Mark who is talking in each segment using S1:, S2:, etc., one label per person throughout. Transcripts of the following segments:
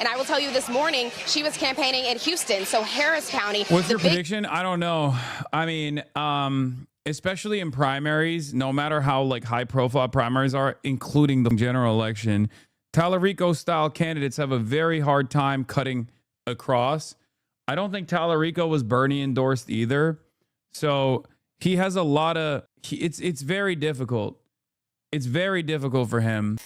S1: And I will tell you this morning, she was campaigning in Houston, so Harris County.
S2: What's your prediction? I don't know. I mean, especially in primaries, no matter how like high profile primaries are, including the general election, Tallarico style candidates have a very hard time cutting across. I don't think Tallarico was Bernie endorsed either. So he has a lot of, it's very difficult. It's very difficult for him.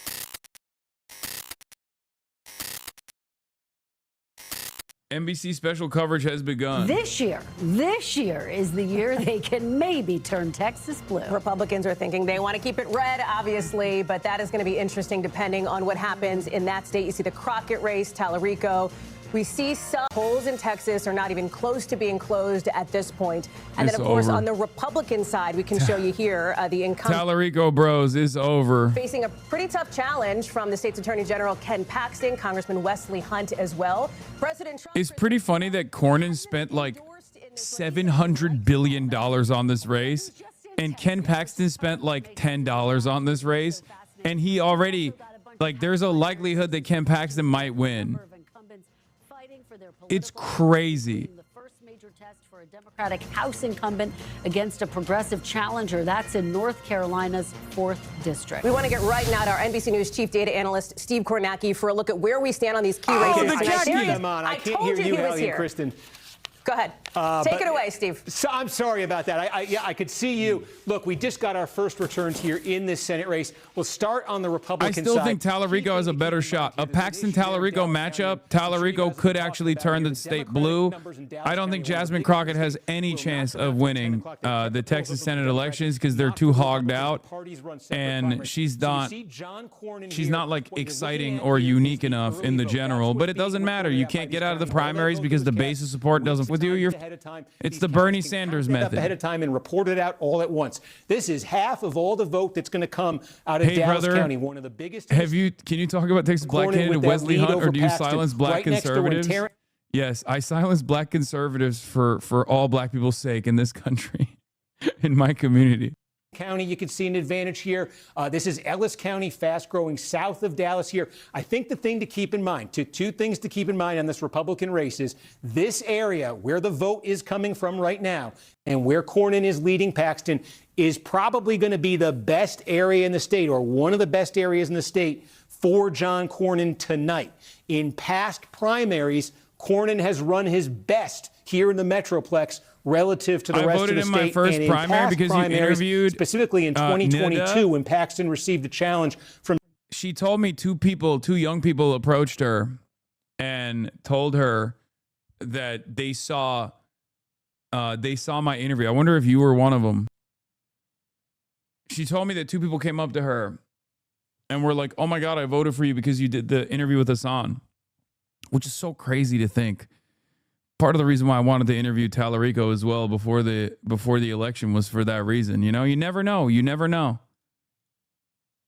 S2: NBC special coverage has begun.
S3: This year is the year they can maybe turn Texas blue.
S4: Republicans are thinking they want to keep it red, obviously, but that is going to be interesting depending on what happens in that state. You see the Crockett race, Tallarico. We see some polls in Texas are not even close to being closed at this point. And then, of course, on the Republican side, we can show you here the incumbent.
S2: Tallarico bros is over.
S4: Facing a pretty tough challenge from the state's Attorney General Ken Paxton, Congressman Wesley Hunt as well. President Trump.
S2: It's pretty funny that Cornyn spent like $700 billion on this race, and Ken Paxton spent like $10 on this race, and he already, like, there's a likelihood that Ken Paxton might win. It's crazy.
S3: The first major test for a Democratic House incumbent against a progressive challenger. That's in North Carolina's 4th district.
S4: We want to get right now to our NBC News chief data analyst, Steve Kornacki, for a look at where we stand on these key races.
S5: Come on, I can't hear you, Hallie and Kristen.
S4: Go ahead. Take it away, Steve.
S5: So I'm sorry about that. I could see you. Look, we just got our first returns here in this Senate race. We'll start on the Republican side.
S2: I still think Tallarico has a better shot. A Paxton-Tallarico matchup, Tallarico could actually turn the state blue. I don't think Jasmine Crockett has any chance of winning the Texas Senate elections because they're too hogged out, and she's not like exciting or unique enough in the general. But it doesn't matter. You can't get out of the primaries because the base of support doesn't. With you, it's the Bernie Sanders method.
S5: Ahead of time and report it out all at once. This is half of all the vote that's going to come out of Dallas County, one of the biggest.
S2: Can you talk about Texas black candidate Wesley Hunt, or do you silence black conservatives? Yes, I silence black conservatives for all black people's sake in this country, in my community.
S5: County, you can see an advantage here. This is Ellis County, fast growing south of Dallas here. I think the thing to keep in mind, two things to keep in mind on this Republican race is this area where the vote is coming from right now and where Cornyn is leading Paxton is probably going to be the best area in the state, or one of the best areas in the state for John Cornyn tonight. In past primaries, Cornyn has run his best here in the Metroplex relative to the rest of the state.
S2: I voted in my first primary because you interviewed
S5: specifically in 2022 when Paxton received a challenge from.
S2: She told me two young people approached her and told her that they saw my interview. I wonder if you were one of them. She told me that two people came up to her and were like, "Oh my God, I voted for you because you did the interview with Hasan," which is so crazy to think. Part of the reason why I wanted to interview Tallarico as well before the election was for that reason. You know, you never know. You never know.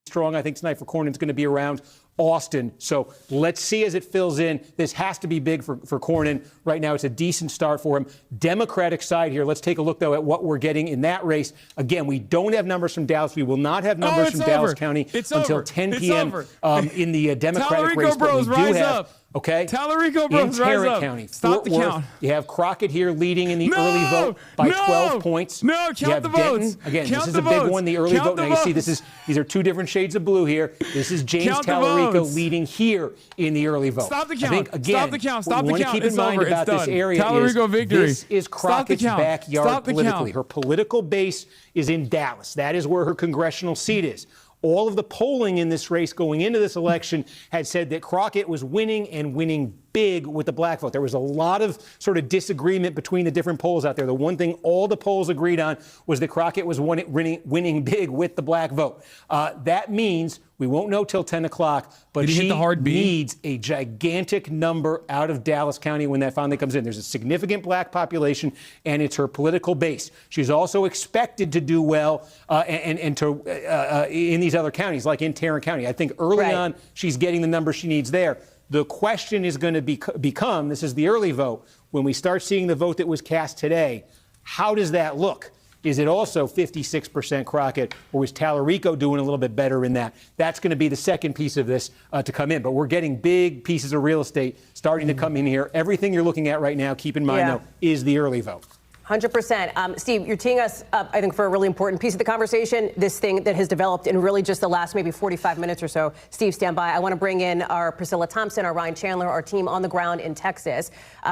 S5: Strong, I think tonight for Cornyn's going to be around Austin. So let's see as it fills in. This has to be big for Cornyn. Right now, it's a decent start for him. Democratic side here. Let's take a look, though, at what we're getting in that race. Again, we don't have numbers from Dallas. We will not have numbers from Dallas County until 10 p.m. In the Democratic race.
S2: But we do have.
S5: Okay.
S2: Tallarico bros, rise up.
S5: County,
S2: Stop the count.
S5: You have Crockett here leading in the early vote by 12 points.
S2: No, count the votes.
S5: Again, this is a big one, the early vote. Now you see these are two different shades of blue here. This is James Tallarico leading here in the early vote.
S2: Stop the count.
S5: I think, again,
S2: Stop the count. Stop the count.
S5: What we want to keep in mind about this area
S2: Tallarico victory.
S5: This is Crockett's backyard politically. Her political base is in Dallas. That is where her congressional seat is. All of the polling in this race going into this election had said that Crockett was winning and winning big with the black vote. There was a lot of sort of disagreement between the different polls out there. The one thing all the polls agreed on was that Crockett was winning big with the black vote. That means we won't know till 10 o'clock, but she needs a gigantic number out of Dallas County when that finally comes in. There's a significant black population, and it's her political base. She's also expected to do well in these other counties, like in Tarrant County. I think early on she's getting the number she needs there. The question is going to become, this is the early vote, when we start seeing the vote that was cast today, how does that look? Is it also 56% Crockett, or was Tallarico doing a little bit better in that? That's going to be the second piece of this to come in. But we're getting big pieces of real estate starting to come in here. Everything you're looking at right now, keep in mind, though, is the early vote.
S4: 100%. Steve, you're teeing us up, I think, for a really important piece of the conversation, this thing that has developed in really just the last maybe 45 minutes or so. Steve, stand by. I want to bring in our Priscilla Thompson, our Ryan Chandler, our team on the ground in Texas.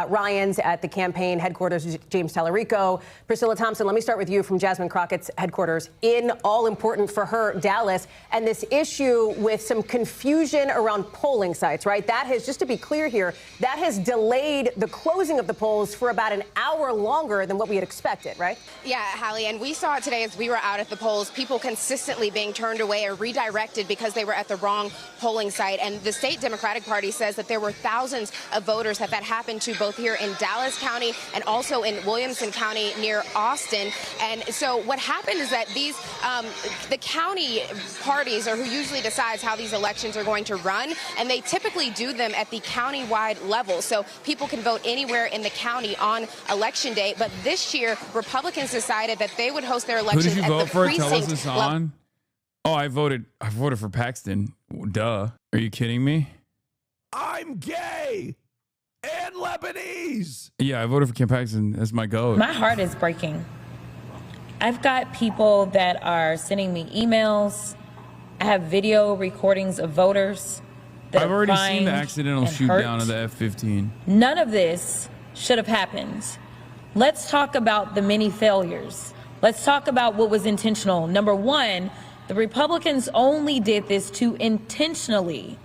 S4: Ryan's at the campaign headquarters, James Tallarico. Priscilla Thompson, let me start with you from Jasmine Crockett's headquarters in all important for her, Dallas, and this issue with some confusion around polling sites, right? That has, just to be clear here, that has delayed the closing of the polls for about an hour longer than what we had expected, right?
S1: Yeah, Hallie, and we saw it today as we were out at the polls, people consistently being turned away or redirected because they were at the wrong polling site. And the state Democratic Party says that there were thousands of voters that happened to both here in Dallas County and also in Williamson County near Austin. And so what happened is that these, the county parties are who usually decides how these elections are going to run, and they typically do them at the county-wide level. So people can vote anywhere in the county on election day. But this year, Republicans decided that they would host their elections
S2: Who did you vote for? Tell us this
S1: level.
S2: on. Oh, I voted for Paxton. Duh. Are you kidding me?
S6: I'm gay and Lebanese.
S2: Yeah, I voted for Kim Paxton. That's my goat.
S7: My heart is breaking. I've got people that are sending me emails. I have video recordings of voters that
S2: I've
S7: are
S2: already
S7: crying
S2: seen the accidental
S7: and
S2: shoot
S7: hurt.
S2: down of the F-15.
S7: None of this should have happened. Let's talk about the many failures. Let's talk about what was intentional. Number one, the Republicans only did this to intentionally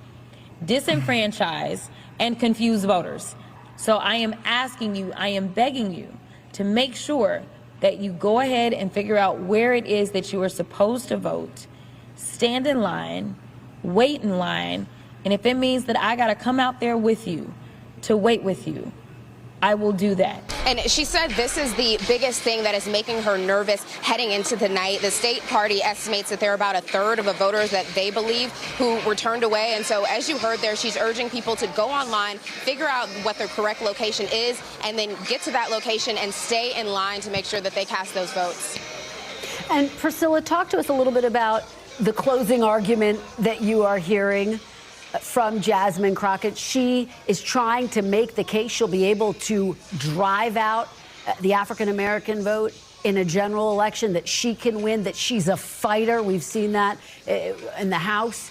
S7: disenfranchise and confuse voters. So I am asking you, I am begging you to make sure that you go ahead and figure out where it is that you are supposed to vote, stand in line, wait in line, and if it means that I gotta come out there with you to wait with you, I will do that.
S1: And she said this is the biggest thing that is making her nervous heading into the night. The state party estimates that there are about a third of the voters that they believe who were turned away. And so as you heard there, she's urging people to go online, figure out what their correct location is, and then get to that location and stay in line to make sure that they cast those votes.
S3: And Priscilla, talk to us a little bit about the closing argument that you are hearing from Jasmine Crockett. She is trying to make the case she'll be able to drive out the African-American vote in a general election, that she can win, that she's a fighter. We've seen that in the House.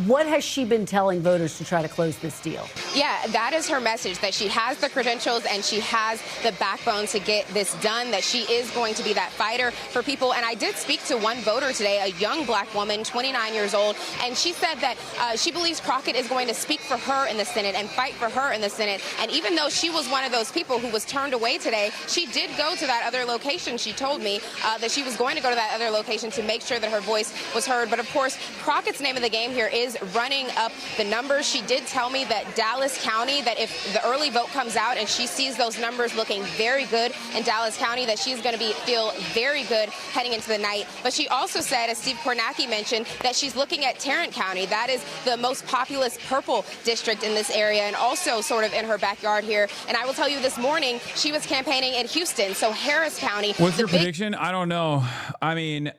S3: What has she been telling voters to try to close this deal?
S1: Yeah, that is her message, that she has the credentials and she has the backbone to get this done, that she is going to be that fighter for people. And I did speak to one voter today, a young black woman, 29 years old, and she said that she believes Crockett is going to speak for her in the Senate and fight for her in the Senate. And even though she was one of those people who was turned away today, she did go to that other location. She told me that she was going to go to that other location to make sure that her voice was heard. But of course, Crockett's name of the game here is running up the numbers. She did tell me that Dallas County, that if the early vote comes out and she sees those numbers looking very good in Dallas County, that she's going to feel very good heading into the night. But she also said, as Steve Kornacki mentioned, that she's looking at Tarrant County. That is the most populous purple district in this area and also sort of in her backyard here. And I will tell you, this morning she was campaigning in Houston, so Harris County.
S2: What's your prediction? I don't know. I mean,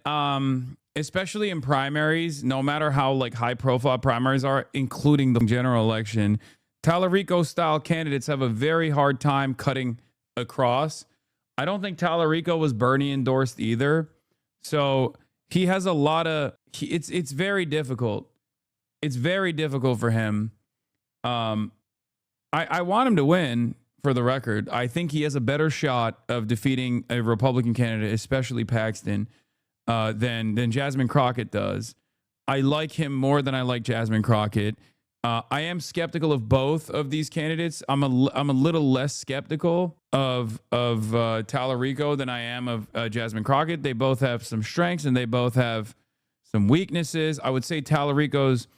S2: especially in primaries, no matter how like high profile primaries are, including the general election, Tallarico style candidates have a very hard time cutting across. I don't think Tallarico was Bernie endorsed either. So he has a lot of, it's very difficult. It's very difficult for him. I want him to win, for the record. I think he has a better shot of defeating a Republican candidate, especially Paxton, than Jasmine Crockett does. I like him more than I like Jasmine Crockett. I am skeptical of both of these candidates. I'm a little less skeptical of Tallarico than I am of Jasmine Crockett. They both have some strengths and they both have some weaknesses. I would say Tallarico's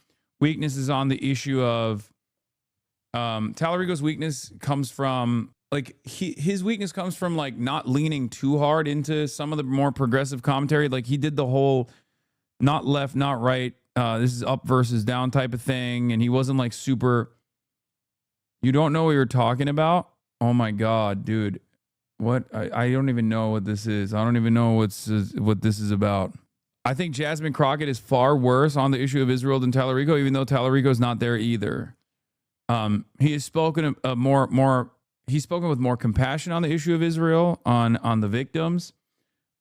S2: weakness is on the issue of Tallarico's weakness comes from his weakness comes from like not leaning too hard into some of the more progressive commentary. Like he did the whole not left, not right. This is up versus down type of thing. And he wasn't like super, you don't know what you're talking about. Oh my God, dude. What? I don't even know what this is. I don't even know what this is about. I think Jasmine Crockett is far worse on the issue of Israel than Tallarico, even though Tallarico's not there either. He has spoken he's spoken with more compassion on the issue of Israel, on the victims,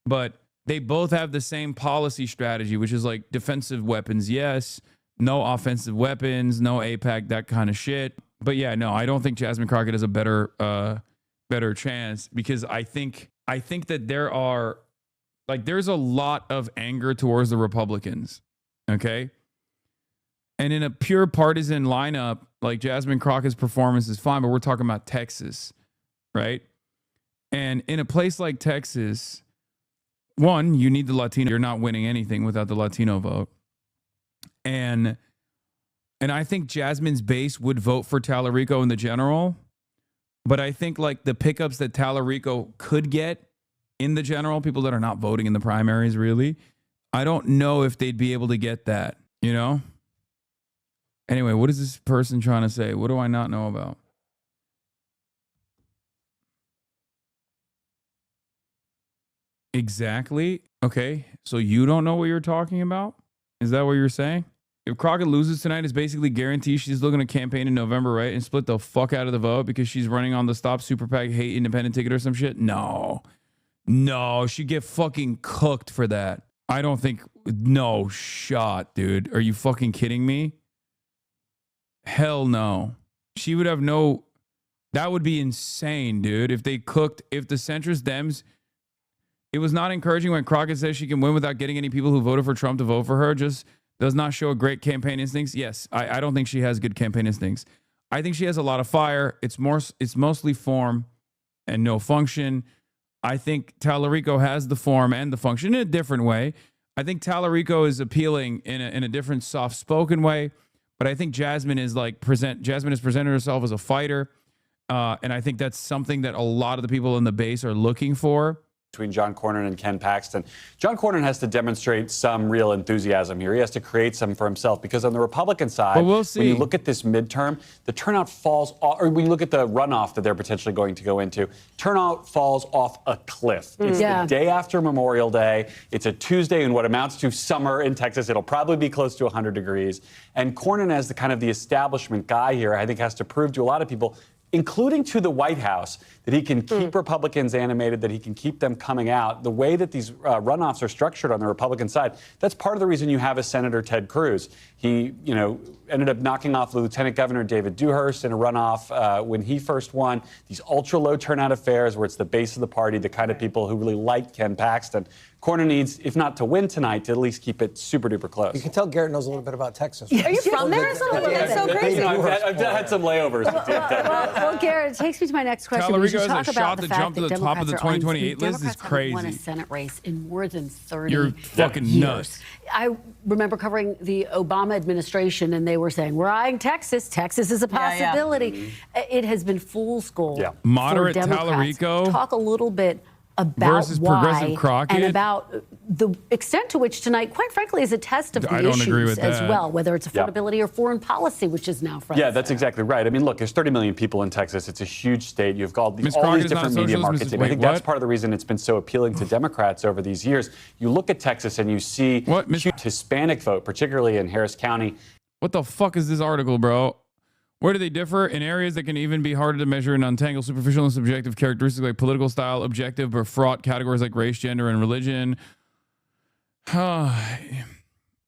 S2: but they both have the same policy strategy, which is like defensive weapons, yes, no offensive weapons, no AIPAC, that kind of shit. But yeah, no, I don't think Jasmine Crockett has a better chance, because I think that there's a lot of anger towards the Republicans, okay? And in a pure partisan lineup, like Jasmine Crockett's performance is fine, but we're talking about Texas, right? And in a place like Texas, one, you need the Latino. You're not winning anything without the Latino vote. And I think Jasmine's base would vote for Tallarico in the general, but I think like the pickups that Tallarico could get in the general, people that are not voting in the primaries really, I don't know if they'd be able to get that, you know? Anyway, what is this person trying to say? What do I not know about? Exactly. Okay, so you don't know what you're talking about? Is that what you're saying? If Crockett loses tonight, it's basically guaranteed she's looking to campaign in November, right? And split the fuck out of the vote because she's running on the Stop Super PAC Hate Independent ticket or some shit? No, she'd get fucking cooked for that. I don't think, no shot, dude. Are you fucking kidding me? Hell no. She would have no, that would be insane, dude. If the centrist Dems, it was not encouraging when Crockett says she can win without getting any people who voted for Trump to vote for her. Just does not show a great campaign instincts. Yes, I don't think she has good campaign instincts. I think she has a lot of fire. It's mostly form and no function. I think Tallarico has the form and the function in a different way. I think Tallarico is appealing in a different soft-spoken way. But I think Jasmine has presented herself as a fighter. And I think that's something that a lot of the people in the base are looking for.
S8: Between John Cornyn and Ken Paxton. John Cornyn has to demonstrate some real enthusiasm here. He has to create some for himself, because on the Republican side, when you look at this midterm, the turnout falls off, or when you look at the runoff that they're potentially going to go into, turnout falls off a cliff. It's the day after Memorial Day. It's a Tuesday in what amounts to summer in Texas. It'll probably be close to 100 degrees. And Cornyn, as the kind of the establishment guy here, I think has to prove to a lot of people, including to the White House, that he can keep Republicans animated, that he can keep them coming out. The way that these runoffs are structured on the Republican side, that's part of the reason you have a Senator Ted Cruz. He, ended up knocking off Lieutenant Governor David Dewhurst in a runoff when he first won. These ultra-low turnout affairs where it's the base of the party, the kind of people who really like Ken Paxton. Cornyn needs, if not to win tonight, to at least keep it super-duper close.
S9: You can tell Garrett knows a little bit about Texas. Right?
S4: Are you from there? That's so crazy.
S8: I've had some layovers.
S3: Well, Garrett, it takes me to my next question.
S2: Tallarico has a shot to jump to the top of the 2028 list. Is crazy.
S3: Won a Senate race in more than 30
S2: You're fucking
S3: years.
S2: nuts.
S3: I remember covering the Obama administration, and they were saying, we're eyeing Texas. Texas is a possibility. It has been fool's gold. Yeah.
S2: Moderate
S3: for Democrats.
S2: Tallarico.
S3: Talk a little bit about
S2: versus
S3: why
S2: progressive Crockett,
S3: and about the extent to which tonight, quite frankly, is a test of the issues as well, whether it's affordability or foreign policy, which is now front.
S8: Yeah, that's exactly right. I mean, look, there's 30 million people in Texas. It's a huge state. You've got all these different media markets. I think that's part of the reason it's been so appealing to Democrats over these years. You look at Texas and you see Hispanic vote, particularly in Harris County.
S2: What the fuck is this article, bro? Where do they differ? In areas that can even be harder to measure and untangle superficial and subjective characteristics like political style, objective or fraught categories like race, gender, and religion. By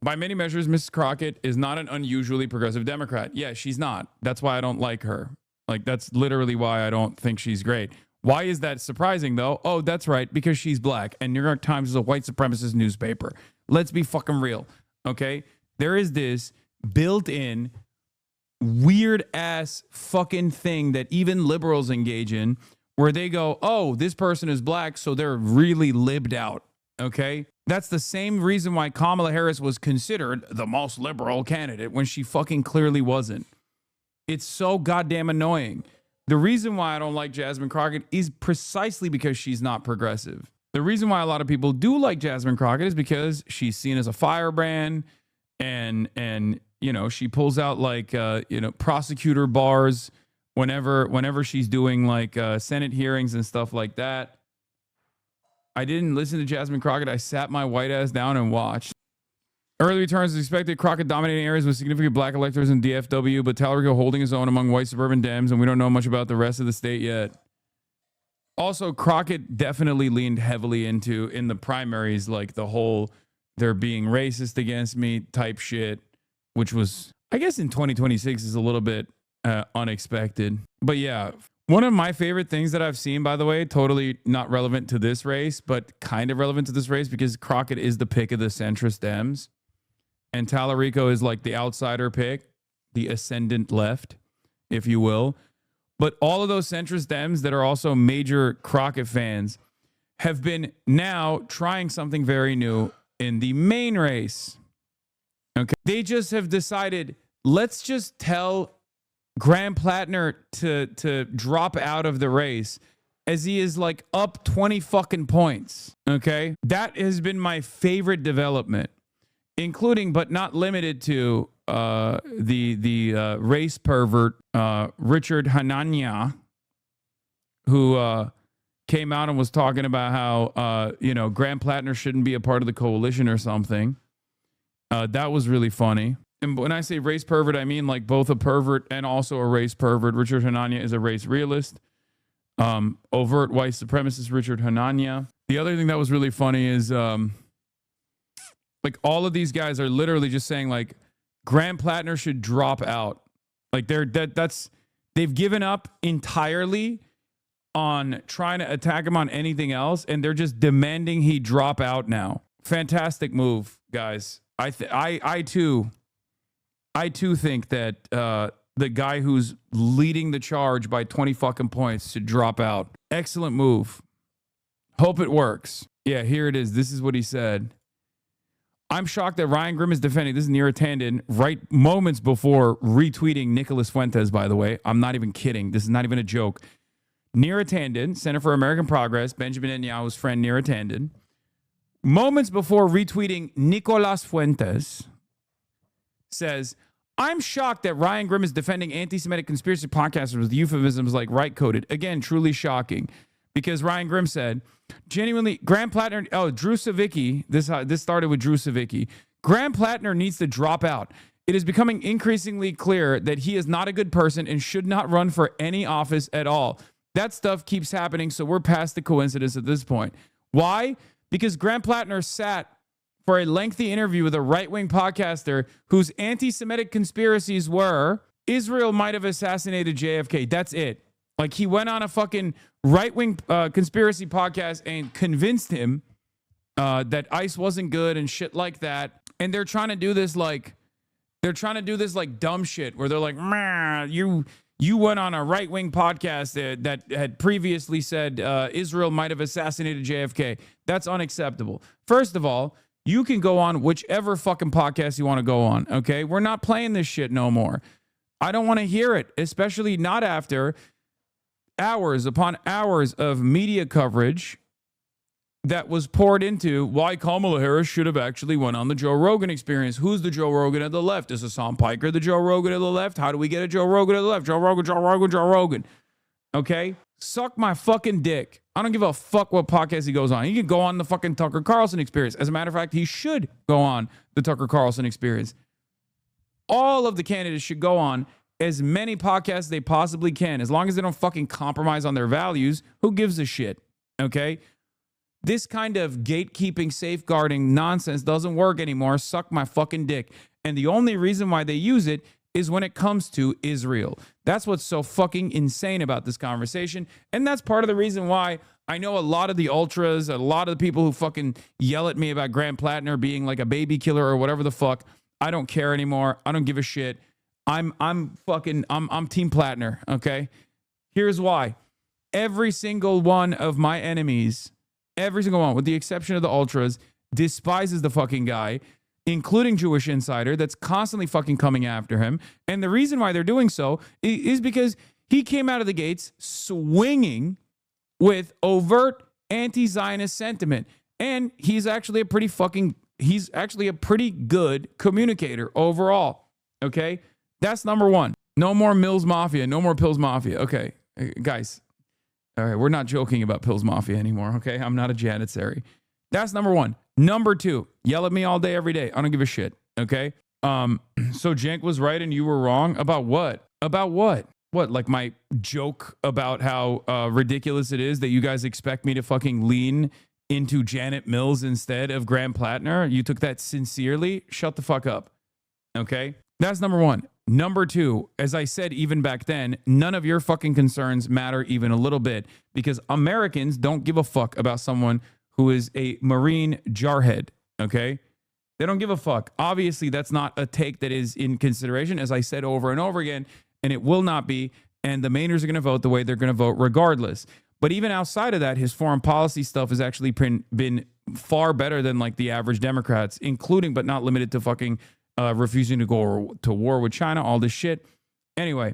S2: many measures, Mrs. Crockett is not an unusually progressive Democrat. Yeah, she's not. That's why I don't like her. Like, that's literally why I don't think she's great. Why is that surprising, though? Oh, that's right, because she's black, and New York Times is a white supremacist newspaper. Let's be fucking real, okay? There is this built-in weird ass fucking thing that even liberals engage in, where they go, oh, this person is black, so they're really libbed out. Okay. That's the same reason why Kamala Harris was considered the most liberal candidate when she fucking clearly wasn't. It's so goddamn annoying. The reason why I don't like Jasmine Crockett is precisely because she's not progressive. The reason why a lot of people do like Jasmine Crockett is because she's seen as a firebrand, and she pulls out like prosecutor bars whenever she's doing like Senate hearings and stuff like that. I didn't listen to Jasmine Crockett. I sat my white ass down and watched. Early returns as expected. Crockett dominating areas with significant black electors in DFW, but Talarico holding his own among white suburban Dems, and we don't know much about the rest of the state yet. Also, Crockett definitely leaned heavily into, in the primaries, like the whole they're being racist against me type shit, which was, I guess in 2026 is a little bit unexpected. But yeah, one of my favorite things that I've seen, by the way, totally not relevant to this race, but kind of relevant to this race because Crockett is the pick of the centrist Dems. And Talarico is like the outsider pick, the ascendant left, if you will. But all of those centrist Dems that are also major Crockett fans have been now trying something very new in the main race. Okay. They just have decided, let's just tell Graham Plattner to drop out of the race as he is like up 20 fucking points. Okay. That has been my favorite development, including but not limited to the race pervert Richard Hanania, who came out and was talking about how Graham Plattner shouldn't be a part of the coalition or something. That was really funny. And when I say race pervert, I mean like both a pervert and also a race pervert. Richard Hanania is a race realist. Overt white supremacist Richard Hanania. The other thing that was really funny is like all of these guys are literally just saying like Graham Plattner should drop out. Like they've given up entirely on trying to attack him on anything else, and they're just demanding he drop out now. Fantastic move, guys. I too think that the guy who's leading the charge by 20 fucking points should drop out. Excellent move. Hope it works. Yeah, here it is. This is what he said. I'm shocked that Ryan Grimm is defending. This is Neera Tanden, right moments before retweeting Nicholas Fuentes, by the way. I'm not even kidding. This is not even a joke. Neera Tanden, Center for American Progress, Benjamin Netanyahu's friend Neera Tanden, moments before retweeting Nicolas Fuentes, says, I'm shocked that Ryan Grimm is defending anti-Semitic conspiracy podcasters with euphemisms like right-coded. Again, truly shocking. Because Ryan Grimm said, genuinely, Graham Plattner, Drew Savicki, this started with Drew Savicki. Graham Plattner needs to drop out. It is becoming increasingly clear that he is not a good person and should not run for any office at all. That stuff keeps happening, so we're past the coincidence at this point. Why? Because Graham Plattner sat for a lengthy interview with a right-wing podcaster whose anti-Semitic conspiracies were Israel might have assassinated JFK. That's it. Like, he went on a fucking right-wing conspiracy podcast and convinced him that ICE wasn't good and shit like that. And they're trying to do this like dumb shit where they're like, you went on a right-wing podcast that had previously said Israel might have assassinated JFK. That's unacceptable. First of all, you can go on whichever fucking podcast you want to go on, okay? We're not playing this shit no more. I don't want to hear it, especially not after hours upon hours of media coverage that was poured into why Kamala Harris should have actually went on the Joe Rogan Experience. Who's the Joe Rogan of the left? Is Hasan Piker the Joe Rogan of the left? How do we get a Joe Rogan of the left? Joe Rogan, Joe Rogan, Joe Rogan. Okay? Suck my fucking dick. I don't give a fuck what podcast he goes on. He can go on the fucking Tucker Carlson Experience. As a matter of fact, he should go on the Tucker Carlson Experience. All of the candidates should go on as many podcasts as they possibly can. As long as they don't fucking compromise on their values, who gives a shit? Okay? This kind of gatekeeping, safeguarding nonsense doesn't work anymore. Suck my fucking dick. And the only reason why they use it is when it comes to Israel. That's what's so fucking insane about this conversation. And that's part of the reason why I know a lot of the ultras, a lot of the people who fucking yell at me about Graham Plattner being like a baby killer or whatever the fuck. I don't care anymore. I don't give a shit. I'm Team Plattner, okay? Here's why. Every single one of my enemies, every single one, with the exception of the ultras, despises the fucking guy, including Jewish Insider, that's constantly fucking coming after him. And the reason why they're doing so is because he came out of the gates swinging with overt anti-Zionist sentiment. And he's actually a pretty good communicator overall. Okay? That's number one. No more Mills Mafia. No more Pills Mafia. Okay, guys. All right, we're not joking about Pills Mafia anymore, okay? I'm not a janitary. That's number one. Number two, yell at me all day, every day. I don't give a shit, okay? So Cenk was right and you were wrong? About what? About what? What, like my joke about how ridiculous it is that you guys expect me to fucking lean into Janet Mills instead of Graham Plattner? You took that sincerely? Shut the fuck up, okay? That's number one. Number two, as I said even back then, none of your fucking concerns matter even a little bit because Americans don't give a fuck about someone who is a Marine jarhead, okay? They don't give a fuck. Obviously, that's not a take that is in consideration, as I said over and over again, and it will not be, and the Mainers are going to vote the way they're going to vote regardless. But even outside of that, his foreign policy stuff has actually been far better than like the average Democrats, including but not limited to fucking refusing to go to war with China, all this shit. Anyway,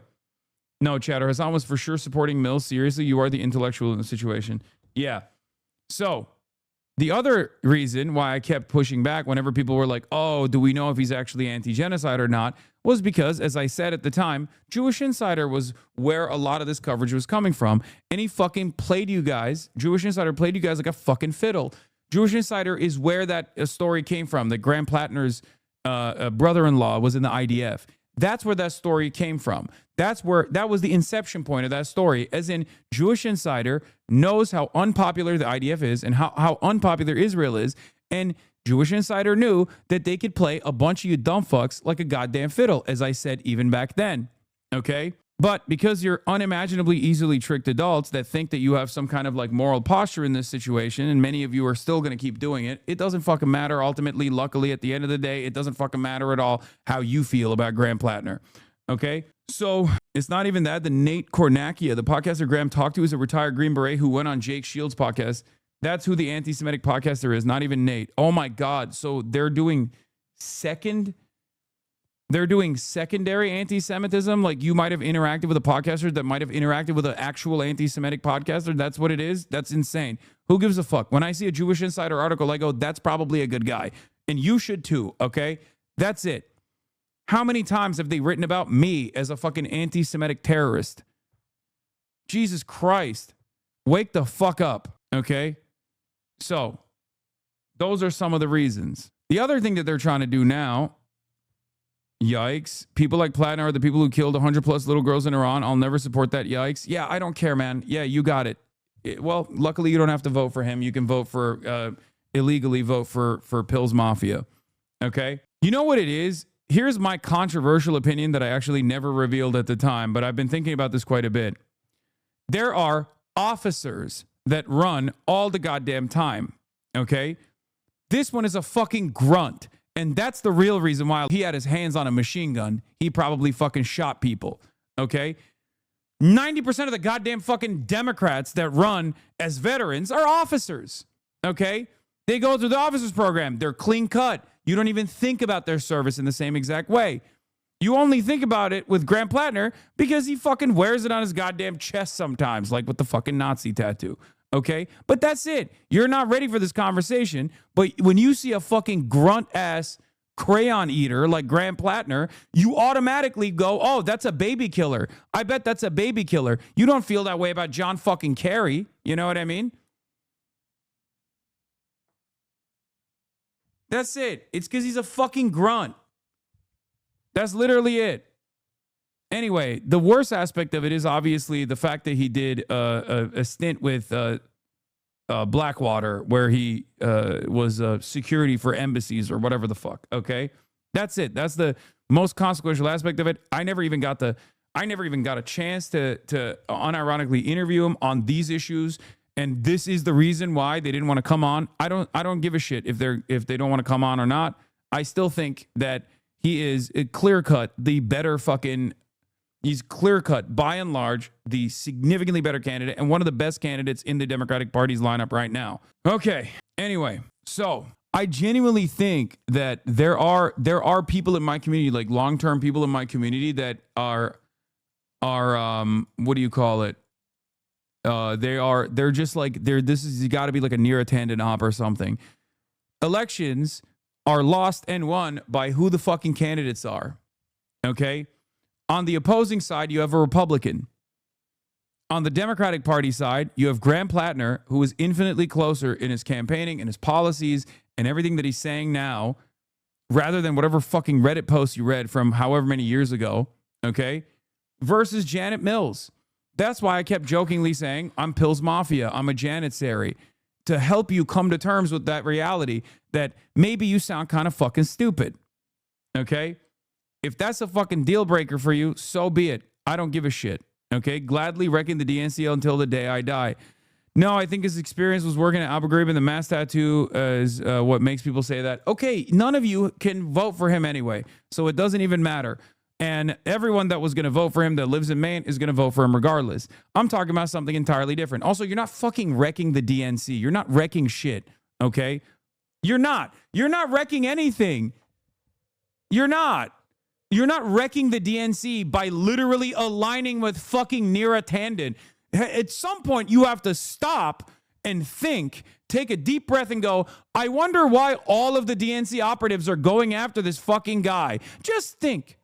S2: no, Chatter, Hasan was for sure supporting Mills. Seriously, you are the intellectual in the situation. Yeah. So the other reason why I kept pushing back whenever people were like, oh, do we know if he's actually anti-genocide or not, was because, as I said at the time, Jewish Insider was where a lot of this coverage was coming from. And he fucking played you guys. Jewish Insider played you guys like a fucking fiddle. Jewish Insider is where that story came from, that Graham Plattner's brother-in-law was in the IDF. That's where that story came from. That was the inception point of that story, as in Jewish Insider knows how unpopular the IDF is and how unpopular Israel is. And Jewish Insider knew that they could play a bunch of you dumb fucks like a goddamn fiddle, as I said even back then. Okay? But because you're unimaginably easily tricked adults that think that you have some kind of like moral posture in this situation, and many of you are still going to keep doing it, it doesn't fucking matter. Ultimately, luckily, at the end of the day, it doesn't fucking matter at all how you feel about Graham Plattner. Okay? So it's not even that. The Nate Kornakia, the podcaster Graham talked to, is a retired Green Beret who went on Jake Shields' podcast. That's who the anti-Semitic podcaster is, not even Nate. Oh my God. So they're doing secondary anti-Semitism. Like you might have interacted with a podcaster that might have interacted with an actual anti-Semitic podcaster. That's what it is. That's insane. Who gives a fuck? When I see a Jewish Insider article, I go, that's probably a good guy. And you should too, okay? That's it. How many times have they written about me as a fucking anti-Semitic terrorist? Jesus Christ. Wake the fuck up, okay? So, those are some of the reasons. The other thing that they're trying to do now, yikes, people like Plattner are the people who killed 100 plus little girls in Iran. I'll never support that, yikes. Yeah, I don't care, man. Yeah, you got it. Well, luckily you don't have to vote for him. You can vote for, illegally vote for Pills Mafia, okay? You know what it is? Here's my controversial opinion that I actually never revealed at the time, but I've been thinking about this quite a bit. There are officers that run all the goddamn time, okay? This one is a fucking grunt, and that's the real reason why he had his hands on a machine gun. He probably fucking shot people, okay? 90% of the goddamn fucking Democrats that run as veterans are officers, okay? They go through the officers program. They're clean cut. You don't even think about their service in the same exact way. You only think about it with Graham Plattner because he fucking wears it on his goddamn chest sometimes, like with the fucking Nazi tattoo. Okay? But that's it. You're not ready for this conversation. But when you see a fucking grunt ass crayon eater like Graham Plattner, you automatically go, oh, that's a baby killer. I bet that's a baby killer. You don't feel that way about John fucking Kerry. You know what I mean? That's it. It's because he's a fucking grunt. That's literally it. Anyway, the worst aspect of it is obviously the fact that he did a stint with Blackwater where he was security for embassies or whatever the fuck. Okay, that's it. That's the most consequential aspect of it. I never even got a chance to unironically interview him on these issues. And this is the reason why they didn't want to come on. I don't give a shit if they don't want to come on or not. I still think that he is clear cut the better fucking. He's clear cut by and large the significantly better candidate and one of the best candidates in the Democratic Party's lineup right now. Okay. Anyway, so I genuinely think that there are people in my community, like long-term people in my community that are what do you call it? They're just like, this is got to be like a near attendant op or something. Elections are lost and won by who the fucking candidates are. Okay? On the opposing side, you have a Republican. On the Democratic Party side, you have Graham Plattner, who is infinitely closer in his campaigning and his policies and everything that he's saying now, rather than whatever fucking Reddit post you read from however many years ago, okay, versus Janet Mills. That's why I kept jokingly saying, I'm Pill's Mafia, I'm a Janitsary, to help you come to terms with that reality that maybe you sound kind of fucking stupid, okay? If that's a fucking deal breaker for you, so be it. I don't give a shit. Okay, gladly wrecking the DNC until the day I die. No, I think his experience was working at Abu Ghraib and the mass tattoo is what makes people say that. Okay, none of you can vote for him anyway, so it doesn't even matter. And everyone that was going to vote for him that lives in Maine is going to vote for him regardless. I'm talking about something entirely different. Also, you're not fucking wrecking the DNC. You're not wrecking shit, okay? You're not. You're not wrecking anything. You're not. You're not wrecking the DNC by literally aligning with fucking Neera Tanden. At some point, you have to stop and think, take a deep breath and go, I wonder why all of the DNC operatives are going after this fucking guy. Just think.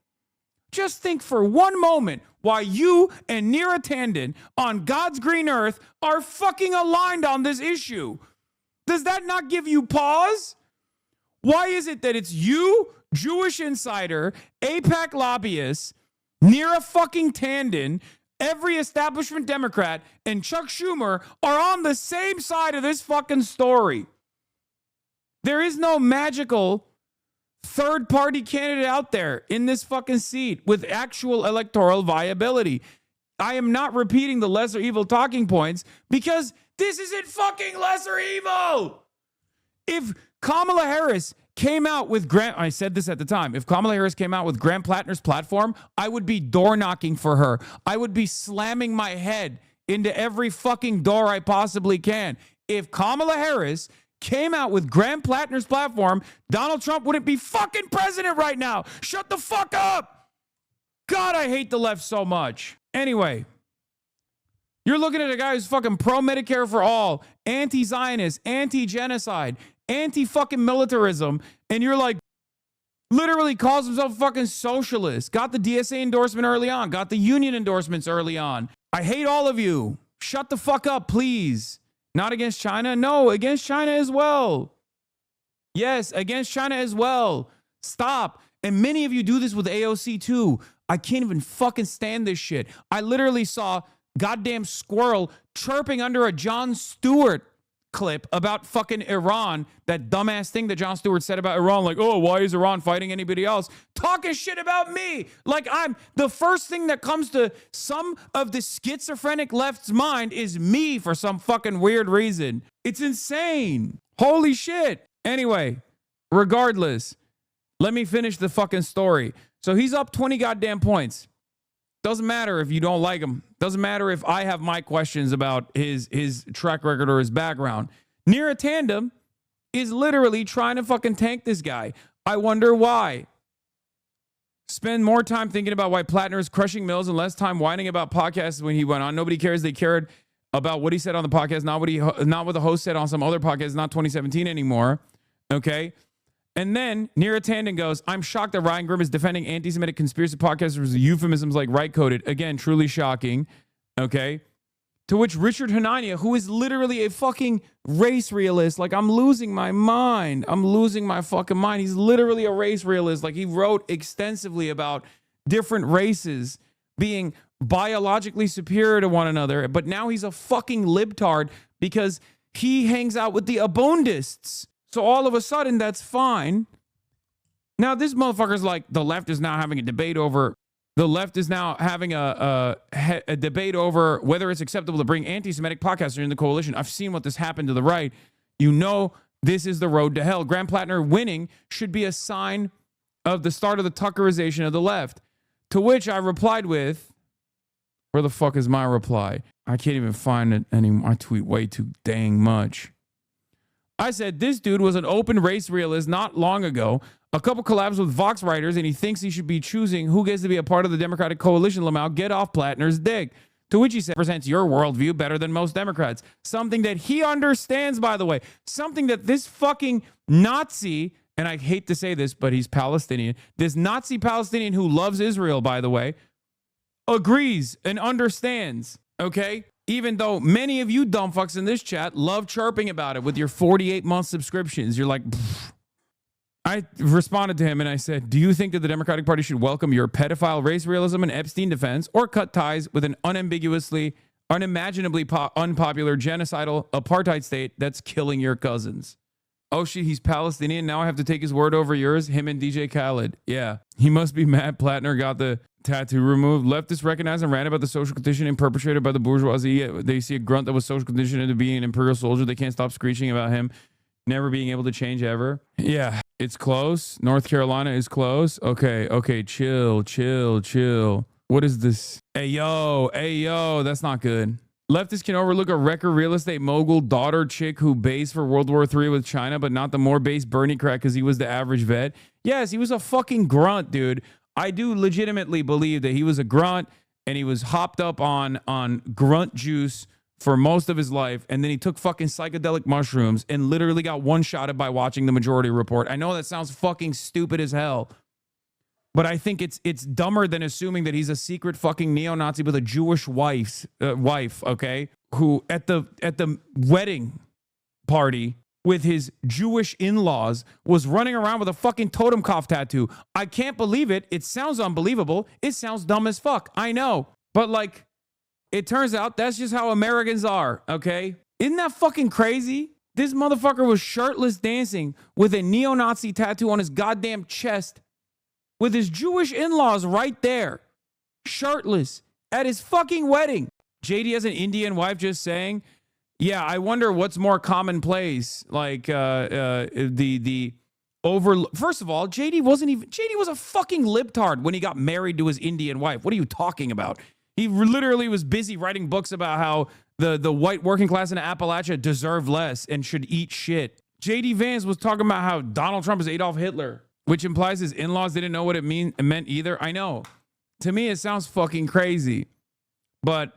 S2: Just think for one moment why you and Neera Tanden on God's green earth are fucking aligned on this issue. Does that not give you pause? Why is it that it's you, Jewish insider, AIPAC lobbyists, Neera fucking Tanden, every establishment Democrat, and Chuck Schumer are on the same side of this fucking story? There is no magical third-party candidate out there in this fucking seat with actual electoral viability. I am not repeating the lesser evil talking points because this isn't fucking lesser evil. If Kamala Harris came out with I said this at the time, if Kamala Harris came out with Graham Plattner's platform, I would be door knocking for her. I would be slamming my head into every fucking door I possibly can. If Kamala Harris came out with Graham Plattner's platform, Donald Trump wouldn't be fucking president right now. Shut the fuck up. God, I hate the left so much. Anyway, you're looking at a guy who's fucking pro-Medicare for all, anti-Zionist, anti-genocide, anti-fucking militarism, and you're like, literally calls himself fucking socialist, got the DSA endorsement early on, got the union endorsements early on. I hate all of you. Shut the fuck up, please. Not against China? No, against China as well. Yes, against China as well. Stop. And many of you do this with AOC too. I can't even fucking stand this shit. I literally saw goddamn Squirrel chirping under a Jon Stewart clip about fucking Iran, that dumbass thing that Jon Stewart said about Iran, like, oh, why is Iran fighting anybody else? Talking shit about me. Like, I'm the first thing that comes to some of the schizophrenic left's mind is me for some fucking weird reason. It's insane. Holy shit. Anyway, regardless, let me finish the fucking story. So he's up 20 goddamn points. Doesn't matter if you don't like him. Doesn't matter if I have my questions about his track record or his background. Neera Tanden is literally trying to fucking tank this guy. I wonder why. Spend more time thinking about why Plattner is crushing Mills and less time whining about podcasts when he went on. Nobody cares. They cared about what he said on the podcast, not what the host said on some other podcast, not 2017 anymore. Okay? And then Neera Tanden goes, I'm shocked that Ryan Grimm is defending anti-Semitic conspiracy podcasters with euphemisms like right-coded. Again, truly shocking. Okay. To which Richard Hanania, who is literally a fucking race realist, like, I'm losing my mind. I'm losing my fucking mind. He's literally a race realist. Like, he wrote extensively about different races being biologically superior to one another. But now he's a fucking libtard because he hangs out with the Abundists. So all of a sudden, that's fine. Now, this motherfucker's like, the left is now having a debate over a debate over whether it's acceptable to bring anti-Semitic podcasters in the coalition. I've seen what this happened to the right. You know, this is the road to hell. Graham Plattner winning should be a sign of the start of the Tuckerization of the left. To which I replied with, where the fuck is my reply? I can't even find it anymore. I tweet way too dang much. I said, this dude was an open race realist not long ago. A couple collabs with Vox writers, and he thinks he should be choosing who gets to be a part of the Democratic coalition. Lamau, get off Plattner's dick. To which he said, presents your worldview better than most Democrats. Something that he understands, by the way. Something that this fucking Nazi, and I hate to say this, but he's Palestinian. This Nazi Palestinian who loves Israel, by the way, agrees and understands, okay? Even though many of you dumb fucks in this chat love chirping about it with your 48-month subscriptions. You're like, pfft. I responded to him and I said, do you think that the Democratic Party should welcome your pedophile race realism and Epstein defense or cut ties with an unimaginably unpopular genocidal apartheid state that's killing your cousins? Oh shit, he's Palestinian. Now I have to take his word over yours. Him and DJ Khaled. Yeah. He must be mad Plattner got the tattoo removed. Leftists recognize and rant about the social conditioning perpetrated by the bourgeoisie. They see a grunt that was social conditioned into being an imperial soldier. They can't stop screeching about him never being able to change ever. Yeah, it's close. North Carolina is close. Okay, chill. What is this? Hey, yo, that's not good. Leftists can overlook a record real estate mogul daughter chick who based for World War III with China, but not the more based Bernie crack because he was the average vet. Yes, he was a fucking grunt, dude. I do legitimately believe that he was a grunt and he was hopped up on grunt juice for most of his life, and then he took fucking psychedelic mushrooms and literally got one-shotted by watching the Majority Report. I know that sounds fucking stupid as hell, but I think it's dumber than assuming that he's a secret fucking neo-Nazi with a Jewish wife, okay, who at the wedding party with his Jewish in-laws was running around with a fucking Totenkopf tattoo. I can't believe it. It sounds unbelievable. It sounds dumb as fuck. I know, but like, it turns out that's just how Americans are, okay? Isn't that fucking crazy? This motherfucker was shirtless dancing with a neo-Nazi tattoo on his goddamn chest with his Jewish in-laws right there, shirtless, at his fucking wedding. JD has an Indian wife just saying, yeah, I wonder what's more commonplace. Like, first of all, JD was a fucking libtard when he got married to his Indian wife. What are you talking about? He literally was busy writing books about how the white working class in Appalachia deserve less and should eat shit. JD Vance was talking about how Donald Trump is Adolf Hitler, which implies his in-laws didn't know what it meant either. I know. To me, it sounds fucking crazy. But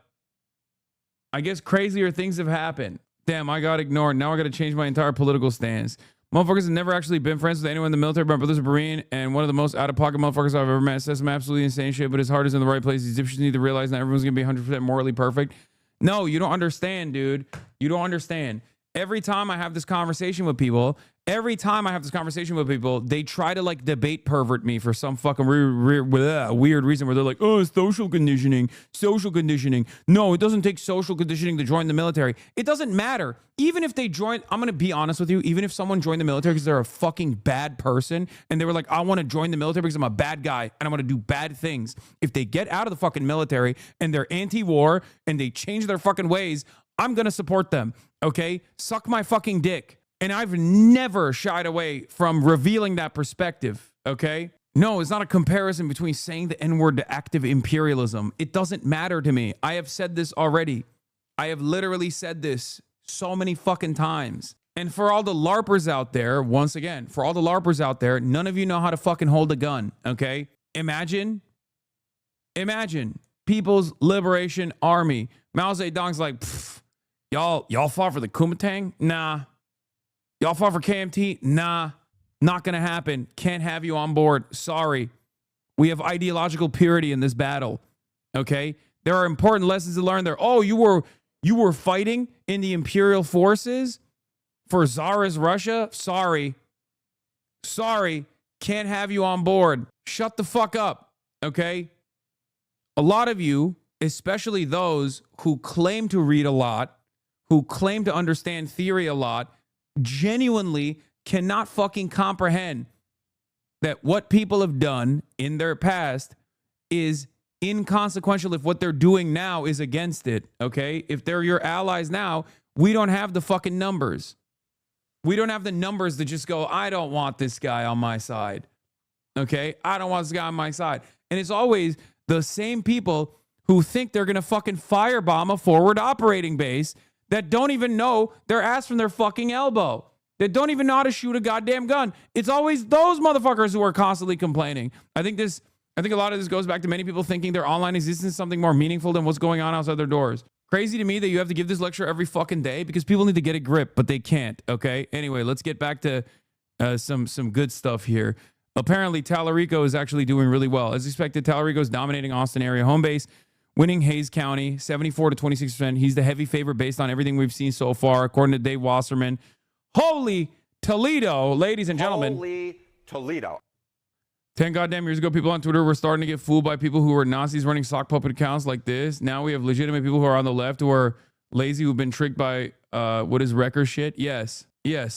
S2: I guess crazier things have happened. Damn, I got ignored. Now I got to change my entire political stance. Motherfuckers have never actually been friends with anyone in the military. My brother's a Marine, and one of the most out-of-pocket motherfuckers I've ever met. Says some absolutely insane shit, but his heart is in the right place. These dipshits need to realize not everyone's going to be 100% morally perfect. No, you don't understand, dude. You don't understand. Every time I have this conversation with people, they try to like debate pervert me for some fucking weird reason where they're like, oh, social conditioning. No, it doesn't take social conditioning to join the military. It doesn't matter. Even if they join, I'm going to be honest with you, even if someone joined the military because they're a fucking bad person and they were like, I want to join the military because I'm a bad guy and I want to do bad things. If they get out of the fucking military and they're anti-war and they change their fucking ways, I'm going to support them. Okay? Suck my fucking dick. And I've never shied away from revealing that perspective, okay? No, it's not a comparison between saying the N-word to active imperialism. It doesn't matter to me. I have said this already. I have literally said this so many fucking times. And for all the LARPers out there, once again, for all the LARPers out there, none of you know how to fucking hold a gun, okay? Imagine People's Liberation Army. Mao Zedong's like, y'all fought for the Kuomintang? Nah. Y'all fought for KMT? Nah, not gonna happen. Can't have you on board. Sorry. We have ideological purity in this battle. Okay? There are important lessons to learn there. Oh, you were fighting in the imperial forces for Tsarist Russia? Sorry. Can't have you on board. Shut the fuck up. Okay? A lot of you, especially those who claim to read a lot, who claim to understand theory a lot, genuinely cannot fucking comprehend that what people have done in their past is inconsequential if what they're doing now is against it, okay? If they're your allies now, we don't have the fucking numbers. We don't have the numbers to just go, I don't want this guy on my side, okay? I don't want this guy on my side. And it's always the same people who think they're going to fucking firebomb a forward operating base that don't even know their ass from their fucking elbow, that don't even know how to shoot a goddamn gun. It's always those motherfuckers who are constantly complaining. I think a lot of this goes back to many people thinking their online existence is something more meaningful than what's going on outside their doors. Crazy to me that you have to give this lecture every fucking day because people need to get a grip, but they can't, okay? Anyway, let's get back to some good stuff here. Apparently, Tallarico is actually doing really well. As expected, Tallarico is dominating Austin area home base, winning Hayes County 74 to 26%. He's the heavy favorite based on everything we've seen so far, according to Dave Wasserman. Holy Toledo, ladies and gentlemen.
S10: Holy Toledo.
S2: 10 goddamn years ago, people on Twitter were starting to get fooled by people who were Nazis running sock puppet accounts like this. Now we have legitimate people who are on the left who are lazy, who've been tricked by what is wrecker shit. Yes.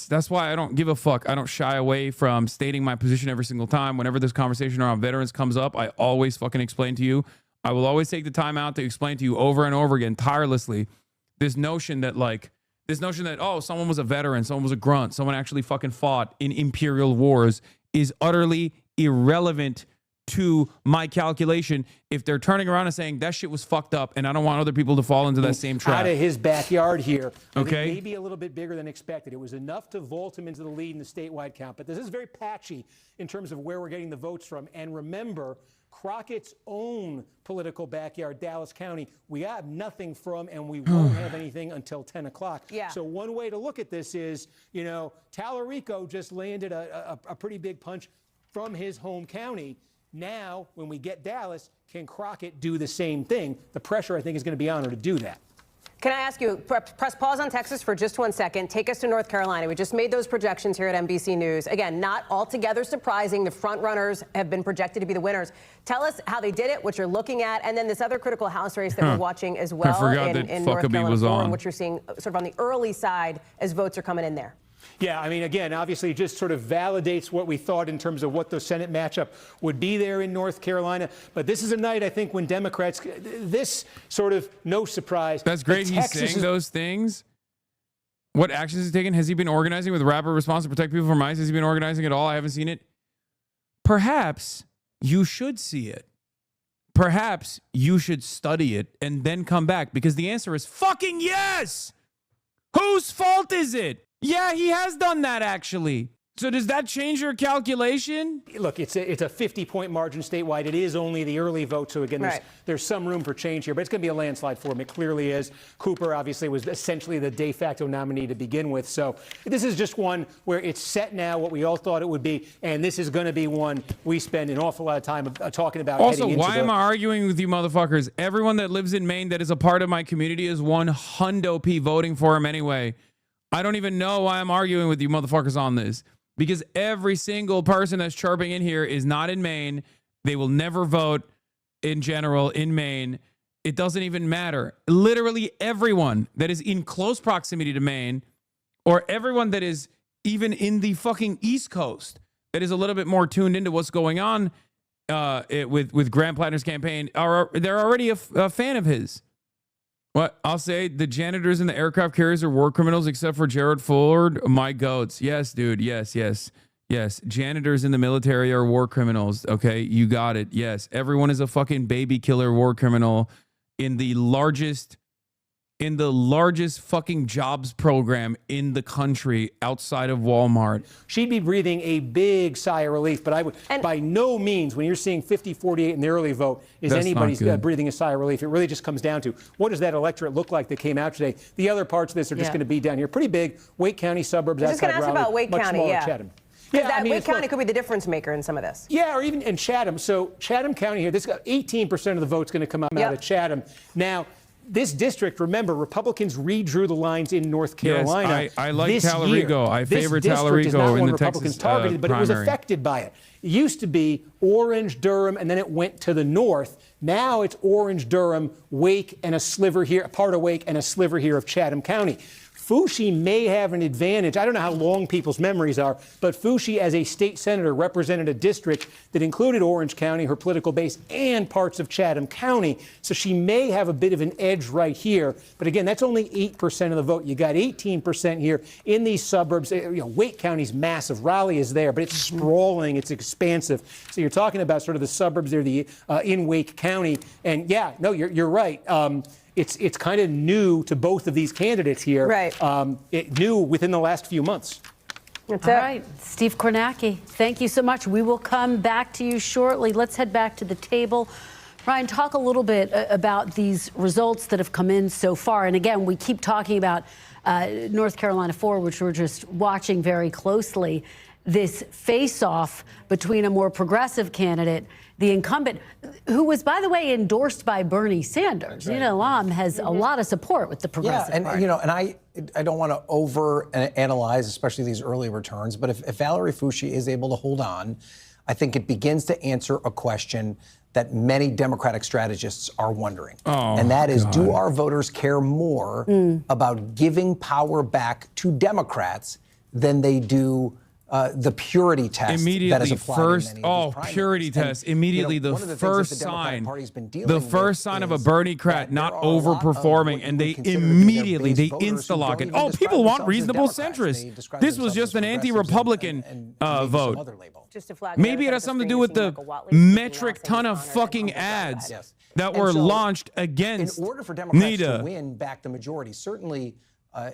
S2: That's why I don't give a fuck. I don't shy away from stating my position every single time. Whenever this conversation around veterans comes up, I always fucking explain to you. I will always take the time out to explain to you over and over again, tirelessly, this notion that, oh, someone was a veteran, someone was a grunt, someone actually fucking fought in imperial wars is utterly irrelevant to my calculation if they're turning around and saying that shit was fucked up and I don't want other people to fall into that same trap.
S5: Out of his backyard here.
S2: Okay.
S5: Maybe a little bit bigger than expected. It was enough to vault him into the lead in the statewide count. But this is very patchy in terms of where we're getting the votes from. And remember, Crockett's own political backyard, Dallas County, we have nothing from, and we won't have anything until 10 o'clock.
S4: Yeah.
S5: So one way to look at this is, Tallarico just landed a pretty big punch from his home county. Now, when we get Dallas, can Crockett do the same thing? The pressure, I think, is going to be on her to do that.
S4: Can I ask you, press pause on Texas for just 1 second. Take us to North Carolina. We just made those projections here at NBC News. Again, not altogether surprising. The front runners have been projected to be the winners. Tell us how they did it, what you're looking at, and then this other critical House race that we're watching as well in North Carolina, and what you're seeing sort of on the early side as votes are coming in there.
S5: Yeah, I mean, again, obviously, it just sort of validates what we thought in terms of what the Senate matchup would be there in North Carolina. But this is a night, I think, when Democrats, this sort of no surprise.
S2: That's great. He's saying those things. What actions he's taken? Has he been organizing with rapid response to protect people from ICE? Has he been organizing at all? I haven't seen it. Perhaps you should see it. Perhaps you should study it and then come back, because the answer is fucking yes. Whose fault is it? Yeah, he has done that, actually. So does that change your calculation?
S5: Look, it's a 50-point margin statewide. It is only the early vote, so again, there's some room for change here, but it's going to be a landslide for him. It clearly is. Cooper obviously was essentially the de facto nominee to begin with, so this is just one where it's set now, what we all thought it would be, and this is going to be one we spend an awful lot of time talking about.
S2: Also, why am I arguing with you motherfuckers? Everyone that lives in Maine that is a part of my community is 100% voting for him anyway. I don't even know why I'm arguing with you motherfuckers on this. Because every single person that's chirping in here is not in Maine. They will never vote in general in Maine. It doesn't even matter. Literally everyone that is in close proximity to Maine, or everyone that is even in the fucking East Coast that is a little bit more tuned into what's going on with Graham Plattner's campaign, they're already a fan of his. What I'll say, the janitors and the aircraft carriers are war criminals, except for Jared Ford. My goats. Yes, dude. Yes. Janitors in the military are war criminals. Okay, you got it. Yes, everyone is a fucking baby killer war criminal in the largest fucking jobs program in the country outside of Walmart.
S5: She'd be breathing a big sigh of relief, but I would, by no means, when you're seeing 50-48 in the early vote, is anybody's breathing a sigh of relief. It really just comes down to what does that electorate look like that came out today. The other parts of this are just going to be down here. Pretty big. Wake County suburbs outside Raleigh.
S4: About Wake
S5: much
S4: County,
S5: smaller Chatham.
S4: Yeah, Wake County could be the difference maker in some of this.
S5: Yeah, or even in Chatham. So Chatham County here, this got 18% of the votes going to come out of Chatham. Now, this district, remember, Republicans redrew the lines in North Carolina.
S2: Yes, I like Tallarico. I favor Tallarico in the
S5: Republicans
S2: Texas
S5: targeted, but
S2: primary.
S5: it was affected by it. It used to be Orange, Durham, and then it went to the north. Now it's Orange, Durham, Wake, and a sliver here, a part of Wake, and a sliver here of Chatham County. Fushi may have an advantage. I don't know how long people's memories are, but Fushi, as a state senator, represented a district that included Orange County, her political base, and parts of Chatham County. So she may have a bit of an edge right here. But again, that's only 8% of the vote. You got 18% here in these suburbs. Wake County's massive. Raleigh is there, but it's sprawling. It's expansive. So you're talking about sort of the suburbs there, in Wake County. And yeah, no, you're right. It's kind of new to both of these candidates here.
S4: Right.
S5: It new within the last few months.
S3: All right, Steve Kornacki, thank you so much. We will come back to you shortly. Let's head back to the table. Ryan, talk a little bit about these results that have come in so far. And again, we keep talking about North Carolina 4, which we're just watching very closely. this face-off between a more progressive candidate, the incumbent, who was, by the way, endorsed by Bernie Sanders. Right. Elam has a lot of support with the progressive party.
S9: And I don't want to over-analyze, especially these early returns, but if Valerie Foushee is able to hold on, I think it begins to answer a question that many Democratic strategists are wondering. And that is, do our voters care more about giving power back to Democrats than they do the purity test that is applied in many of these
S2: purity test. Immediately, the first sign of a Bernie-crat not overperforming, and they immediately, they insta-lock it. Oh, people want reasonable centrists. This was just an anti-Republican vote. Maybe it has something to do with the metric ton of fucking ads that were launched against
S9: in order for Democrats to win back the majority, certainly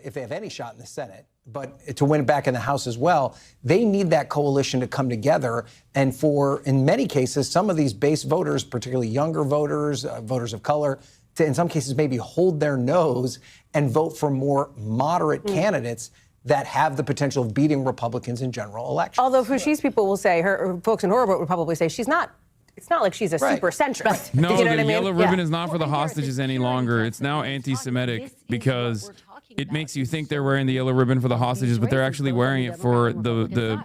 S9: if they have any shot in the Senate, but to win back in the House as well, they need that coalition to come together. And for, in many cases, some of these base voters, particularly younger voters, voters of color, to in some cases maybe hold their nose and vote for more moderate candidates that have the potential of beating Republicans in general elections.
S4: Although Foushee's people will say, her folks in her vote would probably say she's not. It's not like she's a super centrist.
S2: No, you know the yellow ribbon is not for the hostages any longer. It's now anti-Semitic because it makes you think they're wearing the yellow ribbon for the hostages, but they're actually wearing it for the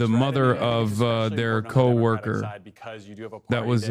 S2: mother of their co-worker that was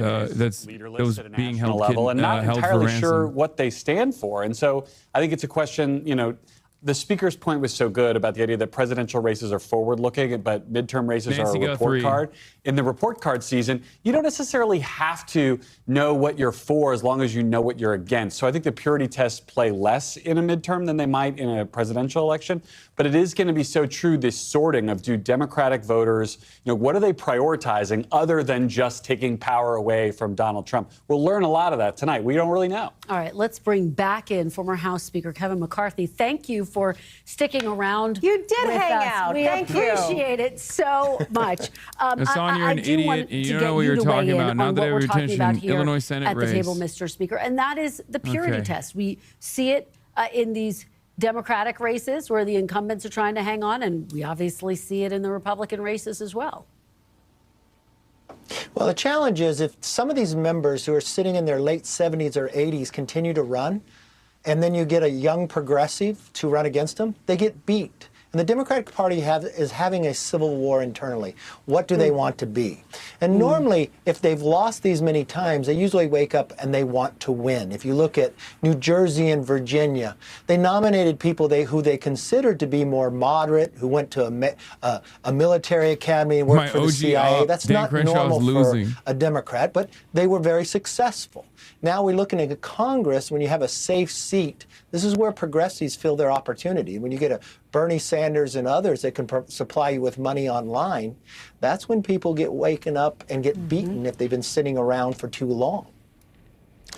S2: being held
S8: and not
S2: held
S8: entirely
S2: for ransom.
S8: sure what they stand for. And so I think it's a question, you know. The speaker's point was so good about the idea that presidential races are forward-looking, but midterm races are a report card. In the report card season, you don't necessarily have to know what you're for as long as you know what you're against. So I think the purity tests play less in a midterm than they might in a presidential election. But it is going to be so true, this sorting of, do Democratic voters, you know, what are they prioritizing other than just taking power away from Donald Trump? We'll learn a lot of that tonight. We don't really know.
S3: All right, let's bring back in former House Speaker Kevin McCarthy. Thank you for sticking around.
S4: You did hang out.
S3: We appreciate it so much.
S2: Hasan, you're an idiot. You don't know what you're talking about. Not that every attention, Illinois Senate race.
S3: At the table, Mr. Speaker, and that is the purity test. We see it in these Democratic races where the incumbents are trying to hang on, and we obviously see it in the Republican races as well.
S10: Well, the challenge is if some of these members who are sitting in their late 70s or 80s continue to run, and then you get a young progressive to run against them, they get beat. And the Democratic Party is having a civil war internally. What do they want to be? And normally, if they've lost these many times, they usually wake up and they want to win. If you look at New Jersey and Virginia, they nominated people who they considered to be more moderate, who went to a military academy and worked for the CIA. That's not normal for a Democrat, but they were very successful. Now we're looking at Congress, when you have a safe seat, this is where progressives feel their opportunity. When you get a Bernie Sanders and others that can supply you with money online, that's when people get waken up and get beaten if they've been sitting around for too long.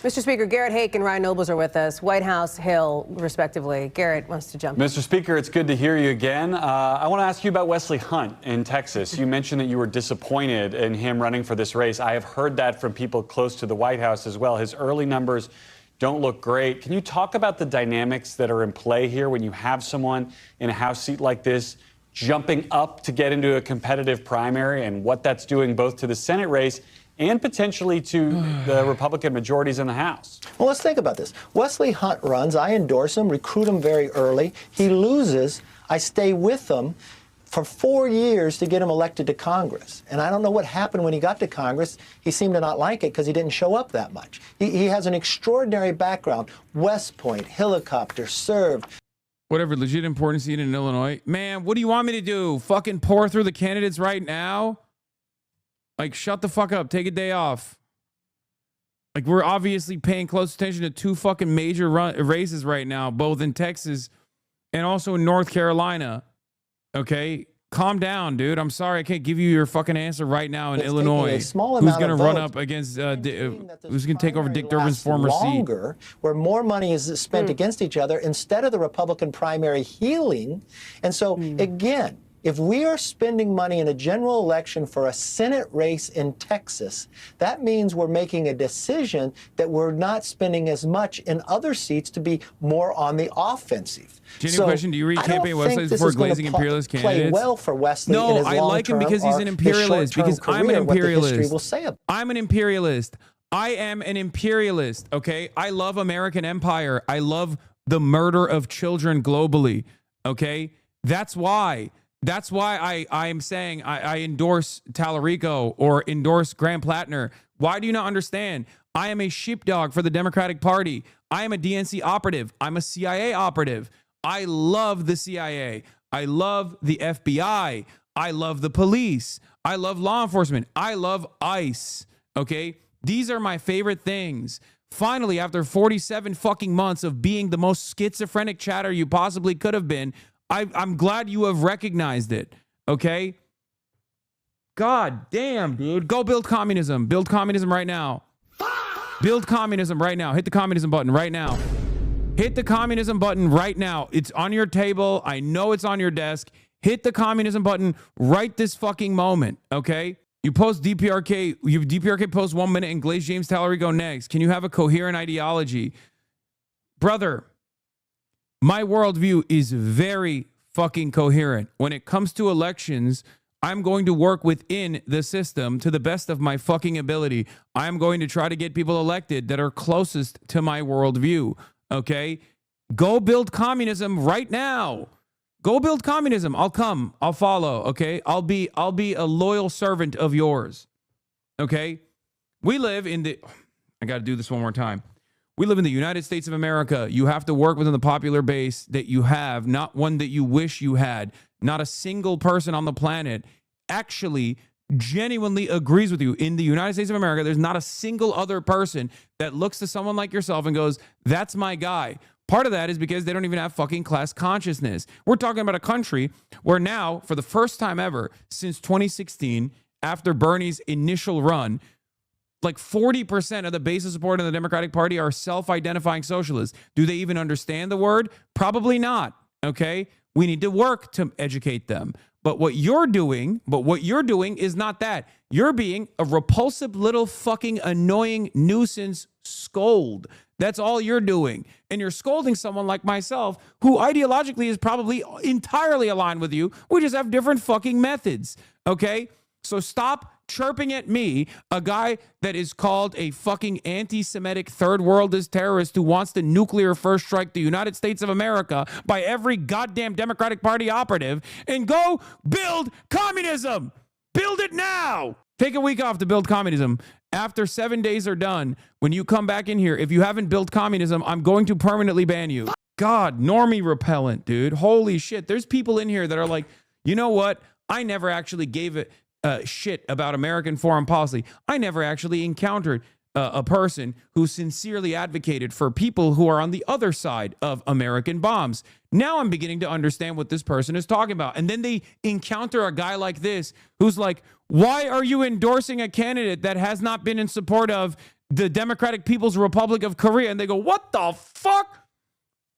S4: Mr. Speaker, Garrett Hake and Ryan Nobles are with us, White House, Hill, respectively. Garrett wants to jump in.
S8: Mr. Speaker, it's good to hear you again. I want to ask you about Wesley Hunt in Texas. You mentioned that you were disappointed in him running for this race. I have heard that from people close to the White House as well. His early numbers don't look great. Can you talk about the dynamics that are in play here when you have someone in a House seat like this jumping up to get into a competitive primary, and what that's doing both to the Senate race and potentially to the Republican majorities in the House?
S10: Well, let's think about this. Wesley Hunt runs. I endorse him, recruit him very early. He loses. I stay with him for 4 years to get him elected to Congress. And I don't know what happened when he got to Congress. He seemed to not like it because he didn't show up that much. He has an extraordinary background. West Point, helicopter, served.
S2: Whatever, legit important seat in Illinois. Man, what do you want me to do? Fucking pour through the candidates right now? Like, shut the fuck up. Take a day off. Like, we're obviously paying close attention to two fucking major races right now, both in Texas and also in North Carolina. Okay? Calm down, dude. I'm sorry I can't give you your fucking answer right now in Illinois. Who's going to run up against, who's going to take over Dick Durbin's former seat?
S10: Where more money is spent against each other instead of the Republican primary healing. And so, again, If we are spending money in a general election for a Senate race in Texas, that means we're making a decision that we're not spending as much in other seats to be more on the offensive.
S2: Genuine question, do you read campaign websites before glazing imperialist candidates?
S10: Play well for Wesley
S2: no,
S10: in his
S2: I like him because he's an imperialist. Because I'm an imperialist. I'm an imperialist. I am an imperialist, okay? I love American empire. I love the murder of children globally, okay? That's why I am saying I endorse Tallarico or endorse Graham Plattner. Why do you not understand? I am a sheepdog for the Democratic Party. I am a DNC operative. I'm a CIA operative. I love the CIA. I love the FBI. I love the police. I love law enforcement. I love ICE, okay? These are my favorite things. Finally, after 47 fucking months of being the most schizophrenic chatter you possibly could have been, I'm glad you have recognized it, okay? God damn, dude. Go build communism. Build communism right now. Build communism right now. Hit the communism button right now. Hit the communism button right now. It's on your table. I know it's on your desk. Hit the communism button right this fucking moment, okay? You post DPRK, DPRK post 1 minute and Glaze James Tallarico next. Can you have a coherent ideology? Brother, my worldview is very fucking coherent. When it comes to elections, I'm going to work within the system to the best of my fucking ability. I'm going to try to get people elected that are closest to my worldview, okay? Go build communism right now. Go build communism. I'll come. I'll follow, okay? I'll be a loyal servant of yours, okay? We live in the... I got to do this one more time. We live in the United States of America. You have to work within the popular base that you have, not one that you wish you had. Not a single person on the planet actually genuinely agrees with you. In the United States of America, there's not a single other person that looks to someone like yourself and goes, that's my guy. Part of that is because they don't even have fucking class consciousness. We're talking about a country where now, for the first time ever since 2016, after Bernie's initial run, like 40% of the base of support in the Democratic Party are self-identifying socialists. Do they even understand the word? Probably not, okay? We need to work to educate them. But what you're doing is not that. You're being a repulsive little fucking annoying nuisance scold. That's all you're doing. And you're scolding someone like myself who ideologically is probably entirely aligned with you. We just have different fucking methods, okay? So stop chirping at me, a guy that is called a fucking anti-Semitic third worldist terrorist who wants to nuclear first strike the United States of America by every goddamn Democratic Party operative, and go build communism. Build it now. Take a week off to build communism. After 7 days are done, when you come back in here, if you haven't built communism, I'm going to permanently ban you. God, normie repellent, dude. Holy shit. There's people in here that are like, you know what? I never actually gave it shit about American foreign policy. I never actually encountered a person who sincerely advocated for people who are on the other side of American bombs. Now I'm beginning to understand what this person is talking about. And then they encounter a guy like this who's like, why are you endorsing a candidate that has not been in support of the Democratic People's Republic of Korea? And they go, what the fuck?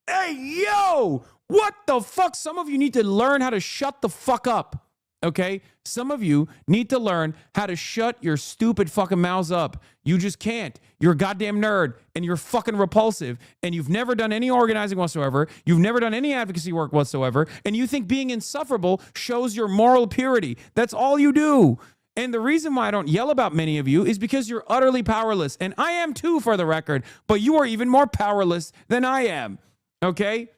S2: Hey, yo, what the fuck? Some of you need to learn how to shut the fuck up. Okay? Some of you need to learn how to shut your stupid fucking mouths up. You just can't. You're a goddamn nerd and you're fucking repulsive and you've never done any organizing whatsoever. You've never done any advocacy work whatsoever. And you think being insufferable shows your moral purity. That's all you do. And the reason why I don't yell about many of you is because you're utterly powerless. And I am too, for the record, but you are even more powerless than I am. Okay?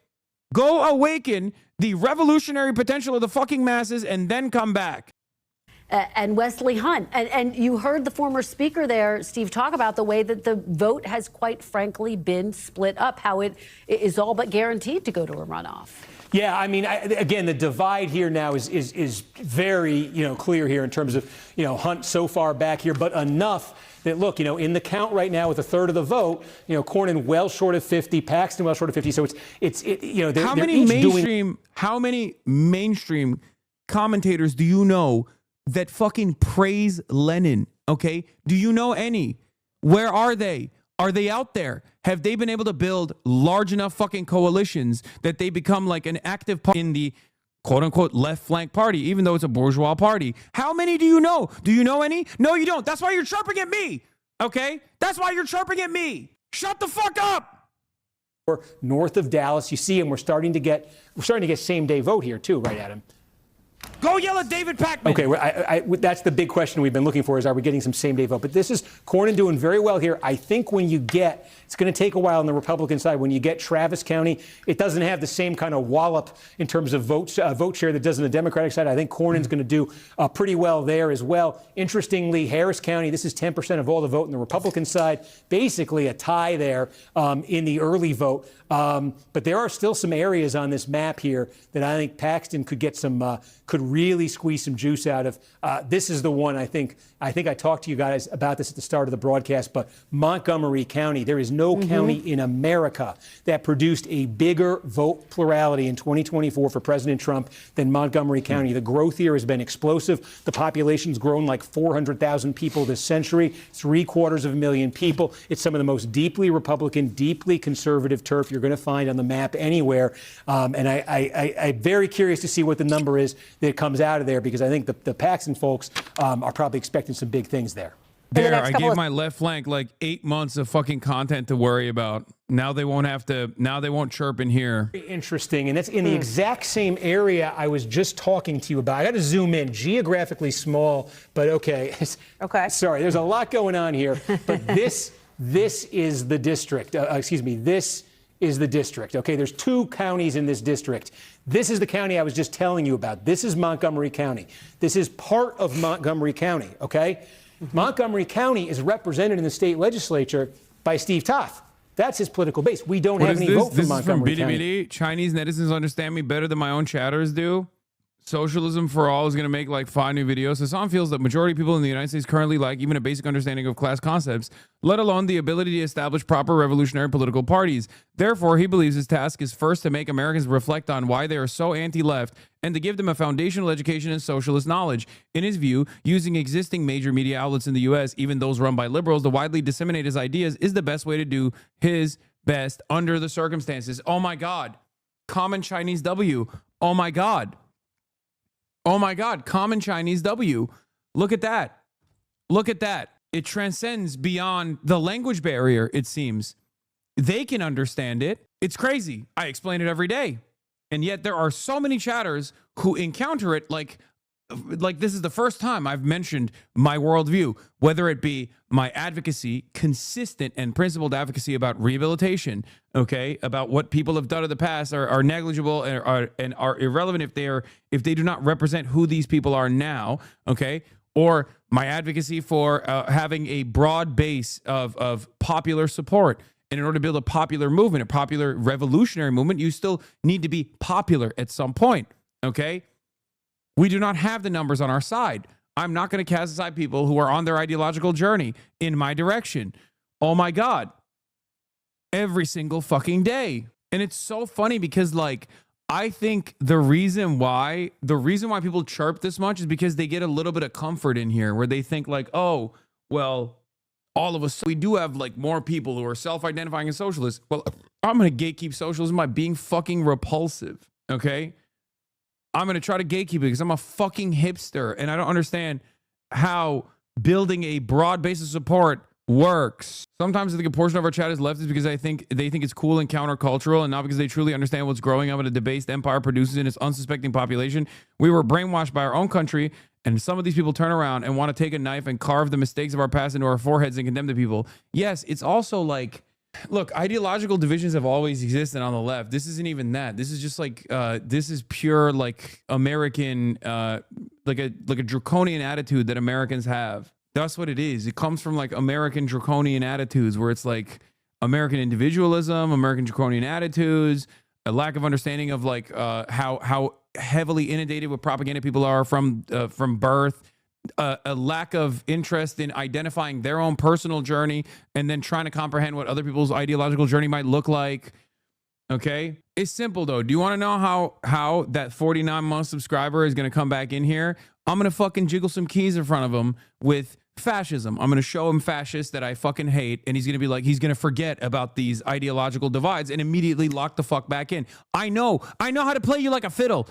S2: Go awaken the revolutionary potential of the fucking masses and then come back.
S3: And Wesley Hunt. And you heard the former speaker there, Steve, talk about the way that the vote has quite frankly been split up, how it is all but guaranteed to go to a runoff.
S5: Yeah, I mean, again, the divide here now is very, clear here in terms of, Hunt so far back here, but enough that, look, in the count right now with a third of the vote, Cornyn well short of 50, Paxton well short of 50. So
S2: how many mainstream commentators do you know that fucking praise Lenin? Okay, do you know any? Where are they? Are they out there? Have they been able to build large enough fucking coalitions that they become like an active part in the quote unquote left flank party, even though it's a bourgeois party. How many do you know? Do you know any? No, you don't. That's why you're chirping at me. Okay? That's why you're chirping at me. Shut the fuck up.
S5: North of Dallas, you see, and we're starting to get same day vote here too, right, Adam?
S2: Go yell at David Pakman.
S5: Okay, that's the big question we've been looking for is, are we getting some same-day vote? But this is Cornyn doing very well here. I think when you get, it's going to take a while on the Republican side, when you get Travis County, it doesn't have the same kind of wallop in terms of vote share that does on the Democratic side. I think Cornyn's going to do pretty well there as well. Interestingly, Harris County, this is 10% of all the vote on the Republican side, basically a tie there in the early vote. But there are still some areas on this map here that I think Paxton could get some, could really squeeze some juice out of. This is the one I think I talked to you guys about this at the start of the broadcast, but Montgomery County, there is no county in America that produced a bigger vote plurality in 2024 for President Trump than Montgomery County. The growth here has been explosive. The population's grown like 400,000 people this century, 750,000 people. It's some of the most deeply Republican, deeply conservative turf you're going to find on the map anywhere. And I'm very curious to see what the number is that comes out of there, because I think the Paxton folks are probably expecting some big things there.
S2: I gave my left flank like 8 months of fucking content to worry about. Now they won't have to, now they won't chirp in here.
S5: Very interesting. And that's in the exact same area I was just talking to you about. I got to zoom in, geographically small, but okay.
S4: Okay.
S5: Sorry, there's a lot going on here, but this is the district. This is the district. Okay, there's 2 counties in this district. This is the county I was just telling you about. This is Montgomery County. This is part of Montgomery County, okay? Montgomery County is represented in the state legislature by Steve Toth. That's his political base. We don't have any vote from Montgomery County.
S2: Chinese netizens understand me better than my own chatters do. Socialism for all is going to make like 5 new videos. Hasan feels that majority of people in the United States currently lack even a basic understanding of class concepts, let alone the ability to establish proper revolutionary political parties. Therefore, he believes his task is first to make Americans reflect on why they are so anti-left and to give them a foundational education in socialist knowledge. In his view, using existing major media outlets in the U.S., even those run by liberals, to widely disseminate his ideas is the best way to do his best under the circumstances. Oh my God. Common Chinese W. Oh my God. Oh my God, common Chinese W. Look at that. Look at that. It transcends beyond the language barrier, it seems. They can understand it. It's crazy. I explain it every day. And yet there are so many chatters who encounter it like this is the first time I've mentioned my worldview, whether it be my advocacy, consistent and principled advocacy about rehabilitation, okay, about what people have done in the past are negligible and are irrelevant if they do not represent who these people are now, okay, or my advocacy for having a broad base of popular support. And in order to build a popular movement, a popular revolutionary movement, you still need to be popular at some point, okay? We do not have the numbers on our side. I'm not going to cast aside people who are on their ideological journey in my direction. Oh my God. Every single fucking day. And it's so funny because like, I think the reason why people chirp this much is because they get a little bit of comfort in here where they think like, oh, well, all of us, we do have like more people who are self-identifying as socialists. Well, I'm going to gatekeep socialism by being fucking repulsive. Okay. I'm going to try to gatekeep it because I'm a fucking hipster and I don't understand how building a broad base of support works. Sometimes I think a portion of our chat is leftist because they think it's cool and countercultural and not because they truly understand what's growing up in a debased empire produces in its unsuspecting population. We were brainwashed by our own country, and some of these people turn around and want to take a knife and carve the mistakes of our past into our foreheads and condemn the people. Yes, it's also like, look, ideological divisions have always existed on the left. This isn't even that. This is just like, this is pure like American, like a draconian attitude that Americans have. That's what it is. It comes from like American draconian attitudes where it's like American individualism, American draconian attitudes, a lack of understanding of like how heavily inundated with propaganda people are from birth, a lack of interest in identifying their own personal journey and then trying to comprehend what other people's ideological journey might look like. Okay. It's simple though. Do you want to know how that 49-month subscriber is going to come back in here? I'm going to fucking jiggle some keys in front of him with fascism. I'm going to show him fascists that I fucking hate. And he's going to be like, he's going to forget about these ideological divides and immediately lock the fuck back in. I know how to play you like a fiddle.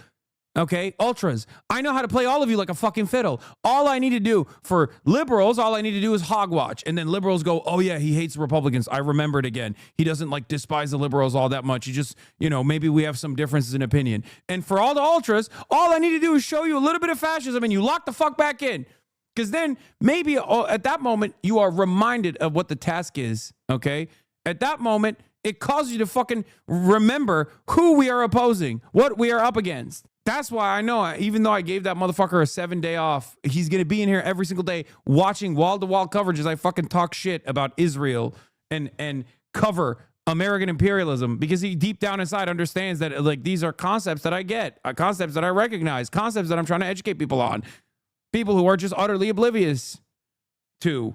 S2: Okay, ultras. I know how to play all of you like a fucking fiddle. All I need to do for liberals, all I need to do is hogwatch. And then liberals go, oh yeah, he hates Republicans. I remembered again. He doesn't like despise the liberals all that much. He just, maybe we have some differences in opinion. And for all the ultras, all I need to do is show you a little bit of fascism and you lock the fuck back in. Because then maybe at that moment, you are reminded of what the task is, okay? At that moment, it causes you to fucking remember who we are opposing, what we are up against. That's why I know, even though I gave that motherfucker a 7-day off, he's going to be in here every single day watching wall-to-wall coverage as I fucking talk shit about Israel and cover American imperialism, because he deep down inside understands that like these are concepts that I get, concepts that I recognize, concepts that I'm trying to educate people on. People who are just utterly oblivious to.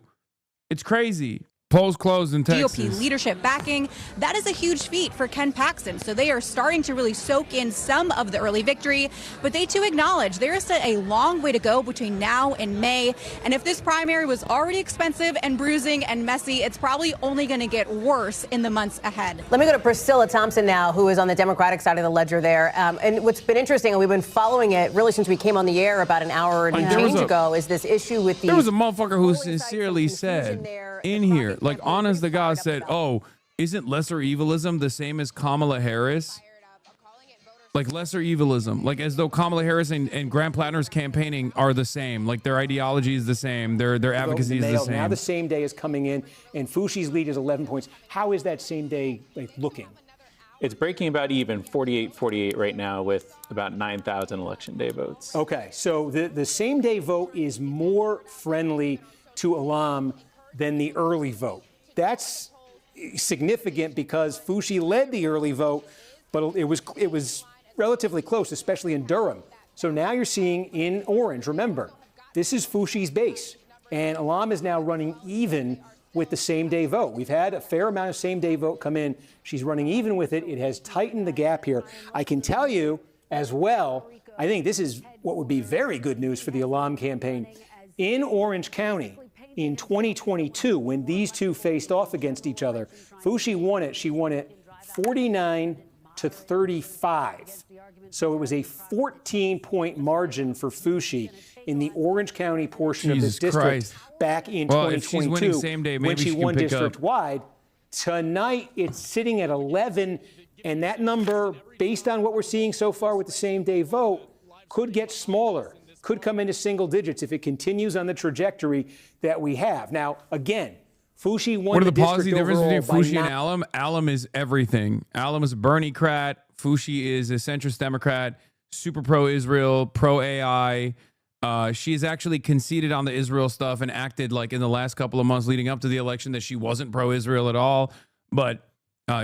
S2: It's crazy. Polls closed in Texas.
S11: GOP leadership backing, that is a huge feat for Ken Paxton. So they are starting to really soak in some of the early victory, but they too acknowledge there is a long way to go between now and May. And if this primary was already expensive and bruising and messy, it's probably only going to get worse in the months ahead.
S4: Let me go to Priscilla Thompson now, who is on the Democratic side of the ledger there. And what's been interesting, and we've been following it really since we came on the air about an hour and change ago, is this issue with the.
S2: There was a motherfucker who sincerely said in here, like honest to God, said, oh, isn't lesser evilism the same as Kamala Harris? Like lesser evilism, like as though Kamala Harris and Grant Plattner's campaigning are the same, like their ideology is the same, their advocacy is the same.
S5: Now the same day is coming in, and Fouchi's lead is 11 points. How is that same day looking?
S12: It's breaking about even, 48-48 right now, with about 9,000 election day votes.
S5: Okay, so the same day vote is more friendly to Alam than the early vote. That's significant because Fouchi led the early vote, but it was relatively close, especially in Durham. So now you're seeing in orange, remember, this is Fouchi's base, and Alam is now running even with the same day vote. We've had a fair amount of same day vote come in. She's running even with it. It has tightened the gap here. I can tell you as well, I think this is what would be very good news for the Alam campaign. In Orange County, in 2022, when these two faced off against each other, Fouchi won it. She won it 49-35. So it was a 14-point margin for Fouchi in the Orange County portion of this district back in 2022
S2: if she's winning same day, maybe
S5: when she won
S2: pick
S5: district-wide. Tonight, it's sitting at 11, and that number, based on what we're seeing so far with the same-day vote, could get smaller. Could come into single digits if it continues on the trajectory that we have. Now, again, Fouchi won
S2: what are
S5: the
S2: the policy
S5: district
S2: differences between Fouchi
S5: overall
S2: and Alam? Alam is everything. Alam is a Bernie-crat. Fouchi is a centrist Democrat, super pro-Israel, pro-AI. She's actually conceded on the Israel stuff and acted like in the last couple of months leading up to the election that she wasn't pro-Israel at all. But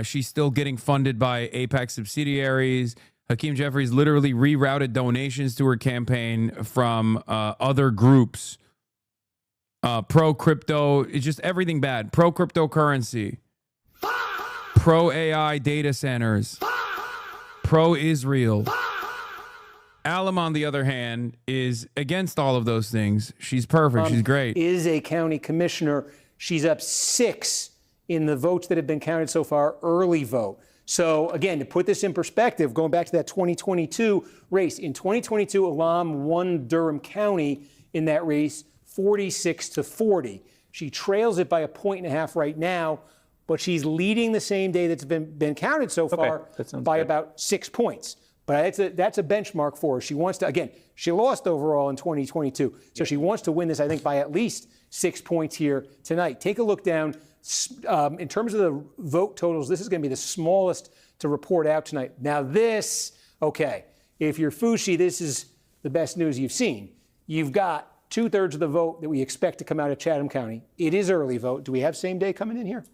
S2: she's still getting funded by AIPAC subsidiaries. Hakeem Jeffries literally rerouted donations to her campaign from other groups. Pro-crypto, it's just everything bad. Pro-cryptocurrency. Pro-AI data centers. Pro-Israel. Alam, on the other hand, is against all of those things. She's perfect. She's great.
S5: Is a county commissioner. She's up 6 in the votes that have been counted so far, early vote. So, again, to put this in perspective, going back to that 2022 race, in 2022, Alam won Durham County in that race 46-40. She trails it by 1.5 points right now, but she's leading the same day that's been counted so far by about 6 points. But that's a benchmark for her. She wants to, again, she lost overall in 2022. So she wants to win this, I think, by at least 6 points here tonight. Take a look down. In terms of the vote totals, this is going to be the smallest to report out tonight. Now this, okay, if you're Fouchi, this is the best news you've seen. You've got 2/3 of the vote that we expect to come out of Chatham County. It is early vote. Do we have same day coming in here?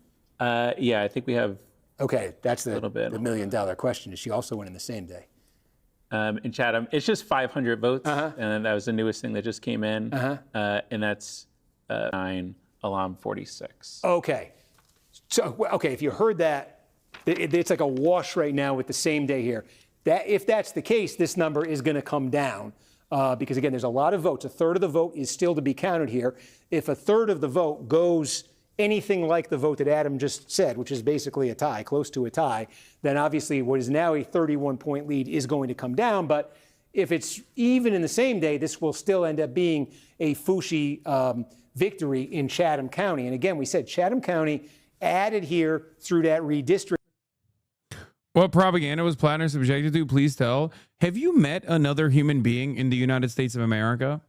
S12: Yeah, I think we have.
S5: Okay, that's the $1 million question. Is she also winning the same day?
S12: In Chatham, it's just 500 votes, and that was the newest thing that just came in, and that's 9. Alam 46.
S5: Okay. So, okay, if you heard that, it's like a wash right now with the same day here. If that's the case, this number is going to come down because, again, there's a lot of votes. 1/3 of the vote is still to be counted here. If 1/3 of the vote goes anything like the vote that Adam just said, which is basically a tie, close to a tie, then obviously what is now a 31-point lead is going to come down. But if it's even in the same day, this will still end up being a Fushi victory in Chatham County. And again, we said Chatham County added here through that redistricting.
S2: What propaganda was Plattner subjected to? Please tell. Have you met another human being in the United States of America?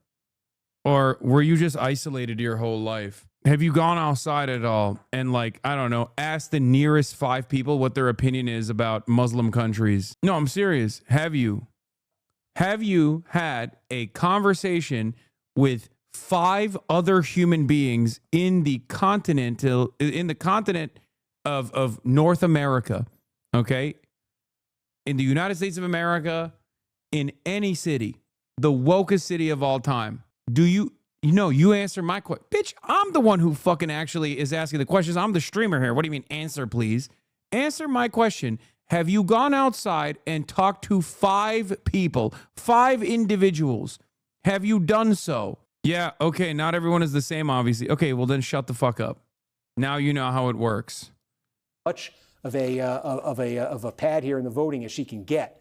S2: Or were you just isolated your whole life? Have you gone outside at all and, like, I don't know, asked the nearest 5 people what their opinion is about Muslim countries? No, I'm serious. Have you? Have you had a conversation with 5 other human beings in the continent of North America? Okay? In the United States of America, in any city, the wokest city of all time. Do you you answer my question. Bitch, I'm the one who fucking actually is asking the questions. I'm the streamer here. What do you mean? Answer, please. Answer my question. Have you gone outside and talked to 5 people, 5 individuals? Have you done so? Yeah, okay, not everyone is the same, obviously. Okay, well then shut the fuck up. Now you know how it works.
S5: Much of a pad here in the voting as she can get.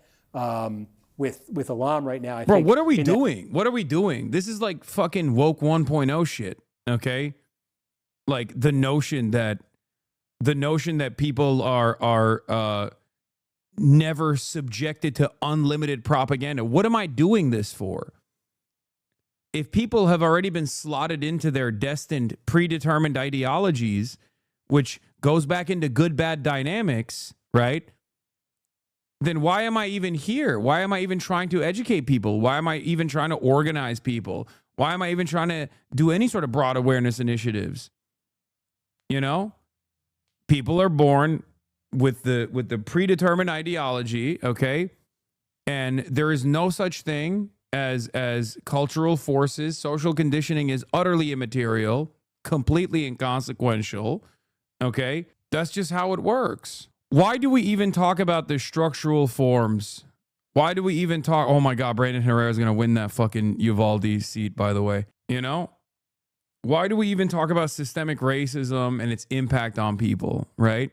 S5: With Alam right now.
S2: Bro, what are we doing? What are we doing? This is like fucking woke 1.0 shit, okay? Like the notion that people are never subjected to unlimited propaganda. What am I doing this for? If people have already been slotted into their destined, predetermined ideologies, which goes back into good-bad dynamics, right? Then why am I even here? Why am I even trying to educate people? Why am I even trying to organize people? Why am I even trying to do any sort of broad awareness initiatives? You know, people are born with the predetermined ideology, okay? And there is no such thing as cultural forces. Social conditioning is utterly immaterial, completely inconsequential, okay? That's just how it works. Why do we even talk about the structural forms? Why do we even talk? Oh my God, Brandon Herrera is going to win that fucking Uvalde seat, by the way. You know? Why do we even talk about systemic racism and its impact on people, right?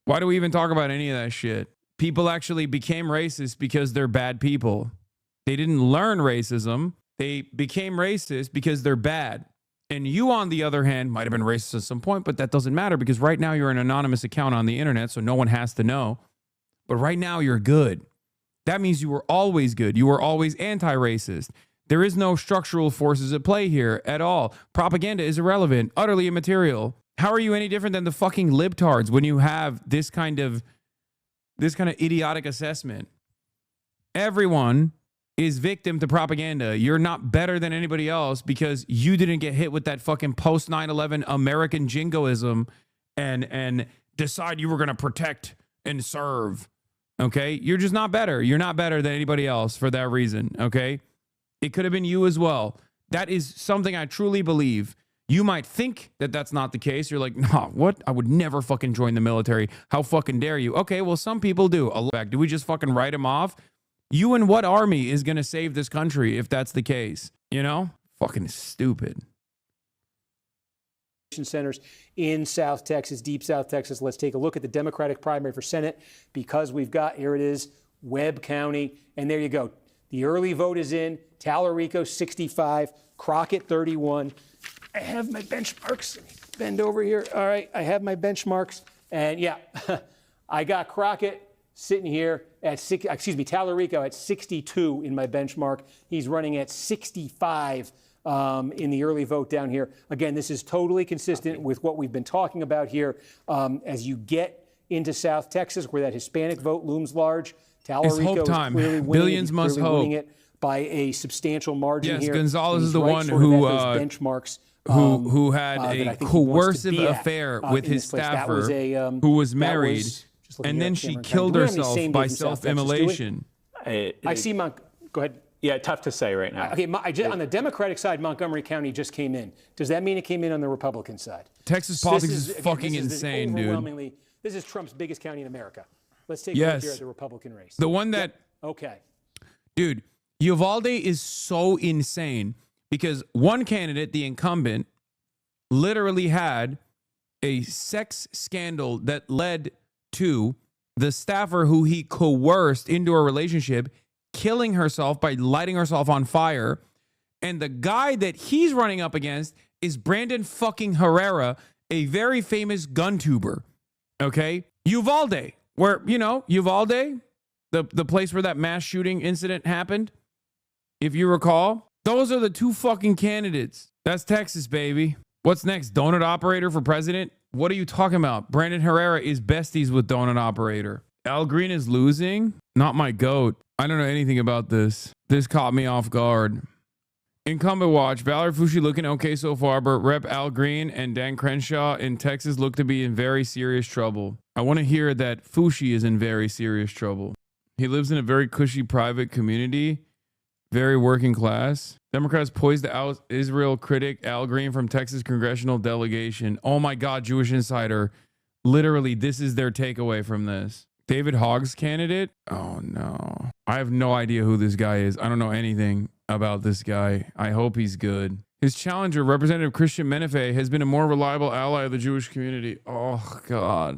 S2: Why do we even talk about any of that shit? People actually became racist because they're bad people. They didn't learn racism. They became racist because they're bad. And you, on the other hand, might have been racist at some point, but that doesn't matter because right now you're an anonymous account on the internet, so no one has to know. But right now you're good. That means you were always good. You were always anti-racist. There is no structural forces at play here at all. Propaganda is irrelevant, utterly immaterial. How are you any different than the fucking libtards when you have this kind of idiotic assessment? Everyone is victim to propaganda. You're not better than anybody else because you didn't get hit with that fucking post 9/11 American jingoism and decide you were going to protect and serve. Okay? You're just not better. You're not better than anybody else for that reason. Okay? It could have been you as well. That is something I truly believe. You might think that that's not the case. You're like, nah, what? I would never fucking join the military. How fucking dare you? Okay, well, some people do. Do we just fucking write them off? You and what army is going to save this country if that's the case? You know? Fucking stupid.
S5: Centers in South Texas, deep South Texas. Let's take a look at the Democratic primary for Senate because we've got, here it is, Webb County. And there you go. The early vote is in. Talarico, 65. Crockett, 31. I have my benchmarks. Let me bend over here. All right, I have my benchmarks. And yeah, I got Crockett sitting here at Talarico at 62 in my benchmark. He's running at 65 in the early vote down here. Again, this is totally consistent with what we've been talking about here. As you get into South Texas, where that Hispanic vote looms large, Talarico is clearly winning.
S2: Billions must hope.
S5: Winning it by a substantial margin here.
S2: Yes, Gonzalez is the one who benchmarks. Who had a coercive affair with his staffer who was married. And then she killed herself by self-immolation.
S5: I see go ahead.
S12: Yeah, tough to say right now.
S5: Okay, on the Democratic side, Montgomery County just came in. Does that mean it came in on the Republican side?
S2: Texas politics is fucking insane, dude.
S5: This is Trump's biggest county in America. Let's take a look here at the Republican race.
S2: The one that...
S5: Okay.
S2: Dude, Uvalde is so insane because one candidate, the incumbent, literally had a sex scandal that led to the staffer who he coerced into a relationship killing herself by lighting herself on fire. And the guy that he's running up against is Brandon fucking Herrera, a very famous gun tuber. Okay? Uvalde, where, you know, Uvalde, the place where that mass shooting incident happened, if you recall, those are the two fucking candidates. That's Texas, baby. What's next? Donut operator for president? What are you talking about? Brandon Herrera is besties with donut operator. Al Green is losing? Not my goat. I don't know anything about this. This caught me off guard. Incumbent watch. Valerie Foushee looking okay so far, but Rep. Al Green and Dan Crenshaw in Texas look to be in very serious trouble. I want to hear that Foushee is in very serious trouble. He lives in a very cushy private community, very working class. Democrats poised to oust Israel critic Al Green from Texas congressional delegation. Oh my God, Jewish Insider. Literally, this is their takeaway from this. David Hogg's candidate? Oh no. I have no idea who this guy is. I don't know anything about this guy. I hope he's good. His challenger, Representative Christian Menefee, has been a more reliable ally of the Jewish community. Oh God.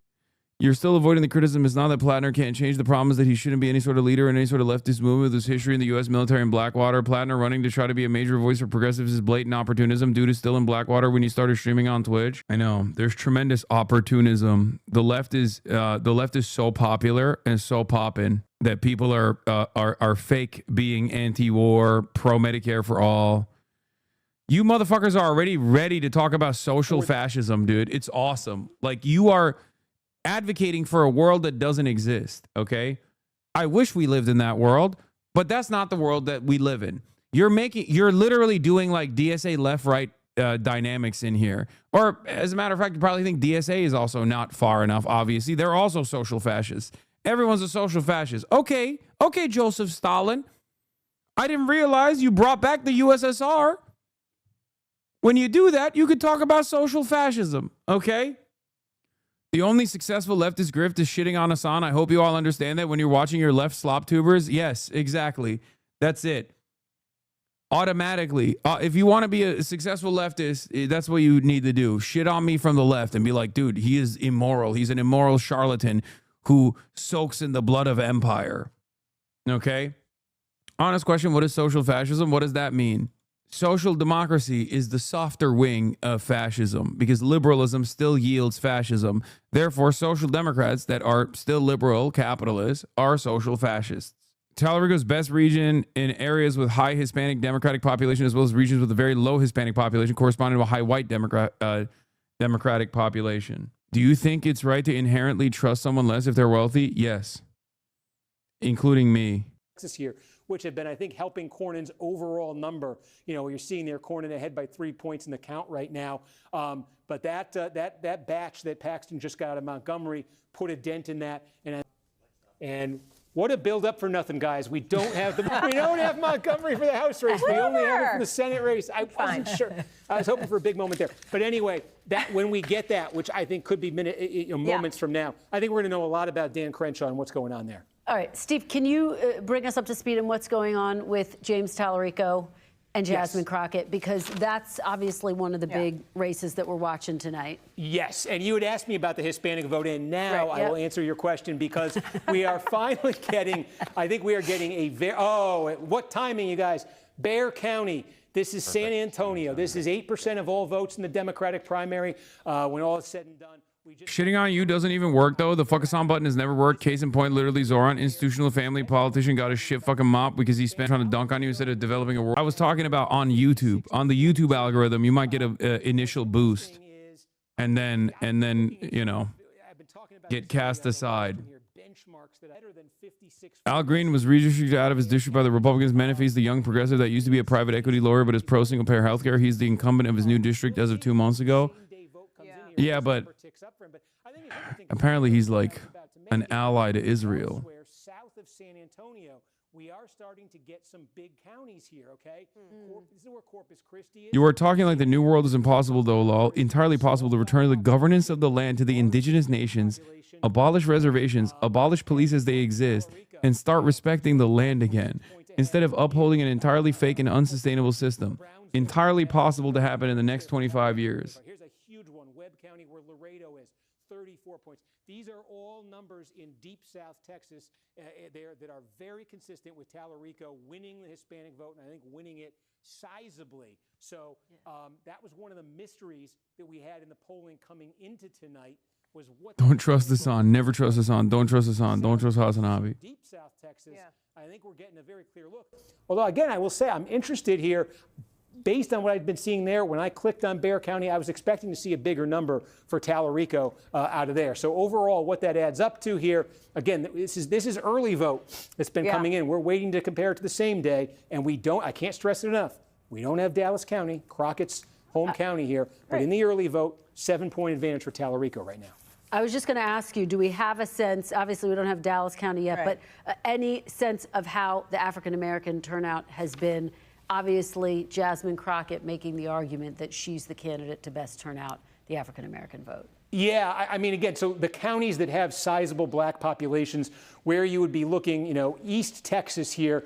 S2: You're still avoiding the criticism. It's not that Plattner can't change. The problem is that he shouldn't be any sort of leader in any sort of leftist movement with his history in the U.S. military in Blackwater. Plattner running to try to be a major voice for progressives is blatant opportunism. Dude is still in Blackwater when he started streaming on Twitch. I know there's tremendous opportunism. The left is so popular and so poppin' that people are fake being anti-war, pro-Medicare for all. You motherfuckers are already ready to talk about social fascism, dude. It's awesome. Like, you are advocating for a world that doesn't exist, okay? I wish we lived in that world, but that's not the world that we live in. You're literally doing like DSA left-right dynamics in here. Or as a matter of fact, you probably think DSA is also not far enough, obviously. They're also social fascists. Everyone's a social fascist. Okay, Joseph Stalin. I didn't realize you brought back the USSR. When you do that, you could talk about social fascism, okay? The only successful leftist grift is shitting on Hasan. I hope you all understand that when you're watching your left slop tubers. Yes, exactly. That's it. Automatically. If you want to be a successful leftist, that's what you need to do. Shit on me from the left and be like, dude, he is immoral. He's an immoral charlatan who soaks in the blood of empire. Okay? Honest question, what is social fascism? What does that mean? Social democracy is the softer wing of fascism because liberalism still yields fascism. Therefore, social democrats that are still liberal capitalists are social fascists. Talarico's best region in areas with high Hispanic Democratic population as well as regions with a very low Hispanic population corresponding to a high white Democratic population. Do you think it's right to inherently trust someone less if they're wealthy? Yes. Including me.
S5: This year, which have been, I think, helping Cornyn's overall number. You know, you're seeing there Cornyn ahead by 3 points in the count right now. But that batch that Paxton just got out of Montgomery put a dent in that. And what a build up for nothing, guys. We don't have Montgomery for the House race. We only have it for the Senate race. I wasn't sure. I was hoping for a big moment there. But anyway, that when we get that, which I think could be moments from now, I think we're going to know a lot about Dan Crenshaw and what's going on there.
S3: All right, Steve, can you bring us up to speed on what's going on with James Talarico and Jasmine Crockett? Because that's obviously one of the big races that we're watching tonight.
S5: Yes, and you had asked me about the Hispanic vote, and now I will answer your question because we are finally getting, I think we are getting a very, what timing, you guys? Bexar County. This is San Antonio. This is 8% of all votes in the Democratic primary when all is said and done.
S2: Shitting on you doesn't even work, though. The fuck Hasan button has never worked. Case in point, literally Zoran, institutional family politician, got a shit fucking mop because he spent trying to dunk on you instead of developing a world. I was talking about on YouTube. On the YouTube algorithm, you might get an initial boost and then, you know, get cast aside. Al Green was redistricted out of his district by the Republicans. Menefee's the young progressive that used to be a private equity lawyer but is pro single-payer healthcare. He's the incumbent of his new district as of 2 months ago. Yeah, but apparently he's like an ally to Israel.
S5: South of San Antonio, we are starting to get some big counties here, okay? This is where Corpus Christi is.
S2: You are talking like the new world is impossible, though, lol. Entirely possible to return the governance of the land to the indigenous nations, abolish reservations, abolish police as they exist, and start respecting the land again, instead of upholding an entirely fake and unsustainable system. Entirely possible to happen in the next 25 years.
S5: Here's a huge one, Webb County, where Laredo is. 34 points. These are all numbers in deep South Texas that are very consistent with Tallarico winning the Hispanic vote, and I think winning it sizably. So that was one of the mysteries that we had in the polling coming into tonight. Was what
S2: Don't trust Hasan. Never trust Hasan. Don't trust Hasan. Don't trust HasanAbi.
S5: Deep South Texas, I think we're getting a very clear look. Although, again, I will say I'm interested here. Based on what I've been seeing there, when I clicked on Bexar County, I was expecting to see a bigger number for Tallarico out of there. So overall, what that adds up to here, again, this is early vote that's been coming in. We're waiting to compare it to the same day, and I can't stress it enough, we don't have Dallas County, Crockett's home county here, but in the early vote, 7-point advantage for Tallarico right now.
S3: I was just going to ask you, do we have a sense, obviously we don't have Dallas County yet, but any sense of how the African-American turnout has been? Obviously, Jasmine Crockett making the argument that she's the candidate to best turn out the African-American vote.
S5: Yeah, I mean, again, so the counties that have sizable black populations, where you would be looking, East Texas here,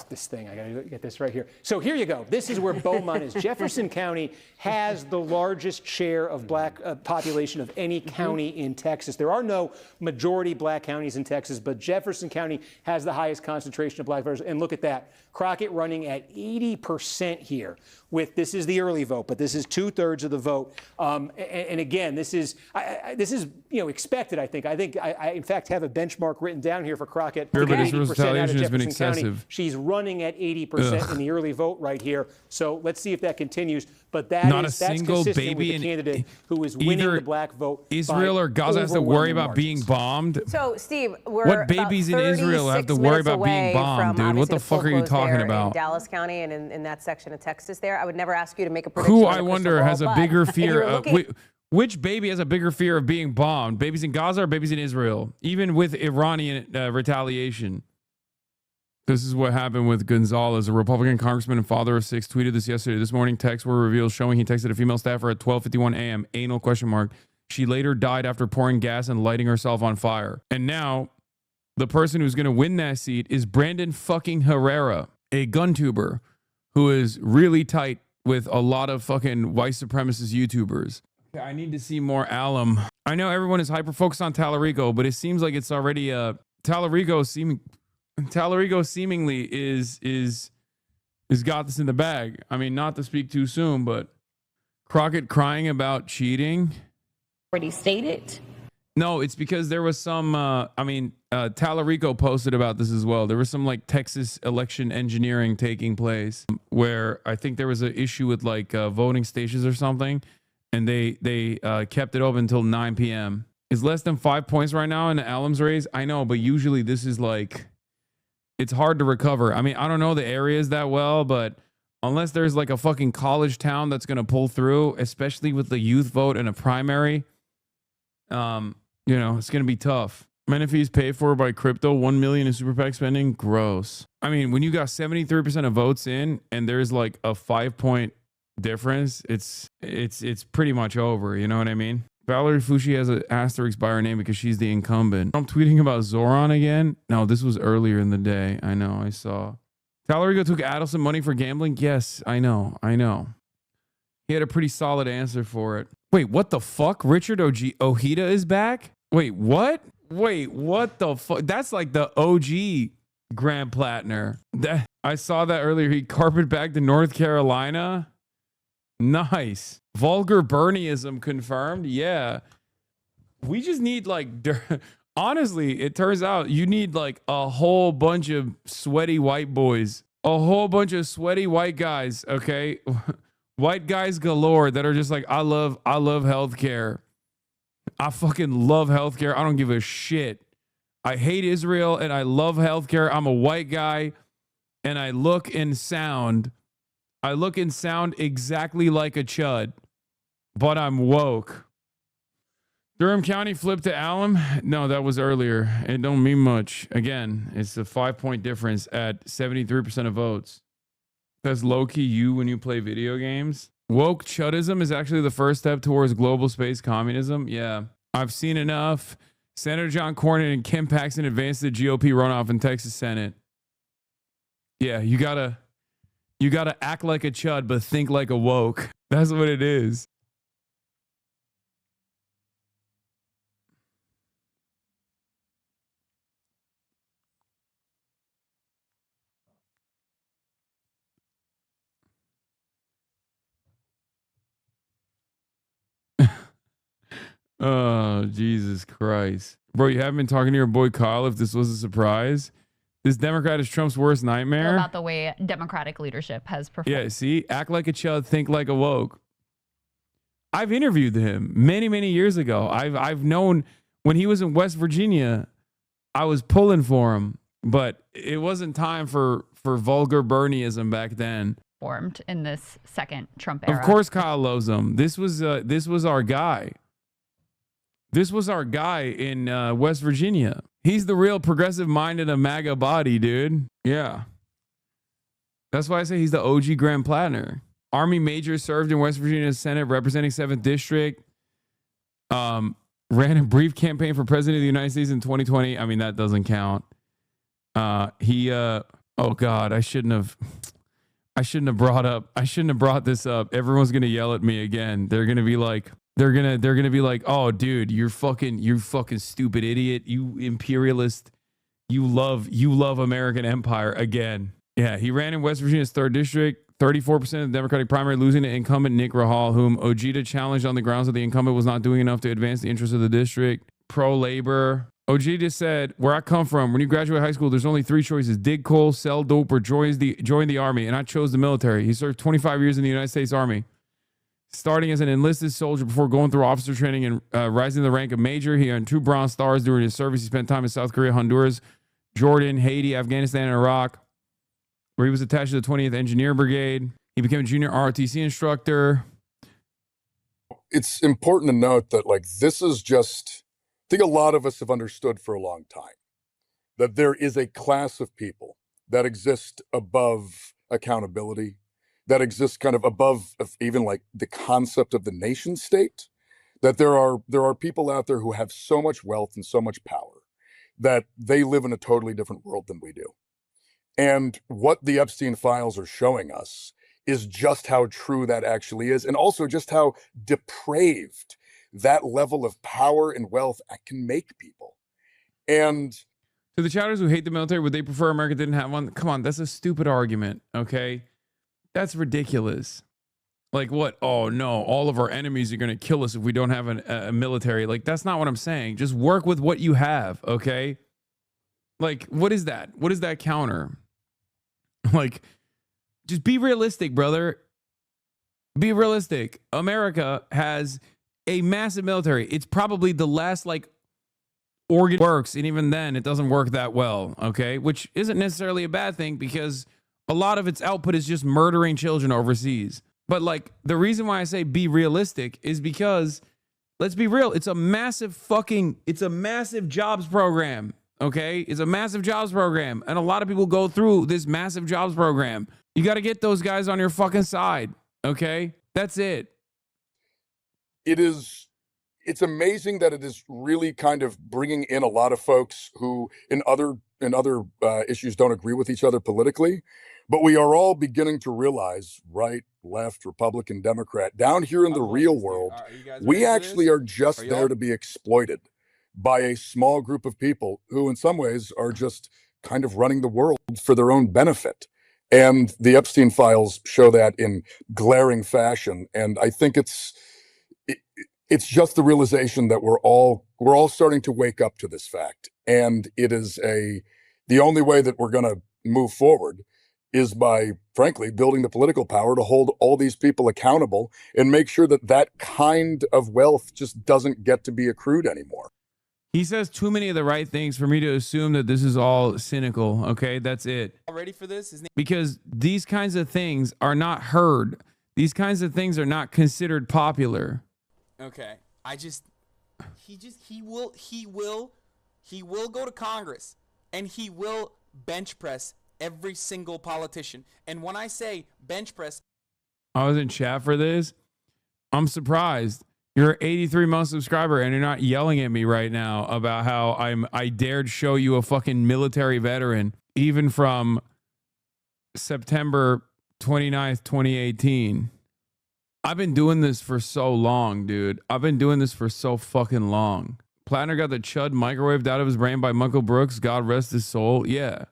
S5: this thing, I gotta get this right here. So here you go. This is where Beaumont is. Jefferson County has the largest share of black population of any county in Texas. There are no majority black counties in Texas, but Jefferson County has the highest concentration of black voters. And look at that. Crockett running at 80% here. This is the early vote, but this is 2/3 of the vote. And again, this is expected. I think I in fact have a benchmark written down here for Crockett.
S2: But Israel's retaliation has been excessive.
S5: County. She's running at 80% in the early vote right here. So let's see if that continues. But that's
S2: single
S5: consistent
S2: baby
S5: with the candidate who is winning the black vote.
S2: Israel or Gaza has to worry about being bombed.
S4: So, Steve, we're
S2: what babies in Israel have to worry about being bombed, dude? What the fuck are you talking about?
S4: In Dallas County and in that section of Texas there. I would never ask you to make a prediction.
S2: Who, I wonder, has a bigger fear of... Which baby has a bigger fear of being bombed? Babies in Gaza or babies in Israel? Even with Iranian retaliation. This is what happened with Gonzalez, a Republican congressman and father of 6, tweeted this yesterday. This morning, texts were revealed showing he texted a female staffer at 12:51 a.m. Anal ? She later died after pouring gas and lighting herself on fire. And now, the person who's going to win that seat is Brandon fucking Herrera, a gun tuber who is really tight with a lot of fucking white supremacist YouTubers. Okay, I need to see more alum. I know everyone is hyper-focused on Tallarico, but it seems like it's already Tallarico seemingly is got this in the bag. I mean, not to speak too soon, but Crockett crying about cheating.
S7: Already stated.
S2: No, it's because there was some, Tallarico posted about this as well. There was some like Texas election engineering taking place where I think there was an issue with like voting stations or something. And they kept it open until 9 p.m. It's less than 5 points right now in the alums race. I know, but usually this is like, it's hard to recover. I mean, I don't know the areas that well, but unless there's like a fucking college town that's going to pull through, especially with the youth vote in a primary, it's going to be tough. Menifees paid for by crypto, 1 million in super PAC spending. Gross. I mean, when you got 73% of votes in and there's like a 5-point difference, it's pretty much over. You know what I mean? Valerie Fushi has an asterisk by her name because she's the incumbent. I'm tweeting about Zoran again. No, this was earlier in the day. I know. I saw. Tallarico took Adelson money for gambling. Yes, I know. He had a pretty solid answer for it. Wait, what the fuck? Richard Ojeda is back? Wait, what? Wait, what the fuck? That's like the OG Grand Plattner. I saw that earlier. He carpetbagged to North Carolina. Nice. Vulgar Bernieism confirmed. Yeah. We just need like, honestly, it turns out you need like a whole bunch of sweaty white boys, a whole bunch of sweaty white guys. Okay. White guys galore that are just like, I love healthcare. I fucking love healthcare. I don't give a shit. I hate Israel and I love healthcare. I'm a white guy and I look and sound exactly like a chud, but I'm woke. Durham County flipped to alum? No, that was earlier. It don't mean much. Again, it's a 5-point difference at 73% of votes. That's low-key you when you play video games. Woke chudism is actually the first step towards global space communism. Yeah, I've seen enough. Senator John Cornyn and Kim Paxton advanced the GOP runoff in Texas Senate. Yeah, you gotta act like a chud, but think like a woke. That's what it is. Oh, Jesus Christ. Bro, you haven't been talking to your boy Kyle if this was a surprise? This Democrat is Trump's worst nightmare?
S13: About the way Democratic leadership has performed.
S2: Yeah, see? Act like a chud, think like a woke. I've interviewed him many, many years ago. I've known when he was in West Virginia, I was pulling for him, but it wasn't time for vulgar Bernieism back then.
S13: Formed in this second Trump era.
S2: Of course Kyle loves him. This was our guy. This was our guy in West Virginia. He's the real progressive mind in a MAGA body, dude. Yeah. That's why I say he's the OG Grand Platinum. Army major served in West Virginia Senate representing 7th District. Ran a brief campaign for president of the United States in 2020. I mean, that doesn't count. Oh God, I shouldn't have brought this up. Everyone's gonna yell at me again. They're gonna be like, oh dude, you're fucking stupid idiot. You imperialist. You love American empire again. Yeah, he ran in West Virginia's 3rd District. 34% of the Democratic primary, losing to incumbent Nick Rahal, whom Ojeda challenged on the grounds that the incumbent was not doing enough to advance the interests of the district. Pro-labor. Ojeda said, where I come from, when you graduate high school, there's only 3 choices: dig coal, sell dope, or join the army. And I chose the military. He served 25 years in the United States Army, starting as an enlisted soldier before going through officer training and rising to the rank of major. He earned 2 Bronze Stars during his service. He spent time in South Korea, Honduras, Jordan, Haiti, Afghanistan, and Iraq, where he was attached to the 20th Engineer Brigade. He became a junior ROTC instructor.
S14: It's important to note that, like, this is just, I think a lot of us have understood for a long time that there is a class of people that exist above accountability, that exists kind of above even like the concept of the nation state, that there are people out there who have so much wealth and so much power that they live in a totally different world than we do. And what the Epstein files are showing us is just how true that actually is, and also just how depraved that level of power and wealth can make people. And
S2: to the chatters who hate the military, would they prefer America didn't have one? Come on, that's a stupid argument, okay? That's ridiculous. Like what? Oh no, all of our enemies are going to kill us if we don't have a military. Like, that's not what I'm saying. Just work with what you have, okay? Like, what is that? What is that counter? Like, just be realistic, brother. Be realistic. America has a massive military. It's probably the last, like, organ works, and even then, it doesn't work that well, okay? Which isn't necessarily a bad thing, because a lot of its output is just murdering children overseas. But, like, the reason why I say be realistic is because, let's be real, it's a massive jobs program. Okay, it's a massive jobs program, and a lot of people go through this massive jobs program. You got to get those guys on your fucking side. Okay, that's it.
S14: It's amazing that it is really kind of bringing in a lot of folks who in other issues don't agree with each other politically, but we are all beginning to realize, right, left, Republican, Democrat, down here in the real world, we actually are just there to be exploited by a small group of people who in some ways are just kind of running the world for their own benefit. And the Epstein files show that in glaring fashion. And I think it's just the realization that we're all starting to wake up to this fact. And it is the only way that we're going to move forward is by, frankly, building the political power to hold all these people accountable and make sure that that kind of wealth just doesn't get to be accrued anymore.
S2: He says too many of the right things for me to assume that this is all cynical. Okay, that's it.
S15: Ready for this?
S2: Because these kinds of things are not heard. These kinds of things are not considered popular.
S15: Okay, he will go to Congress and he will bench press every single politician. And when I say bench press,
S2: I was in chat for this. I'm surprised. You're an 83-month subscriber and you're not yelling at me right now about how I dared show you a fucking military veteran, even from September 29th, 2018. I've been doing this for so long, dude. I've been doing this for so fucking long. Plattner got the chud microwaved out of his brain by Michael Brooks. God rest his soul. Yeah.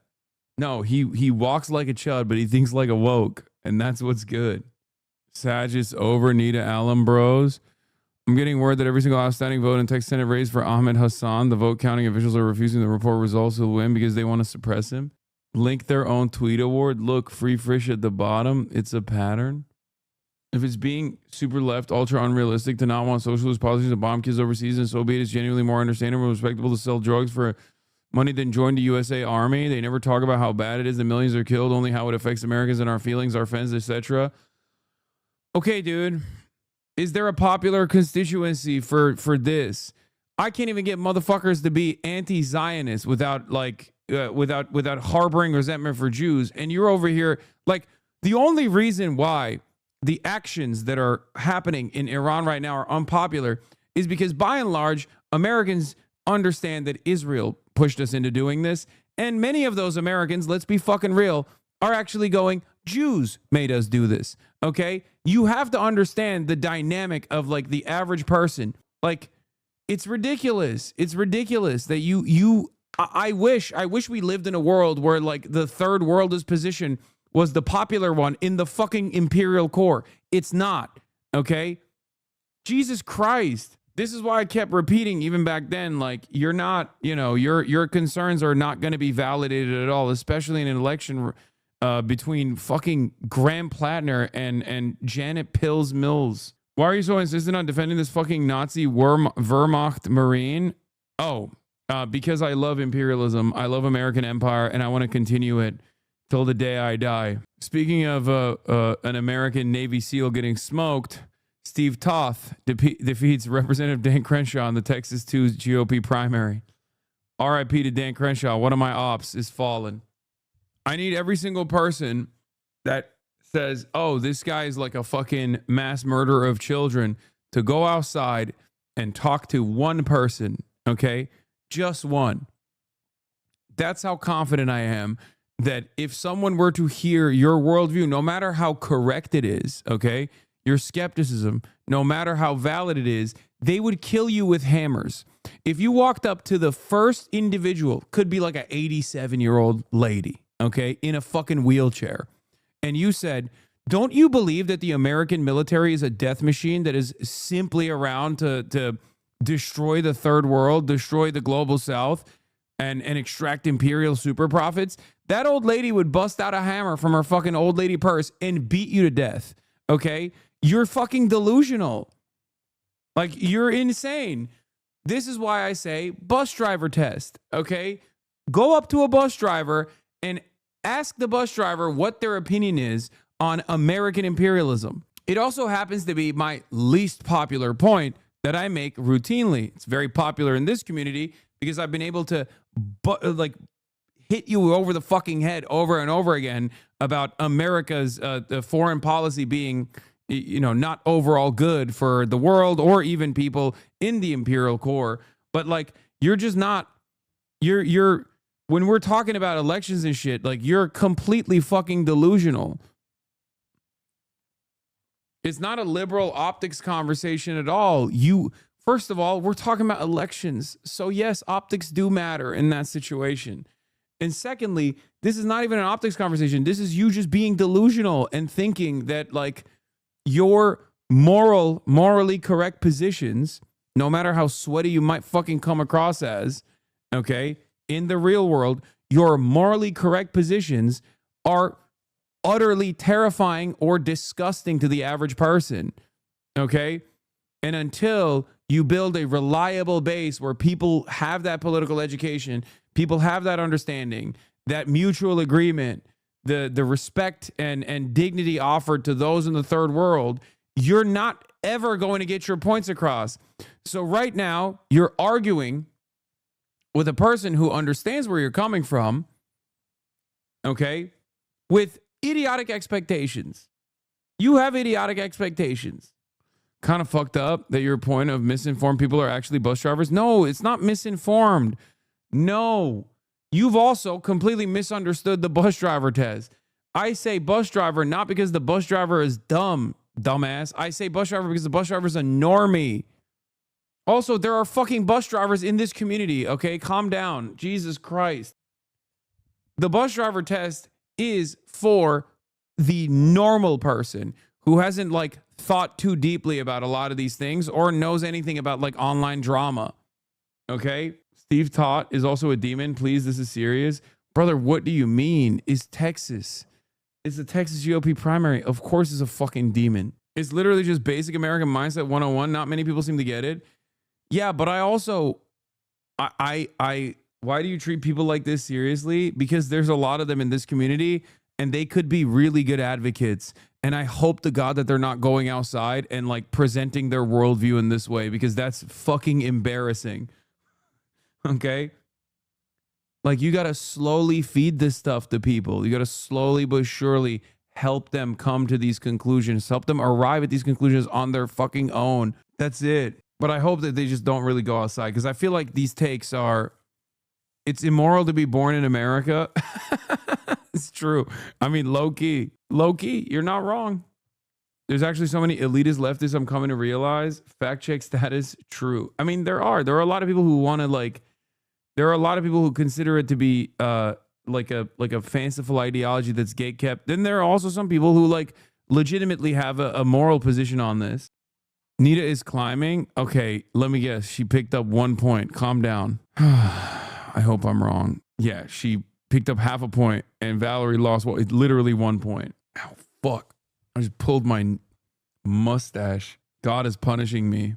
S2: No, he walks like a chud, but he thinks like a woke. And that's what's good. Sagis over Nita Allen bros. I'm getting word that every single outstanding vote in Texas Senate raised for Ahmed Hasan. The vote counting officials are refusing to report results to win because they want to suppress him. Link their own tweet award. Look, free frish at the bottom. It's a pattern. If it's being super left, ultra unrealistic to not want socialist policies to bomb kids overseas, and so be it, it's genuinely more understandable and respectable to sell drugs for money than join the USA Army. They never talk about how bad it is that millions are killed, only how it affects Americans and our feelings, our friends, etc. Okay, dude. Is there a popular constituency for this? I can't even get motherfuckers to be anti-Zionist without harboring resentment for Jews. And you're over here like the only reason why the actions that are happening in Iran right now are unpopular is because by and large Americans understand that Israel pushed us into doing this, and many of those Americans, let's be fucking real, are actually going, Jews made us do this. Okay? You have to understand the dynamic of like the average person. Like, it's ridiculous. It's ridiculous that I wish we lived in a world where like the third worldist position was the popular one in the fucking imperial core. It's not. Okay? Jesus Christ. This is why I kept repeating even back then, like, you're not, your concerns are not going to be validated at all, especially in an election between fucking Graham Plattner and Janet Pills Mills. Why are you so insistent on defending this fucking Nazi Wehrmacht Marine? Oh, because I love imperialism. I love American empire, and I want to continue it till the day I die. Speaking of an American Navy SEAL getting smoked, Steve Toth defeats Representative Dan Crenshaw in the Texas 2 GOP primary. RIP to Dan Crenshaw. One of my ops is fallen. I need every single person that says, oh, this guy is like a fucking mass murderer of children, to go outside and talk to one person, okay? Just one. That's how confident I am that if someone were to hear your worldview, no matter how correct it is, okay, your skepticism, no matter how valid it is, they would kill you with hammers. If you walked up to the first individual, could be like an 87-year-old lady, okay, in a fucking wheelchair, and you said, don't you believe that the American military is a death machine that is simply around to destroy the third world, destroy the global south, and extract imperial super profits? That old lady would bust out a hammer from her fucking old lady purse and beat you to death, okay? You're fucking delusional. Like, you're insane. This is why I say bus driver test, okay? Go up to a bus driver and ask the bus driver what their opinion is on American imperialism. It also happens to be my least popular point that I make routinely. It's very popular in this community because I've been able to hit you over the fucking head over and over again about America's foreign policy being, not overall good for the world or even people in the imperial core. But like, you're just not, you're when we're talking about elections and shit, like, you're completely fucking delusional. It's not a liberal optics conversation at all. First of all, we're talking about elections. So yes, optics do matter in that situation. And secondly, this is not even an optics conversation. This is you just being delusional and thinking that like your morally correct positions, no matter how sweaty you might fucking come across as, okay, in the real world, your morally correct positions are utterly terrifying or disgusting to the average person, okay? And until you build a reliable base where people have that political education, people have that understanding, that mutual agreement, the respect and dignity offered to those in the third world, you're not ever going to get your points across. So right now, you're arguing with a person who understands where you're coming from, okay, with idiotic expectations. You have idiotic expectations. Kind of fucked up that your point of misinformed people are actually bus drivers. No, it's not misinformed. No. You've also completely misunderstood the bus driver test. I say bus driver not because the bus driver is dumb, dumbass. I say bus driver because the bus driver is a normie. Also, there are fucking bus drivers in this community, okay? Calm down. Jesus Christ. The bus driver test is for the normal person who hasn't like thought too deeply about a lot of these things or knows anything about like online drama. Okay? Steve Tott is also a demon. Please, this is serious. Brother, what do you mean? Is Texas? It's the Texas GOP primary. Of course it's a fucking demon. It's literally just basic American mindset 101. Not many people seem to get it. Yeah, but I also, why do you treat people like this seriously? Because there's a lot of them in this community and they could be really good advocates. And I hope to God that they're not going outside and like presenting their worldview in this way, because that's fucking embarrassing. Okay? Like, you got to slowly feed this stuff to people. You got to slowly but surely help them come to these conclusions, help them arrive at these conclusions on their fucking own. That's it. But I hope that they just don't really go outside, because I feel like these takes are, it's immoral to be born in America. It's true. I mean, low key, you're not wrong. There's actually so many elitist leftists I'm coming to realize. Fact check status, true. I mean, there are a lot of people who want to like, there are a lot of people who consider it to be like a fanciful ideology that's gatekept. Then there are also some people who like legitimately have a moral position on this. Nita is climbing. Okay, let me guess. She picked up 1 point. Calm down. I hope I'm wrong. Yeah, she picked up half a point and Valerie lost literally 1 point. Ow, fuck. I just pulled my mustache. God is punishing me.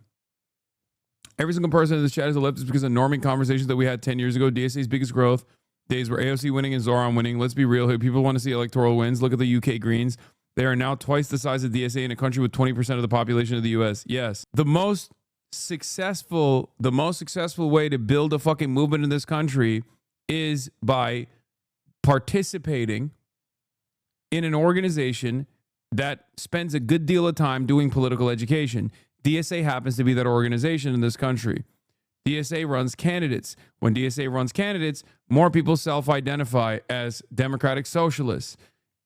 S2: Every single person in this chat is a leftist because of norming conversations that we had 10 years ago. DSA's biggest growth days were AOC winning and Zoran winning. Let's be real here. People want to see electoral wins. Look at the UK Greens. They are now twice the size of DSA in a country with 20% of the population of the US. Yes. The most successful way to build a fucking movement in this country is by participating in an organization that spends a good deal of time doing political education. DSA happens to be that organization in this country. DSA runs candidates. When DSA runs candidates, more people self-identify as democratic socialists.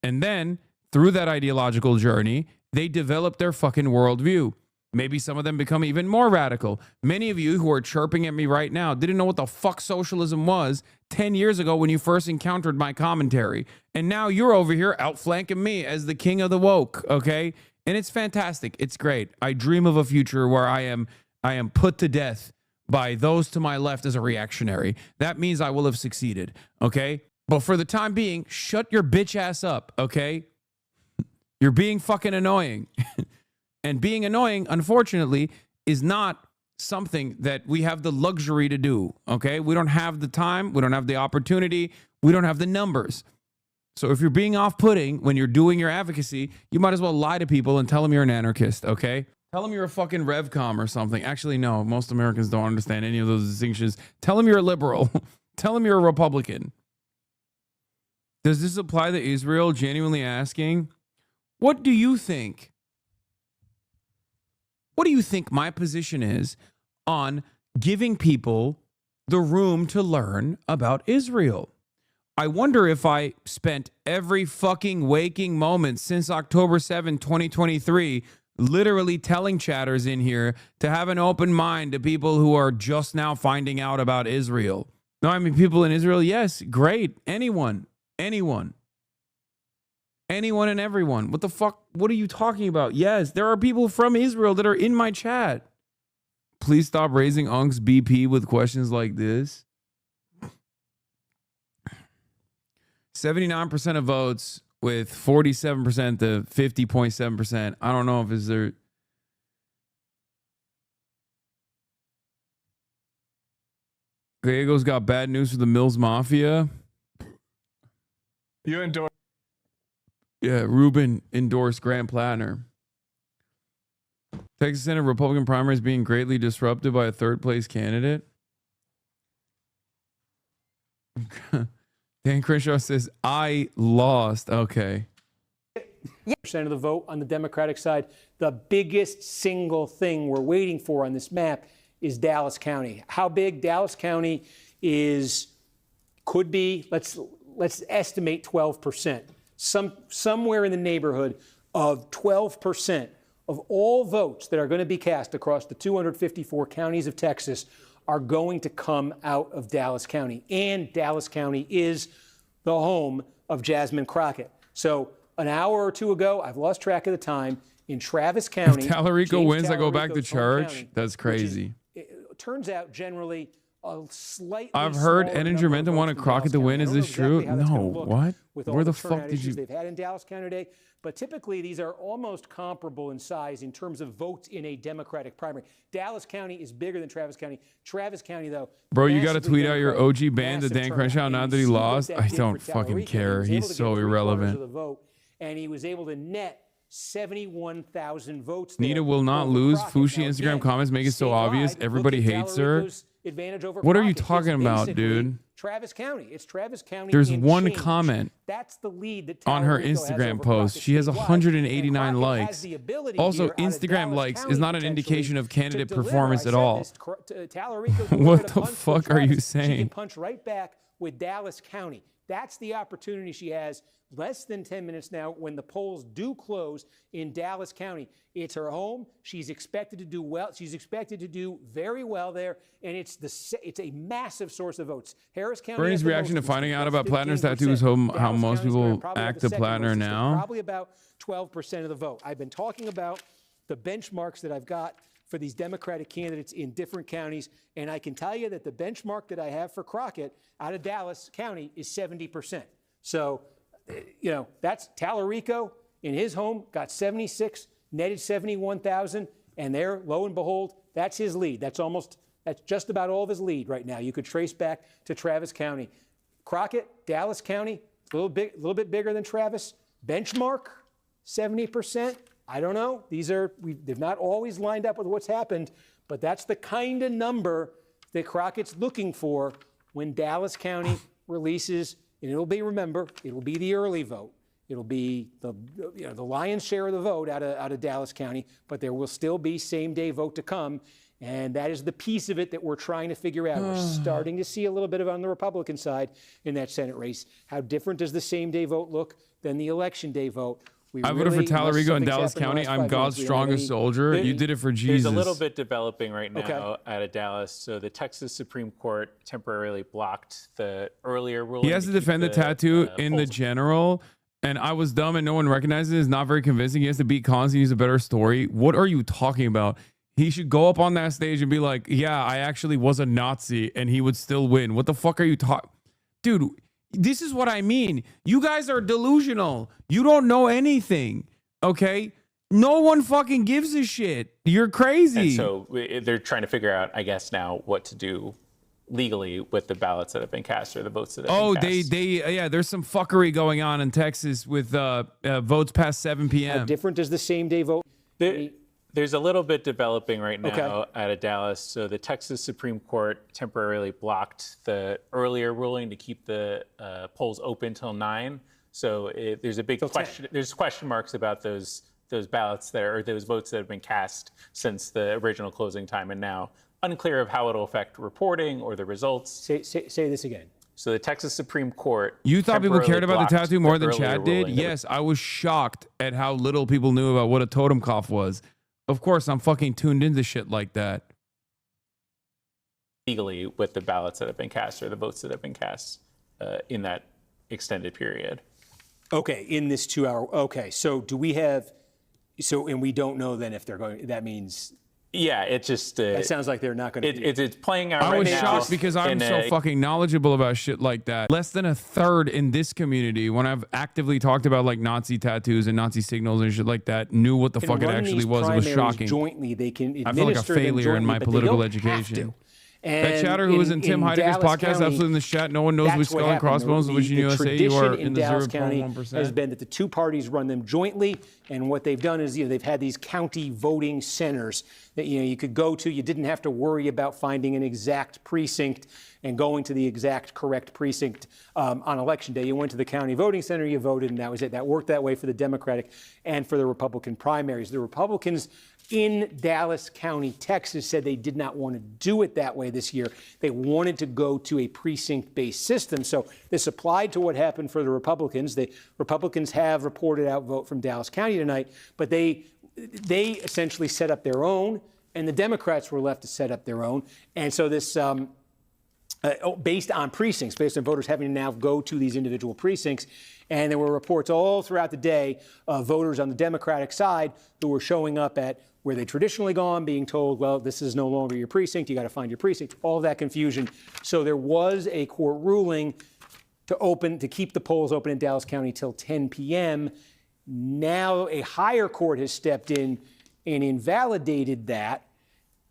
S2: And then, through that ideological journey, they develop their fucking worldview. Maybe some of them become even more radical. Many of you who are chirping at me right now didn't know what the fuck socialism was 10 years ago when you first encountered my commentary. And now you're over here outflanking me as the king of the woke, okay? And it's fantastic. It's great. I dream of a future where I am put to death by those to my left as a reactionary. That means I will have succeeded, okay? But for the time being, shut your bitch ass up, okay? You're being fucking annoying. And being annoying, unfortunately, is not something that we have the luxury to do, okay? We don't have the time. We don't have the opportunity. We don't have the numbers. So if you're being off-putting when you're doing your advocacy, you might as well lie to people and tell them you're an anarchist, okay? Tell them you're a fucking RevCom or something. Actually, no, most Americans don't understand any of those distinctions. Tell them you're a liberal. Tell them you're a Republican. Does this apply to Israel? Genuinely asking, what do you think? What do you think my position is on giving people the room to learn about Israel? I wonder if I spent every fucking waking moment since October 7, 2023, literally telling chatters in here to have an open mind to people who are just now finding out about Israel. No, I mean, people in Israel, yes, great. Anyone and everyone. What the fuck? What are you talking about? Yes, there are people from Israel that are in my chat. Please stop raising Unk's BP with questions like this. 79% of votes with 47% to 50.7%. I don't know if is there. Gallego's got bad news for the Mills Mafia.
S16: You endorse.
S2: Yeah, Ruben endorsed Grant Plattner. Texas Senate Republican primaries being greatly disrupted by a third-place candidate. Dan Crenshaw says, I lost. Okay.
S5: Percent of the vote on the Democratic side. The biggest single thing we're waiting for on this map is Dallas County. How big Dallas County could be, let's estimate 12%. Somewhere in the neighborhood of 12% of all votes that are going to be cast across the 254 counties of Texas are going to come out of Dallas County. And Dallas County is the home of Jasmine Crockett. So an hour or two ago, I've lost track of the time, in Travis County.
S2: If Tallarico wins, I go back to
S5: Tallarico's home
S2: church.
S5: county,
S2: That's crazy.
S5: it turns out generally a slightly
S2: I've heard
S5: smaller
S2: Ed and
S5: number of
S2: Jermenta
S5: votes
S2: wanted
S5: than
S2: Crockett
S5: Dallas
S2: to
S5: County.
S2: win.
S5: I
S2: Is
S5: don't know
S2: this true?
S5: exactly how that's gonna
S2: No.
S5: look
S2: What?
S5: with all
S2: Where
S5: the
S2: the fuck
S5: turnout
S2: did
S5: issues
S2: you?
S5: they've had in Dallas County today? But typically, these are almost comparable in size in terms of votes in a Democratic primary. Dallas County is bigger than Travis County. Travis County, though,
S2: Bro, you got to
S5: massively
S2: tweet out your
S5: Democratic,
S2: OG band to
S5: massive
S2: Dan
S5: turnout.
S2: Crenshaw
S5: And
S2: now
S5: you
S2: that he
S5: see what
S2: lost.
S5: that
S2: I
S5: did
S2: don't
S5: for
S2: fucking
S5: Tallarico.
S2: care.
S5: He was able
S2: He's
S5: to
S2: so
S5: get 3/4
S2: irrelevant.
S5: of the vote, and he was able to net 71,000 votes.
S2: Nita
S5: there
S2: will not
S5: over
S2: lose.
S5: Crockett.
S2: Fushi
S5: Now,
S2: Instagram
S5: again,
S2: comments make it so
S5: statewide,
S2: obvious.
S5: look
S2: Everybody
S5: at
S2: hates her.
S5: Tallarico's advantage over
S2: What are you
S5: Crockett. It's
S2: talking about,
S5: basically
S2: dude?
S5: Travis County. It's Travis County.
S2: There's
S5: in
S2: one
S5: change.
S2: comment
S5: That's the lead that
S2: on her
S5: Tallarico has
S2: Instagram
S5: over
S2: post.
S5: Crockett
S2: She has
S5: statewide.
S2: 189
S5: And Crockett has
S2: likes.
S5: the ability
S2: Also,
S5: here out of
S2: Instagram
S5: Dallas
S2: likes
S5: County
S2: is not an
S5: potentially
S2: indication of
S5: to
S2: candidate
S5: deliver.
S2: performance
S5: I
S2: at
S5: said
S2: all.
S5: this, Tallarico delivered
S2: What
S5: a
S2: the
S5: punch for
S2: fuck are you
S5: Travis. She
S2: saying?
S5: can punch right back with Dallas County. That's the opportunity she has. Less than 10 minutes now when the polls do close in Dallas County. It's her home. She's expected to do well. She's expected to do very well there, and it's a massive source of votes. Harris County.
S2: Bernie's
S5: has the
S2: reaction to
S5: most,
S2: finding out about
S5: 15%.
S2: Plattner's tattoo is how
S5: Dallas
S2: most
S5: County's
S2: people
S5: gonna probably have
S2: act
S5: the
S2: to
S5: second
S2: Plattner
S5: most. It's
S2: now.
S5: Probably about 12% of the vote. I've been talking about the benchmarks that I've got for these Democratic candidates in different counties, and I can tell you that the benchmark that I have for Crockett out of Dallas County is 70%. So, that's Tallarico in his home, got 76, netted 71,000, and there, lo and behold, that's his lead. That's just about all of his lead right now. You could trace back to Travis County. Crockett, Dallas County, a little bit bigger than Travis. Benchmark, 70%. I don't know. They've not always lined up with what's happened, but that's the kind of number that Crockett's looking for when Dallas County releases. And it'll be the early vote. It'll be the lion's share of the vote out of Dallas County, but there will still be same-day vote to come, and that is the piece of it that we're trying to figure out. We're starting to see a little bit of on the Republican side in that Senate race. How different does the same-day vote look than the election day vote?
S2: I voted for Tallarico in Dallas County. I'm God's strongest soldier. You did it for Jesus.
S12: There's a little bit developing right now out of Dallas. So the Texas Supreme Court temporarily blocked the earlier ruling.
S2: He has to defend the tattoo in the general. And I was dumb and no one recognizes it. It's not very convincing. He has to beat Collins and use a better story. What are you talking about? He should go up on that stage and be like, yeah, I actually was a Nazi, and he would still win. What the fuck are you talking? Dude, this is what I mean. You guys are delusional. You don't know anything. Okay? No one fucking gives a shit. You're crazy.
S12: And so they're trying to figure out, I guess, now what to do legally with the ballots that have been cast or the votes that have been cast.
S2: There's some fuckery going on in Texas with votes past 7 p.m.
S5: How different does the same-day vote?
S12: There's a little bit developing right now out of Dallas. So the Texas Supreme Court temporarily blocked the earlier ruling to keep the polls open till 9. So there's a big question. There's question marks about those ballots those votes that have been cast since the original closing time, and now unclear of how it'll affect reporting or the results.
S5: Say this again.
S12: So the Texas Supreme Court.
S2: You thought people cared about the tattoo more than
S12: earlier
S2: Chad did?
S12: ruling.
S2: Yes, I was shocked at how little people knew about what a totem cough was. Of course, I'm fucking tuned into shit like that.
S12: Legally with the ballots that have been cast or the votes that have been cast in that extended period.
S5: Okay, in this 2 hour. Okay, so do we have? And we don't know then if they're going. That means.
S12: Yeah, it just.
S5: That sounds like they're not going to.
S12: It's playing out.
S2: I was
S12: right
S2: shocked
S12: now
S2: because I'm so fucking knowledgeable about shit like that. Less than a third in this community, when I've actively talked about like Nazi tattoos and Nazi signals and shit like that, knew what the fuck it actually was. It was shocking.
S5: Jointly, they can.
S2: I feel like a failure in my political education. That chatter who was in Tim Heidegger's podcast, absolutely in the chat. No one knows which Skull and Crossbones, which in USA you are in the
S5: Dallas County
S2: 0.1%.
S5: has been that the two parties run them jointly, and what they've done is they've had these county voting centers that you could go to. You didn't have to worry about finding an exact precinct and going to the exact correct precinct on election day. You went to the county voting center, you voted, and that was it. That worked that way for the Democratic and for the Republican primaries. The Republicans in Dallas County, Texas, said they did not want to do it that way this year. They wanted to go to a precinct-based system. So this applied to what happened for the Republicans. The Republicans have reported out vote from Dallas County tonight, but they essentially set up their own, and the Democrats were left to set up their own. And so this based on precincts, based on voters having to now go to these individual precincts. And there were reports all throughout the day of voters on the Democratic side who were showing up at where they traditionally gone, being told, well, this is no longer your precinct, you got to find your precinct, all of that confusion. So there was a court ruling to keep the polls open in Dallas County till 10 p.m. Now a higher court has stepped in and invalidated that.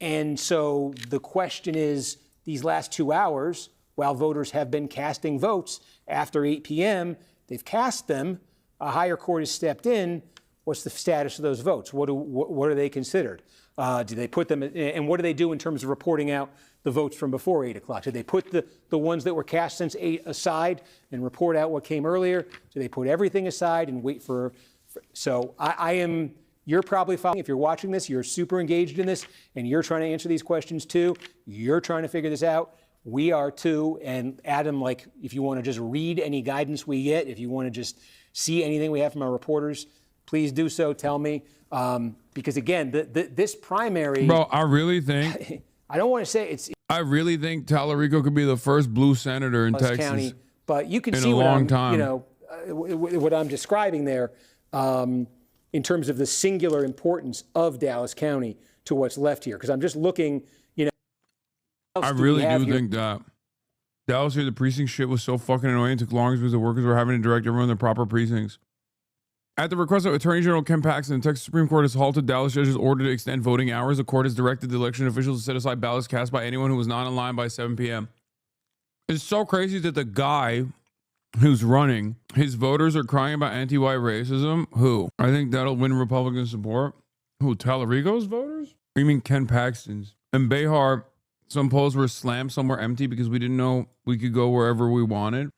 S5: And so the question is, these last 2 hours, while voters have been casting votes after 8 p.m., they've cast them, a higher court has stepped in. What's the status of those votes? What are they considered? Do they put them, and what do they do in terms of reporting out the votes from before 8 o'clock? Do they put the ones that were cast since 8 aside and report out what came earlier? Do they put everything aside and wait for so you're probably following, if you're watching this, you're super engaged in this, and you're trying to answer these questions too. You're trying to figure this out. We are too. And Adam, like, if you want to just read any guidance we get, if you want to just see anything we have from our reporters, please do so. Tell me. Because again, this primary.
S2: Bro, I really think.
S5: I don't want to say it's.
S2: I really think Tallarico could be the first blue senator in Texas.
S5: County, but you can
S2: in
S5: see
S2: a
S5: what
S2: long
S5: I'm,
S2: time.
S5: You know, what I'm describing there. In terms of the singular importance of Dallas County to what's left here. Because I'm just looking, you know.
S2: I really do think that Dallas here, the precinct shit was so fucking annoying. It took long because the workers were having to direct everyone to the proper precincts. At the request of Attorney General Ken Paxton, the Texas Supreme Court has halted Dallas judges' order to extend voting hours. The court has directed the election officials to set aside ballots cast by anyone who was not in line by 7 p.m. It's so crazy that the guy who's running, his voters are crying about anti-white racism. Who? I think that'll win Republican support. Who? Tallarico's voters? You mean Ken Paxton's? In Behar, some polls were slammed, some were empty because we didn't know we could go wherever we wanted.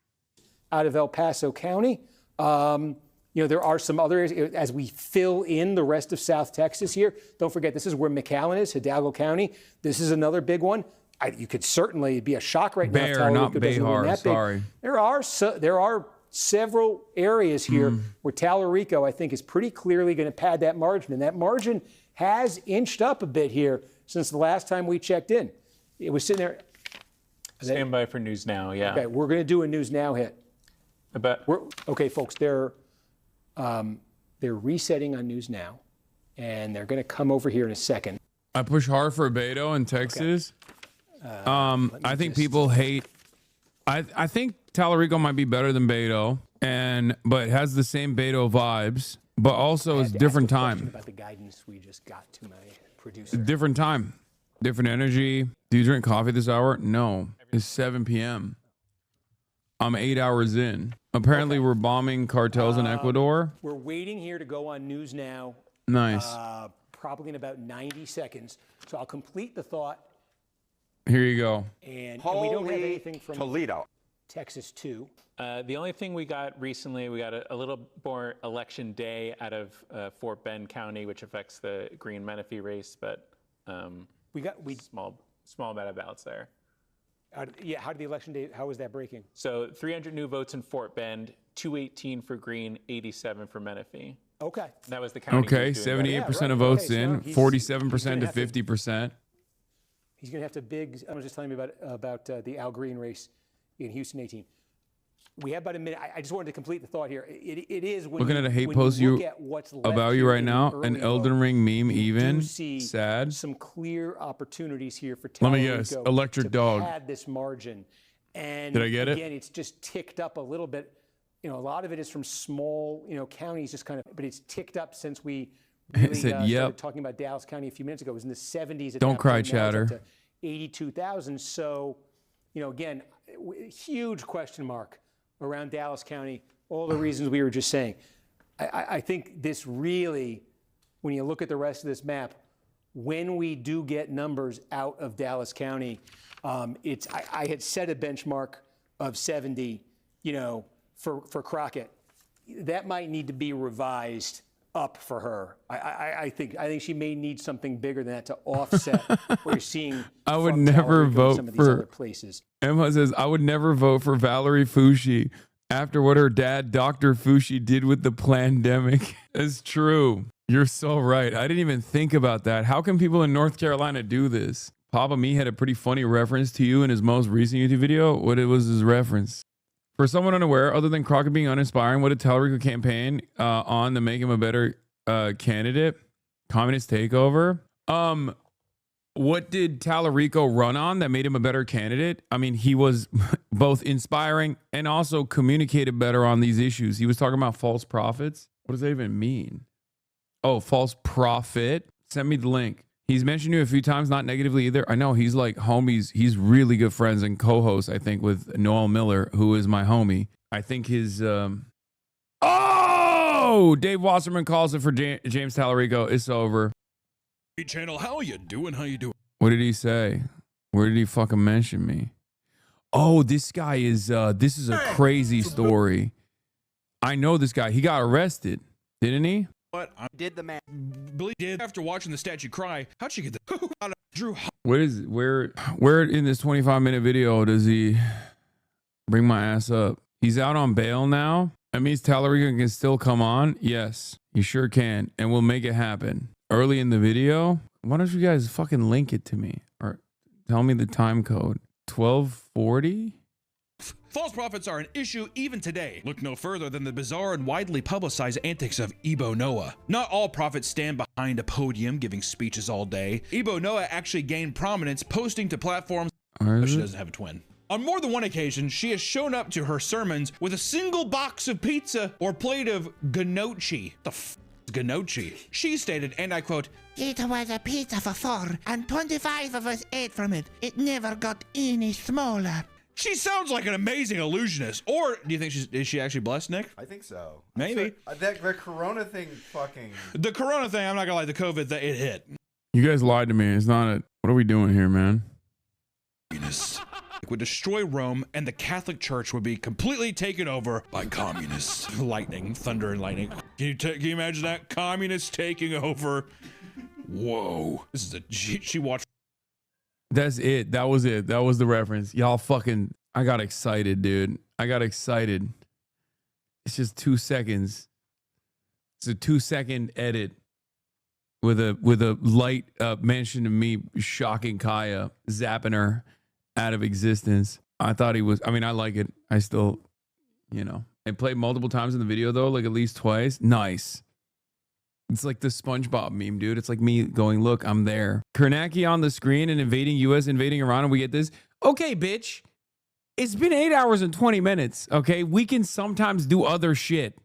S5: Out of El Paso County, you know, there are some other areas as we fill in the rest of South Texas here. Don't forget, this is where McAllen is, Hidalgo County. This is another big one. You could certainly be a shock right now.
S2: Bear, not Behar. Sorry.
S5: There are several areas here where Tallarico, I think, is pretty clearly going to pad that margin, and that margin has inched up a bit here since the last time we checked in. It was sitting there.
S12: Stand by for News Now. Yeah.
S5: Okay, we're going to do a News Now hit. Okay, folks, they're resetting on News Now, and they're going to come over here in a second.
S2: I push hard for Beto in Texas. Okay. I think people hate. I think Tallarico might be better than Beto, but has the same Beto vibes, but also is different time.
S5: About the guidance we just got to my producer.
S2: Different time, different energy. Do you drink coffee this hour? No, it's 7 p.m. I'm 8 hours in. Apparently, we're bombing cartels in Ecuador.
S5: We're waiting here to go on News Now.
S2: Nice.
S5: Probably in about 90 seconds. So I'll complete the thought.
S2: Here you go.
S5: And we don't have anything from
S16: Toledo,
S5: Texas, too.
S12: The only thing we got recently, we got a little more election day out of Fort Bend County, which affects the Green Menifee race, but small amount of ballots there.
S5: How did the election day, how was that breaking?
S12: So 300 new votes in Fort Bend, 218 for Green, 87 for Menifee.
S5: Okay.
S12: That was the county.
S2: Okay, 78% of votes in, 47% to 50%.
S5: He's going to have to I was just telling you about the Al Green race in Houston 18. We have about a minute. I just wanted to complete the thought here. It is when
S2: looking at a hate post about you right now, an Elden Ring meme even, sad.
S5: Some clear opportunities here for Tallarico.
S2: Let me guess, electric dog.
S5: Pad this margin. And
S2: did I get it?
S5: Again, it's just ticked up a little bit. You know, a lot of it is from small, counties just kind of, but it's ticked up since we really started talking about Dallas County a few minutes ago. It was in the 70s.
S2: Don't cry, chatter.
S5: To 82,000. So, again, huge question mark around Dallas County, all the reasons we were just saying. I think this really, when you look at the rest of this map, when we do get numbers out of Dallas County, I had set a benchmark of 70, for Crockett. That might need to be revised up for her. I think she may need something bigger than that to offset what you're seeing.
S2: I would never vote
S5: some of these
S2: for
S5: other places.
S2: Emma says, I would never vote for Valerie Foushee after what her dad, Dr. Foushee, did with the pandemic. It's true. You're so right. I didn't even think about that. How can people in North Carolina do this? Papa Me had a pretty funny reference to you in his most recent YouTube video. What was his reference? For someone unaware, other than Crockett being uninspiring, what did Talarico campaign on to make him a better candidate? Communist takeover. What did Talarico run on that made him a better candidate? I mean, he was both inspiring and also communicated better on these issues. He was talking about false prophets. What does that even mean? Oh, false prophet. Send me the link. He's mentioned you a few times, not negatively either. I know he's like homies. He's really good friends and co-host, I think, with Noel Miller, who is my homie. I think his... Oh! Dave Wasserman calls it for James Talarico. It's over.
S16: Channel, how you doing? How you doing?
S2: What did he say? Where did he fucking mention me? Oh, this guy is... this is a crazy story. I know this guy. He got arrested, didn't he?
S16: What? I did the man. Did after watching the statue cry. How'd she get the out of Drew?
S2: Where in this 25-minute video does he bring my ass up? He's out on bail now. That means Talarico can still come on. Yes, he sure can, and we'll make it happen. Early in the video, why don't you guys fucking link it to me or tell me the time code? 1240.
S16: False prophets are an issue even today. Look no further than the bizarre and widely publicized antics of Ebo Noah. Not all prophets stand behind a podium giving speeches all day. Ebo Noah actually gained prominence posting to platforms, but she doesn't have a twin. On more than one occasion, she has shown up to her sermons with a single box of pizza or plate of gnocchi. The f is gnocchi? She stated, and I quote,
S17: "It was a pizza for 4, and 25 of us ate from it. It never got any smaller."
S16: She sounds like an amazing illusionist. Or do you think is she actually blessed, Nick?
S18: I think so.
S16: Maybe.
S18: The corona thing fucking...
S16: The corona thing, I'm not gonna lie, the COVID thing, it hit.
S2: You guys lied to me. It's not a... What are we doing here, man?
S16: Communists would destroy Rome, and the Catholic Church would be completely taken over by communists. Lightning, thunder and lightning. Can you imagine that? Communists taking over. Whoa. This is she watched...
S2: That's it. That was it. That was the reference. Y'all fucking... I got excited, dude. I got excited. It's just 2 seconds. It's a 2-second edit with a light mention of me shocking Kaya, zapping her out of existence. I thought he was... I mean, I like it. I still, you know... It played multiple times in the video, though, like at least twice. Nice. It's like the SpongeBob meme, dude. It's like me going, look, I'm there. Kernacki on the screen and invading US, invading Iran, and we get this. Okay, bitch. It's been 8 hours and 20 minutes, okay? We can sometimes do other shit.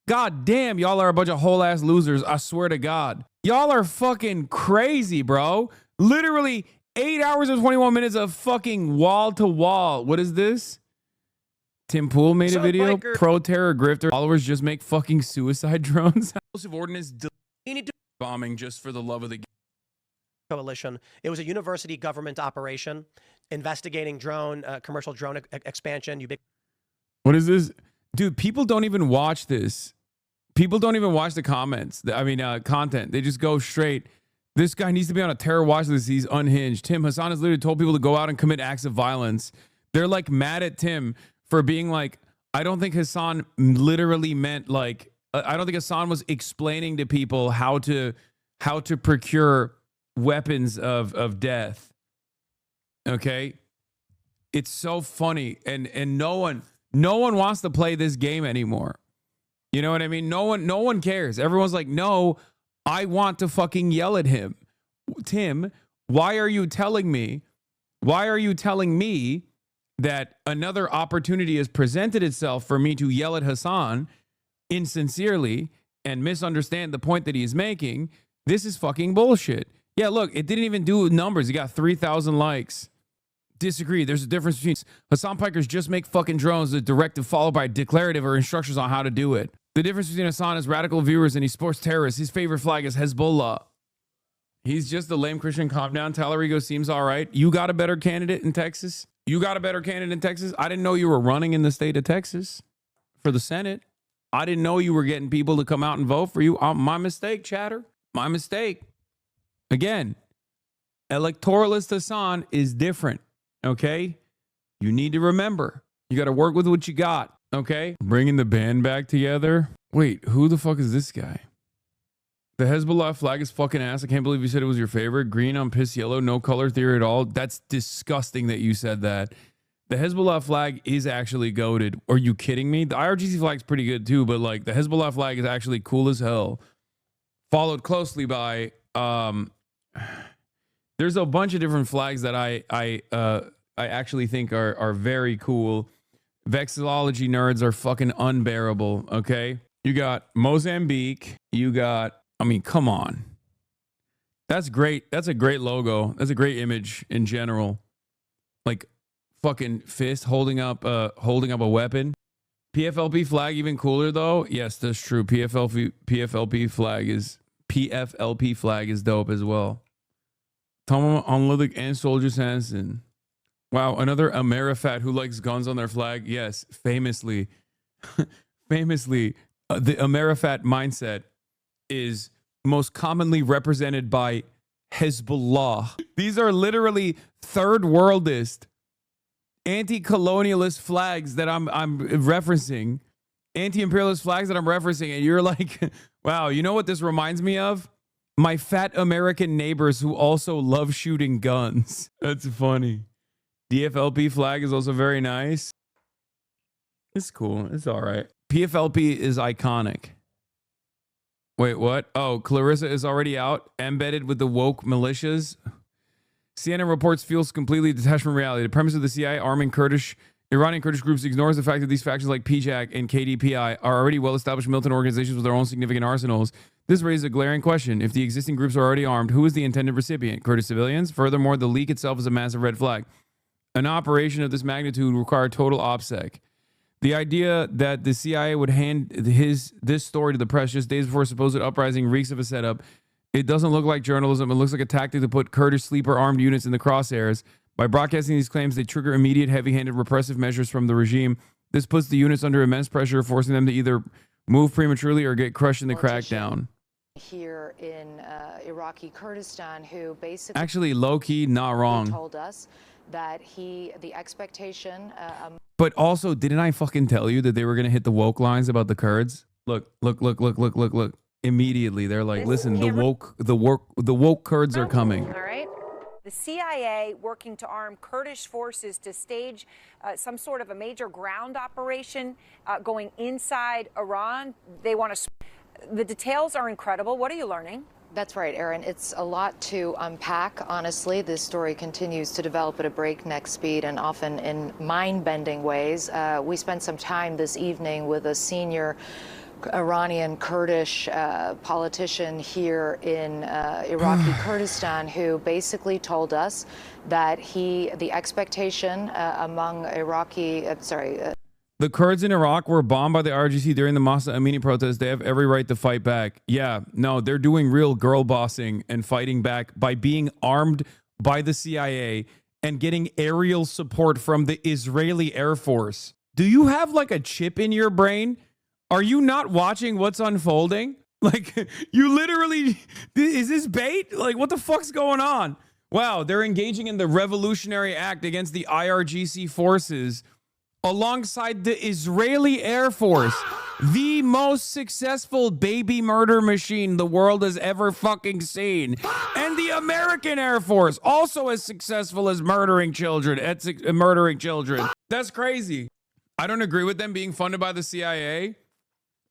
S2: God damn, y'all are a bunch of whole-ass losers. I swear to God. Y'all are fucking crazy, bro. Literally 8 hours and 21 minutes of fucking wall-to-wall. What is this? Tim Pool made a video. Pro-terror grifter. Followers just make fucking suicide drones. Explosive ordinance bombing just for the love of the
S19: coalition. It was a university government operation investigating commercial drone expansion.
S2: What is this? Dude, people don't even watch this. People don't even watch the comments. I mean, content. They just go straight. This guy needs to be on a terror watch list. He's unhinged. Tim, Hasan has literally told people to go out and commit acts of violence. They're like mad at Tim for being like, I don't think Hasan literally meant like, I don't think Hasan was explaining to people how to procure weapons of death. Okay? It's so funny. And no one wants to play this game anymore. You know what I mean? No one cares. Everyone's like, no, I want to fucking yell at him. Tim, why are you telling me that another opportunity has presented itself for me to yell at Hasan insincerely and misunderstand the point that he is making? This is fucking bullshit. Yeah, look, it didn't even do numbers. It got 3,000 likes. Disagree. There's a difference between Hasan Pikers just make fucking drones, the directive followed by declarative or instructions on how to do it. The difference between Hasan is radical viewers and he supports terrorists. His favorite flag is Hezbollah. He's just a lame Christian. Calm down. Talarico seems all right. You got a better candidate in Texas? I didn't know you were running in the state of Texas for the Senate. I didn't know you were getting people to come out and vote for you. My mistake, chatter. My mistake. Again, electoralist Hasan is different, okay? You need to remember. You got to work with what you got, okay? Bringing the band back together. Wait, who the fuck is this guy? The Hezbollah flag is fucking ass. I can't believe you said it was your favorite. Green on piss yellow, no color theory at all. That's disgusting that you said that. The Hezbollah flag is actually goated. Are you kidding me? The IRGC flag's pretty good too, but like the Hezbollah flag is actually cool as hell. Followed closely by there's a bunch of different flags that I actually think are very cool. Vexillology nerds are fucking unbearable, okay? You got Mozambique, you got, I mean, come on. That's great. That's a great logo. That's a great image in general. Like fucking fist holding up a weapon. PFLP flag even cooler though. Yes, that's true. PFLP flag is dope as well. Tom Onlydic and Soldier Sanson. Wow, another Amerifat who likes guns on their flag. Yes, famously, the Amerifat mindset is most commonly represented by Hezbollah. These are literally third worldist, anti-colonialist flags that I'm referencing, anti-imperialist flags that I'm referencing, and you're like, wow, you know what this reminds me of? My fat American neighbors who also love shooting guns. That's funny. DFLP flag is also very nice. It's cool. It's all right. PFLP is iconic. Wait, what? Oh, Clarissa is already out, embedded with the woke militias. CNN reports feels completely detached from reality. The premise of the CIA arming Iranian Kurdish groups ignores the fact that these factions like PJAK and KDPI are already well-established militant organizations with their own significant arsenals. This raises a glaring question. If the existing groups are already armed, who is the intended recipient? Kurdish civilians? Furthermore, the leak itself is a massive red flag. An operation of this magnitude would require total OPSEC. The idea that the CIA would hand this story to the press just days before a supposed uprising reeks of a setup. It doesn't look like journalism. It looks like a tactic to put Kurdish sleeper armed units in the crosshairs. By broadcasting these claims, they trigger immediate heavy-handed repressive measures from the regime. This puts the units under immense pressure, forcing them to either move prematurely or get crushed in the crackdown.
S20: Here in Iraqi Kurdistan, who basically
S2: actually low-key not wrong.
S20: Told us that the expectation.
S2: But also, didn't I fucking tell you that they were going to hit the woke lines about the Kurds? Look. Immediately, they're like, listen, the woke Kurds are coming.
S21: All right. The CIA working to arm Kurdish forces to stage some sort of a major ground operation going inside Iran. They want to. The details are incredible. What are you learning?
S20: That's right, Erin. It's a lot to unpack, honestly. This story continues to develop at a breakneck speed and often in mind-bending ways. We spent some time this evening with a senior Iranian Kurdish politician here in Iraqi Kurdistan who basically told us that the expectation among
S2: the Kurds in Iraq were bombed by the IRGC during the Mahsa Amini protest. They have every right to fight back. Yeah, no, they're doing real girl bossing and fighting back by being armed by the CIA and getting aerial support from the Israeli Air Force. Do you have like a chip in your brain? Are you not watching what's unfolding? Like, you literally, is this bait? Like, what the fuck's going on? Wow, they're engaging in the revolutionary act against the IRGC forces alongside the Israeli Air Force, the most successful baby murder machine the world has ever fucking seen. And the American Air Force, also as successful as murdering children. That's crazy. I don't agree with them being funded by the CIA,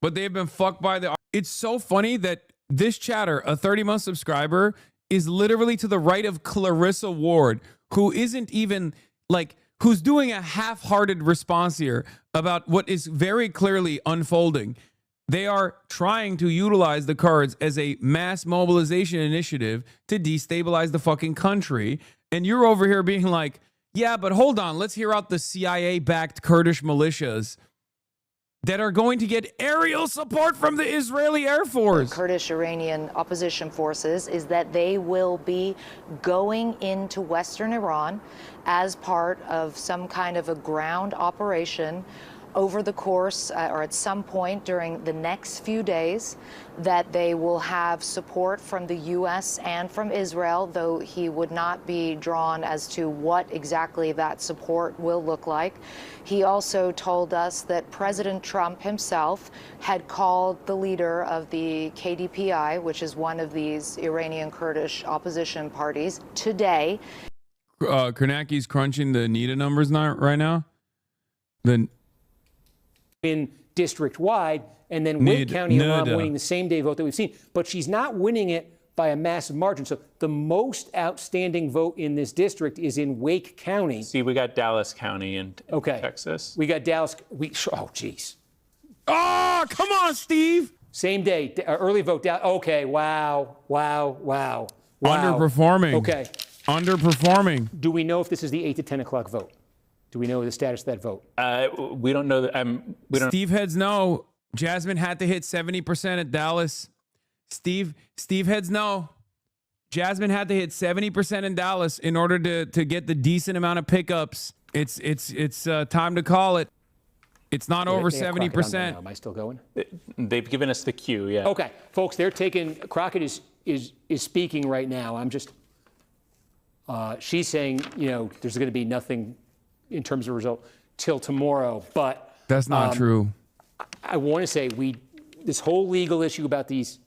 S2: but they've been fucked by the... It's so funny that this chatter, a 30-month subscriber, is literally to the right of Clarissa Ward, who isn't even, like... who's doing a half-hearted response here about what is very clearly unfolding. They are trying to utilize the Kurds as a mass mobilization initiative to destabilize the fucking country. And you're over here being like, yeah, but hold on, let's hear out the CIA-backed Kurdish militias that are going to get aerial support from the Israeli Air Force.
S20: Kurdish Iranian opposition forces is that they will be going into Western Iran as part of some kind of a ground operation over the course or at some point during the next few days that they will have support from the U.S. and from Israel, though he would not be drawn as to what exactly that support will look like. He also told us that President Trump himself had called the leader of the KDPI, which is one of these Iranian Kurdish opposition parties, today.
S2: Kornacki's crunching the NIDA numbers right now.
S5: In district-wide, and then Wake County Iran winning the same-day vote that we've seen. But she's not winning it by a massive margin. So the most outstanding vote in this district is in Wake County.
S12: See, we got Dallas County in Texas.
S5: We got Dallas. Oh, geez.
S2: Oh, come on, Steve.
S5: Same day, early vote. Okay, wow.
S2: Underperforming.
S5: Okay.
S2: Underperforming.
S5: Do we know if this is the 8 to 10 o'clock vote? Do we know the status of that vote?
S12: We don't know that.
S2: Steve heads no. Jasmine had to hit 70% at Dallas. Steve heads no. Jasmine had to hit 70% in Dallas in order to get the decent amount of pickups. It's time to call it. It's not over 70%.
S5: Am I still going?
S12: They've given us the cue. Yeah.
S5: Okay, folks, they're taking. Crockett is speaking right now. I'm just. She's saying, there's going to be nothing in terms of result till tomorrow, but
S2: that's not true.
S5: I want to say this whole legal issue about these.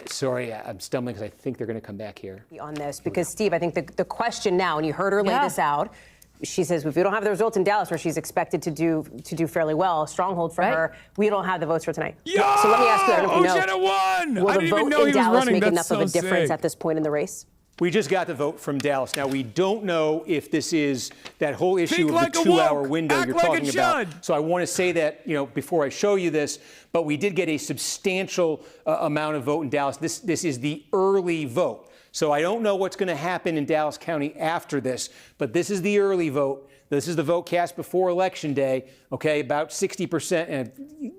S5: Sorry, I'm stumbling because I think they're going to come back here
S4: on this because Steve, I think the question now, and you heard her lay this out. She says if we don't have the results in Dallas, where she's expected to do fairly well, a stronghold for her, we don't have the votes for tonight.
S2: Yo!
S4: So let me ask you, I don't know if you know,
S2: won!
S4: Will
S2: I didn't
S4: the
S2: even know
S4: vote
S2: he
S4: in
S2: was
S4: Dallas
S2: running.
S4: make
S2: That's
S4: enough
S2: so
S4: of a difference
S2: sick.
S4: at this point in the race?
S5: We just got the vote from Dallas. Now, we don't know if this is that whole issue of the 2-hour window you're talking about. So I want to say that, before I show you this, but we did get a substantial amount of vote in Dallas. This is the early vote. So I don't know what's going to happen in Dallas County after this, but this is the early vote. This is the vote cast before Election Day, okay, about 60%, and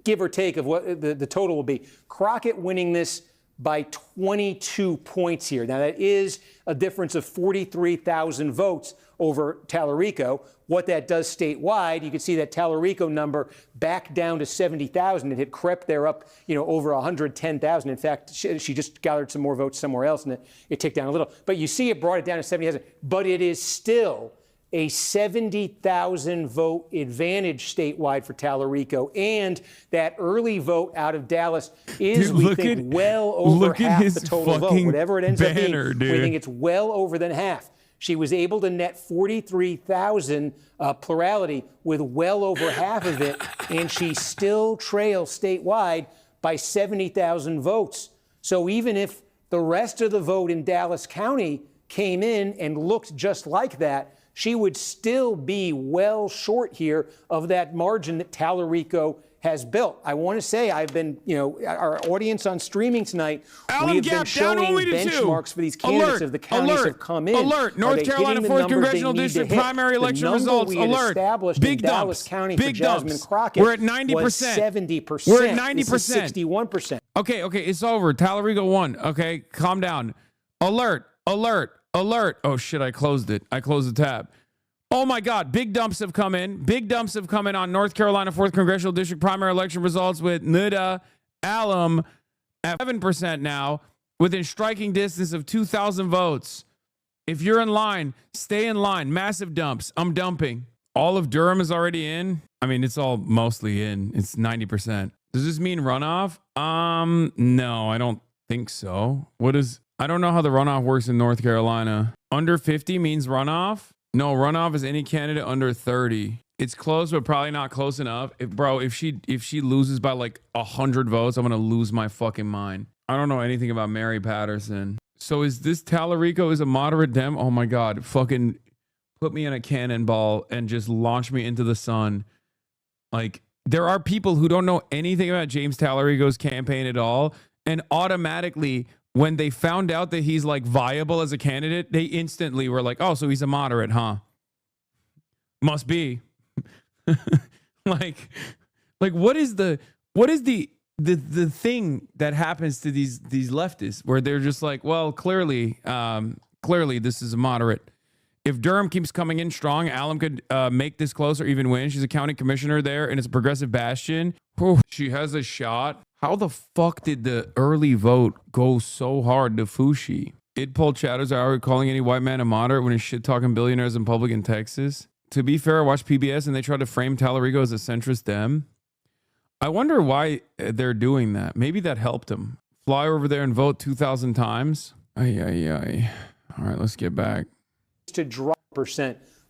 S5: give or take of what the total will be. Crockett winning this by 22 points here. Now, that is a difference of 43,000 votes over Tallarico. What that does statewide, you can see that Tallarico number back down to 70,000. It had crept there up, over 110,000. In fact, she just gathered some more votes somewhere else, and it ticked down a little. But you see it brought it down to 70,000. But it is still a 70,000 vote advantage statewide for Tallarico, and that early vote out of Dallas is, we think, well over half the total vote. Whatever it ends up being, we think it's well over than half. She was able to net 43,000 plurality with well over half of it, and she still trails statewide by 70,000 votes. So even if the rest of the vote in Dallas County came in and looked just like that, she would still be well short here of that margin that Tallarico has built. I want to say I've been, our audience on streaming tonight, we have been showing benchmarks for these candidates as the counties have come in.
S2: North Carolina 4th Congressional District primary election results. Big
S5: Dallas County for Jasmine Crockett.
S2: We're at 90%.
S5: 70%.
S2: We're at 90%.
S5: 61%.
S2: Okay, it's over. Tallarico won. Okay, calm down. Alert. Oh shit, I closed it. I closed the tab. Oh my God, big dumps have come in. Big dumps have come in on North Carolina 4th Congressional District primary election results with NIDA Alum at 7% now, within striking distance of 2,000 votes. If you're in line, stay in line. Massive dumps. I'm dumping. All of Durham is already in. I mean, it's all mostly in. It's 90%. Does this mean runoff? No, I don't think so. I don't know how the runoff works in North Carolina. Under 50 means runoff? No, runoff is any candidate under 30. It's close, but probably not close enough. If she loses by like 100 votes, I'm gonna lose my fucking mind. I don't know anything about Mary Patterson. So is this Tallarico is a moderate Dem? Oh my God, fucking put me in a cannonball and just launch me into the sun. Like, there are people who don't know anything about James Tallarico's campaign at all, and automatically, when they found out that he's like viable as a candidate, they instantly were like, oh, so he's a moderate, huh? Must be. like what is the thing that happens to these leftists where they're just like, well, clearly this is a moderate. If Durham keeps coming in strong, Allen could make this close or even win. She's a county commissioner there, and it's a progressive bastion. Whew, she has a shot. How the fuck did the early vote go so hard to Fushi? Id poll chatters are already calling any white man a moderate when he's shit-talking billionaires in public in Texas. To be fair, I watched PBS and they tried to frame Tallarico as a centrist Dem. I wonder why they're doing that. Maybe that helped him. Fly over there and vote 2,000 times. Ay, ay, ay. All right, let's get back.
S5: To drop %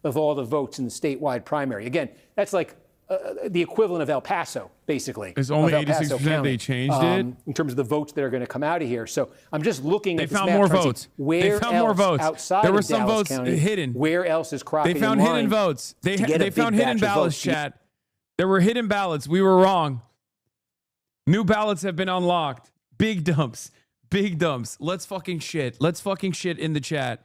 S5: of all the votes in the statewide primary. Again, that's like the equivalent of El Paso, basically.
S2: It's only 86%. They changed it
S5: in terms of the votes that are going to come out of here. So I'm just looking at
S2: this map, more votes.
S5: Where
S2: they found more votes.
S5: Outside
S2: there were
S5: of
S2: some
S5: Dallas
S2: votes
S5: County,
S2: hidden.
S5: Where else is Crockett?
S2: They found hidden votes. They found hidden ballots, chat. There were hidden ballots. We were wrong. New ballots have been unlocked. Big dumps. Big dumps. Let's fucking shit. Let's fucking shit in the chat.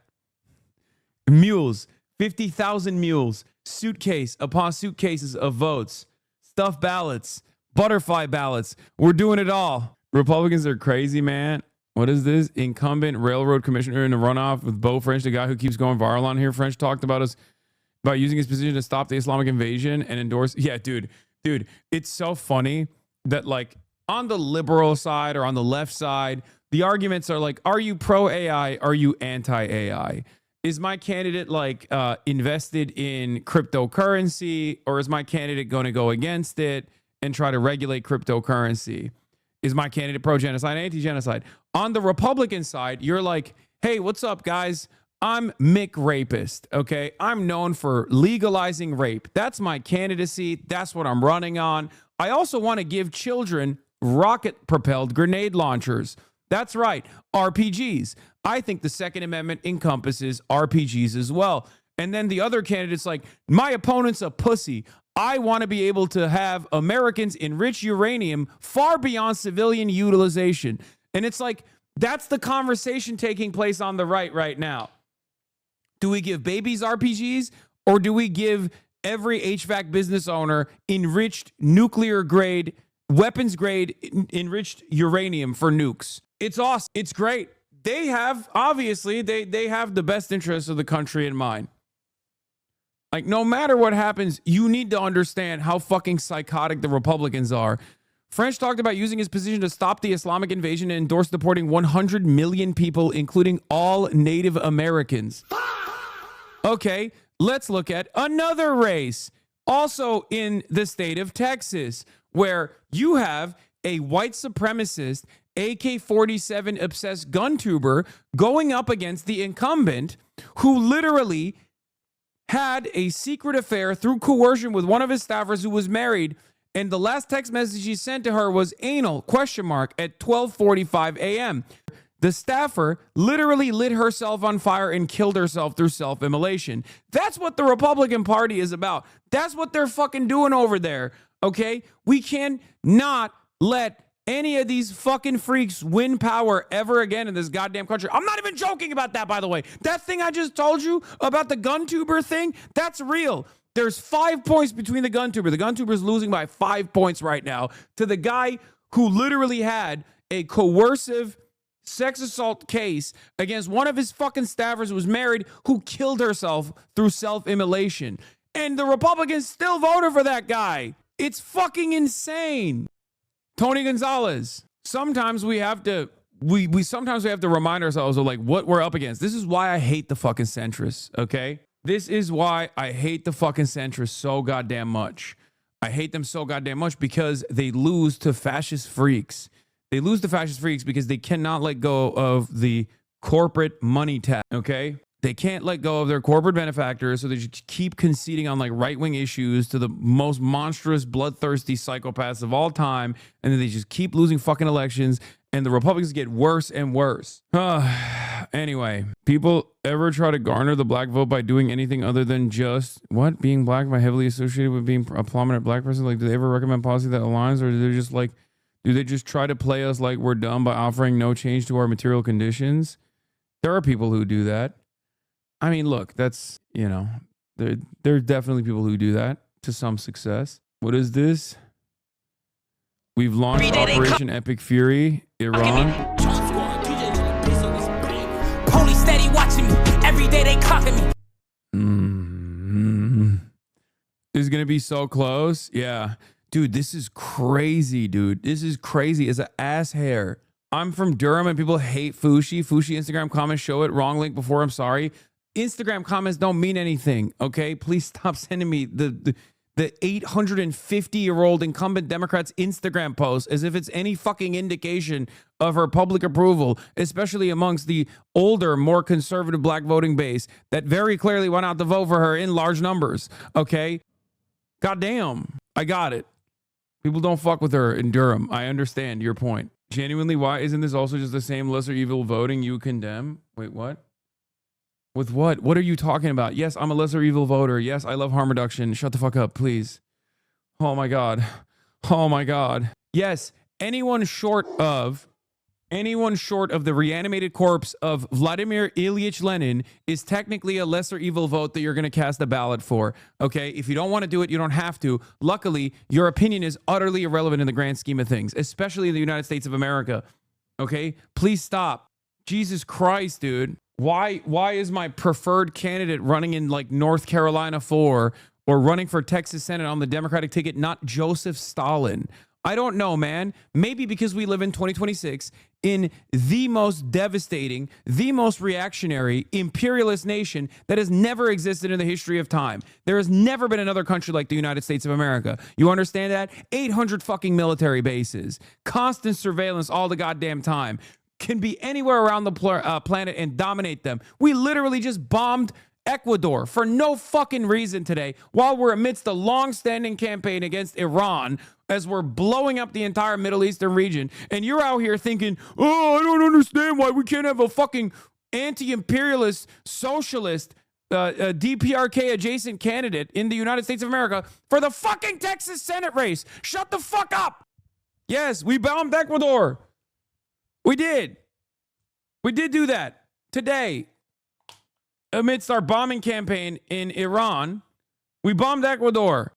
S2: Mules. 50,000 mules. Suitcase upon suitcases of votes. Stuffed ballots. Butterfly ballots. We're doing it all. Republicans are crazy, man. What is this? Incumbent railroad commissioner in the runoff with Beau French, the guy who keeps going viral on here. French talked about using his position to stop the Islamic invasion and endorse. Yeah, dude, it's so funny that like on the liberal side or on the left side, the arguments are like, are you pro AI? Are you anti AI? Is my candidate like invested in cryptocurrency, or is my candidate going to go against it and try to regulate cryptocurrency? Is my candidate pro-genocide, anti-genocide? On the Republican side, you're like, hey, what's up, guys? I'm Mick Rapist, okay? I'm known for legalizing rape. That's my candidacy. That's what I'm running on. I also want to give children rocket-propelled grenade launchers. That's right, RPGs. I think the Second Amendment encompasses RPGs as well. And then the other candidate's like, my opponent's a pussy. I want to be able to have Americans enrich uranium far beyond civilian utilization. And it's like, that's the conversation taking place on the right now. Do we give babies RPGs, or do we give every HVAC business owner enriched nuclear grade, weapons grade enriched uranium for nukes? It's awesome. It's great. They have, obviously, they have the best interests of the country in mind. Like, no matter what happens, you need to understand how fucking psychotic the Republicans are. French talked about using his position to stop the Islamic invasion and endorsed deporting 100 million people, including all Native Americans. Okay, let's look at another race, also in the state of Texas, where you have a white supremacist, AK-47 obsessed gun tuber going up against the incumbent who literally had a secret affair through coercion with one of his staffers who was married, and the last text message he sent to her was anal, at 12:45 a.m. The staffer literally lit herself on fire and killed herself through self-immolation. That's what the Republican Party is about. That's what they're fucking doing over there, okay? We cannot let any of these fucking freaks win power ever again in this goddamn country. I'm not even joking about that, by the way. That thing I just told you about the gun tuber thing, that's real. There's 5 points between the gun tuber. The gun tuber is losing by 5 points right now to the guy who literally had a coercive sex assault case against one of his fucking staffers who was married, who killed herself through self-immolation. And the Republicans still voted for that guy. It's fucking insane. Tony Gonzalez. Sometimes we have to sometimes we have to remind ourselves of like what we're up against. This is why I hate the fucking centrists, okay? This is why I hate the fucking centrists so goddamn much. I hate them so goddamn much because they lose to fascist freaks. They lose to fascist freaks because they cannot let go of the corporate money tap, okay? They can't let go of their corporate benefactors, so they just keep conceding on like right-wing issues to the most monstrous, bloodthirsty psychopaths of all time, and then they just keep losing fucking elections, and the Republicans get worse and worse. Anyway, people ever try to garner the black vote by doing anything other than just, what, being black by heavily associated with being a prominent black person? Like, do they ever recommend policy that aligns, or do they just try to play us like we're dumb by offering no change to our material conditions? There are people who do that. I mean, look, that's, you know, there's definitely people who do that to some success. What is this? We've launched Operation Epic Fury, Iran.
S6: Police steady watching me. Every day they clocking me.
S2: is going to be so close. Yeah. Dude, this is crazy, dude. This is crazy as an ass hair. I'm from Durham and people hate Fushi. Fushi Instagram comments show it. Wrong link before. I'm sorry. Instagram comments don't mean anything. Okay. Please stop sending me the 850-year-old incumbent Democrat's Instagram post as if it's any fucking indication of her public approval, especially amongst the older, more conservative black voting base that very clearly went out to vote for her in large numbers. Okay. Goddamn. I got it. People don't fuck with her in Durham. I understand your point. Genuinely, why isn't this also just the same lesser evil voting you condemn? Wait, what? With what? What are you talking about? Yes, I'm a lesser evil voter. Yes, I love harm reduction. Shut the fuck up, please. Oh my God. Oh my God. Yes, anyone short of the reanimated corpse of Vladimir Ilyich Lenin is technically a lesser evil vote that you're going to cast a ballot for. Okay, if you don't want to do it, you don't have to. Luckily, your opinion is utterly irrelevant in the grand scheme of things, especially in the United States of America. Okay, please stop. Jesus Christ, dude. Why is my preferred candidate running in like North Carolina 4 or running for Texas Senate on the Democratic ticket not Joseph Stalin? I don't know, man. Maybe because we live in 2026 in the most devastating, the most reactionary, imperialist nation that has never existed in the history of time. There has never been another country like the United States of America. You understand that? 800 fucking military bases, constant surveillance all the goddamn time, can be anywhere around the planet and dominate them. We literally just bombed Ecuador for no fucking reason today while we're amidst a long-standing campaign against Iran as we're blowing up the entire Middle Eastern region. And you're out here thinking, oh, I don't understand why we can't have a fucking anti-imperialist, socialist, DPRK adjacent candidate in the United States of America for the fucking Texas Senate race. Shut the fuck up. Yes, we bombed Ecuador. We did. We did do that today. Amidst our bombing campaign in Iran, we bombed Ecuador.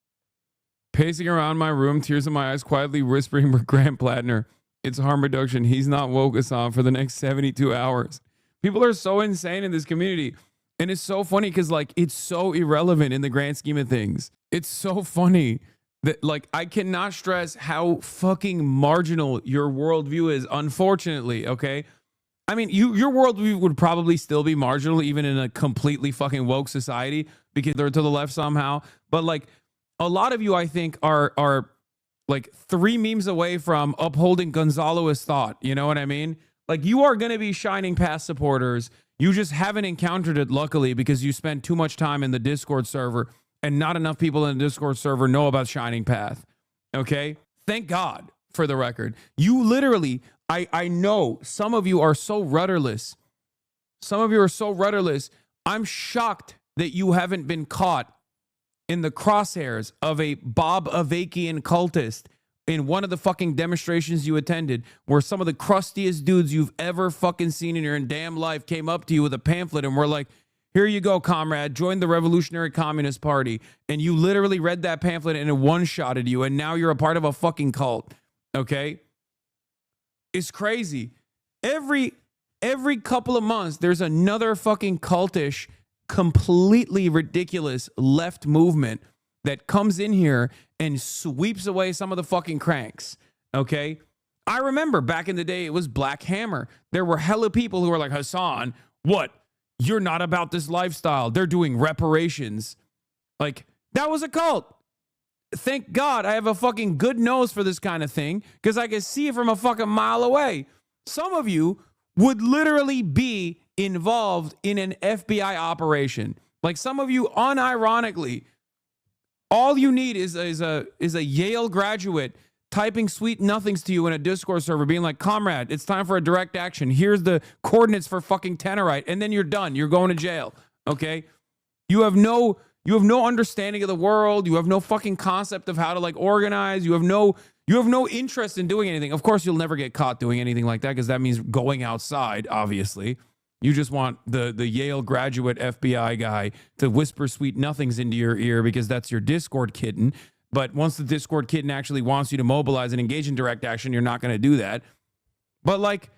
S2: Pacing around my room, tears in my eyes, quietly whispering for Grant Plattner, it's harm reduction. He's not woke us on for the next 72 hours. People are so insane in this community. And it's so funny because, like, it's so irrelevant in the grand scheme of things. It's so funny that, like, I cannot stress how fucking marginal your worldview is, unfortunately, okay? I mean, your worldview would probably still be marginal even in a completely fucking woke society because they're to the left somehow. But like a lot of you, I think, are like 3 memes away from upholding Gonzaloist thought. You know what I mean? Like you are going to be Shining Path supporters. You just haven't encountered it, luckily, because you spend too much time in the Discord server and not enough people in the Discord server know about Shining Path. Okay? Thank God, for the record. You literally... I know some of you are so rudderless. Some of you are so rudderless. I'm shocked that you haven't been caught in the crosshairs of a Bob Avakian cultist in one of the fucking demonstrations you attended where some of the crustiest dudes you've ever fucking seen in your damn life came up to you with a pamphlet and were like, here you go, comrade, join the Revolutionary Communist Party. And you literally read that pamphlet and it one-shotted you and now you're a part of a fucking cult. Okay? It's crazy. Every couple of months, there's another fucking cultish, completely ridiculous left movement that comes in here and sweeps away some of the fucking cranks. Okay? I remember back in the day, it was Black Hammer. There were hella people who were like, Hasan, what? You're not about this lifestyle. They're doing reparations. Like, that was a cult. Thank God I have a fucking good nose for this kind of thing because I can see it from a fucking mile away. Some of you would literally be involved in an FBI operation. Like some of you, unironically, all you need is a Yale graduate typing sweet nothings to you in a Discord server being like, comrade, it's time for a direct action. Here's the coordinates for fucking Tenorite. And then you're done. You're going to jail. Okay? You have no understanding of the world. You have no fucking concept of how to like organize. You have no interest in doing anything. Of course, you'll never get caught doing anything like that because that means going outside, obviously. You just want the Yale graduate FBI guy to whisper sweet nothings into your ear because that's your Discord kitten. But once the Discord kitten actually wants you to mobilize and engage in direct action, you're not going to do that. But like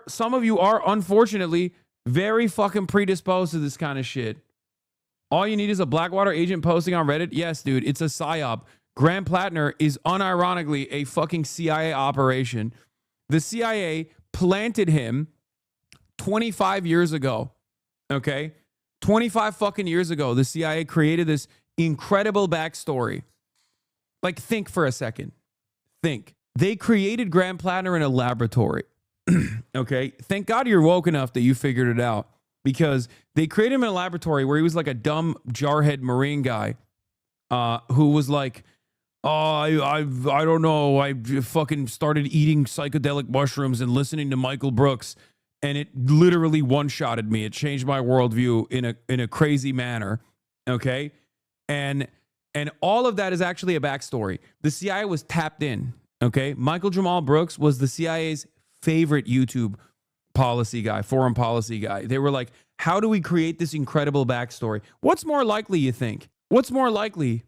S2: some of you are unfortunately very fucking predisposed to this kind of shit. All you need is a Blackwater agent posting on Reddit. Yes, dude, it's a psyop. Graham Plattner is unironically a fucking CIA operation. The CIA planted him 25 years ago. Okay? 25 fucking years ago, the CIA created this incredible backstory. Like, think for a second. Think. They created Graham Plattner in a laboratory. Okay? Thank God you're woke enough that you figured it out. Because they created him in a laboratory where he was like a dumb jarhead Marine guy who was like, oh, I don't know. I fucking started eating psychedelic mushrooms and listening to Michael Brooks, and it literally one-shotted me. It changed my worldview in a crazy manner. Okay? And all of that is actually a backstory. The CIA was tapped in. Okay? Michael Jamal Brooks was the CIA's favorite YouTube policy guy, foreign policy guy. They were like, how do we create this incredible backstory? What's more likely, you think? What's more likely?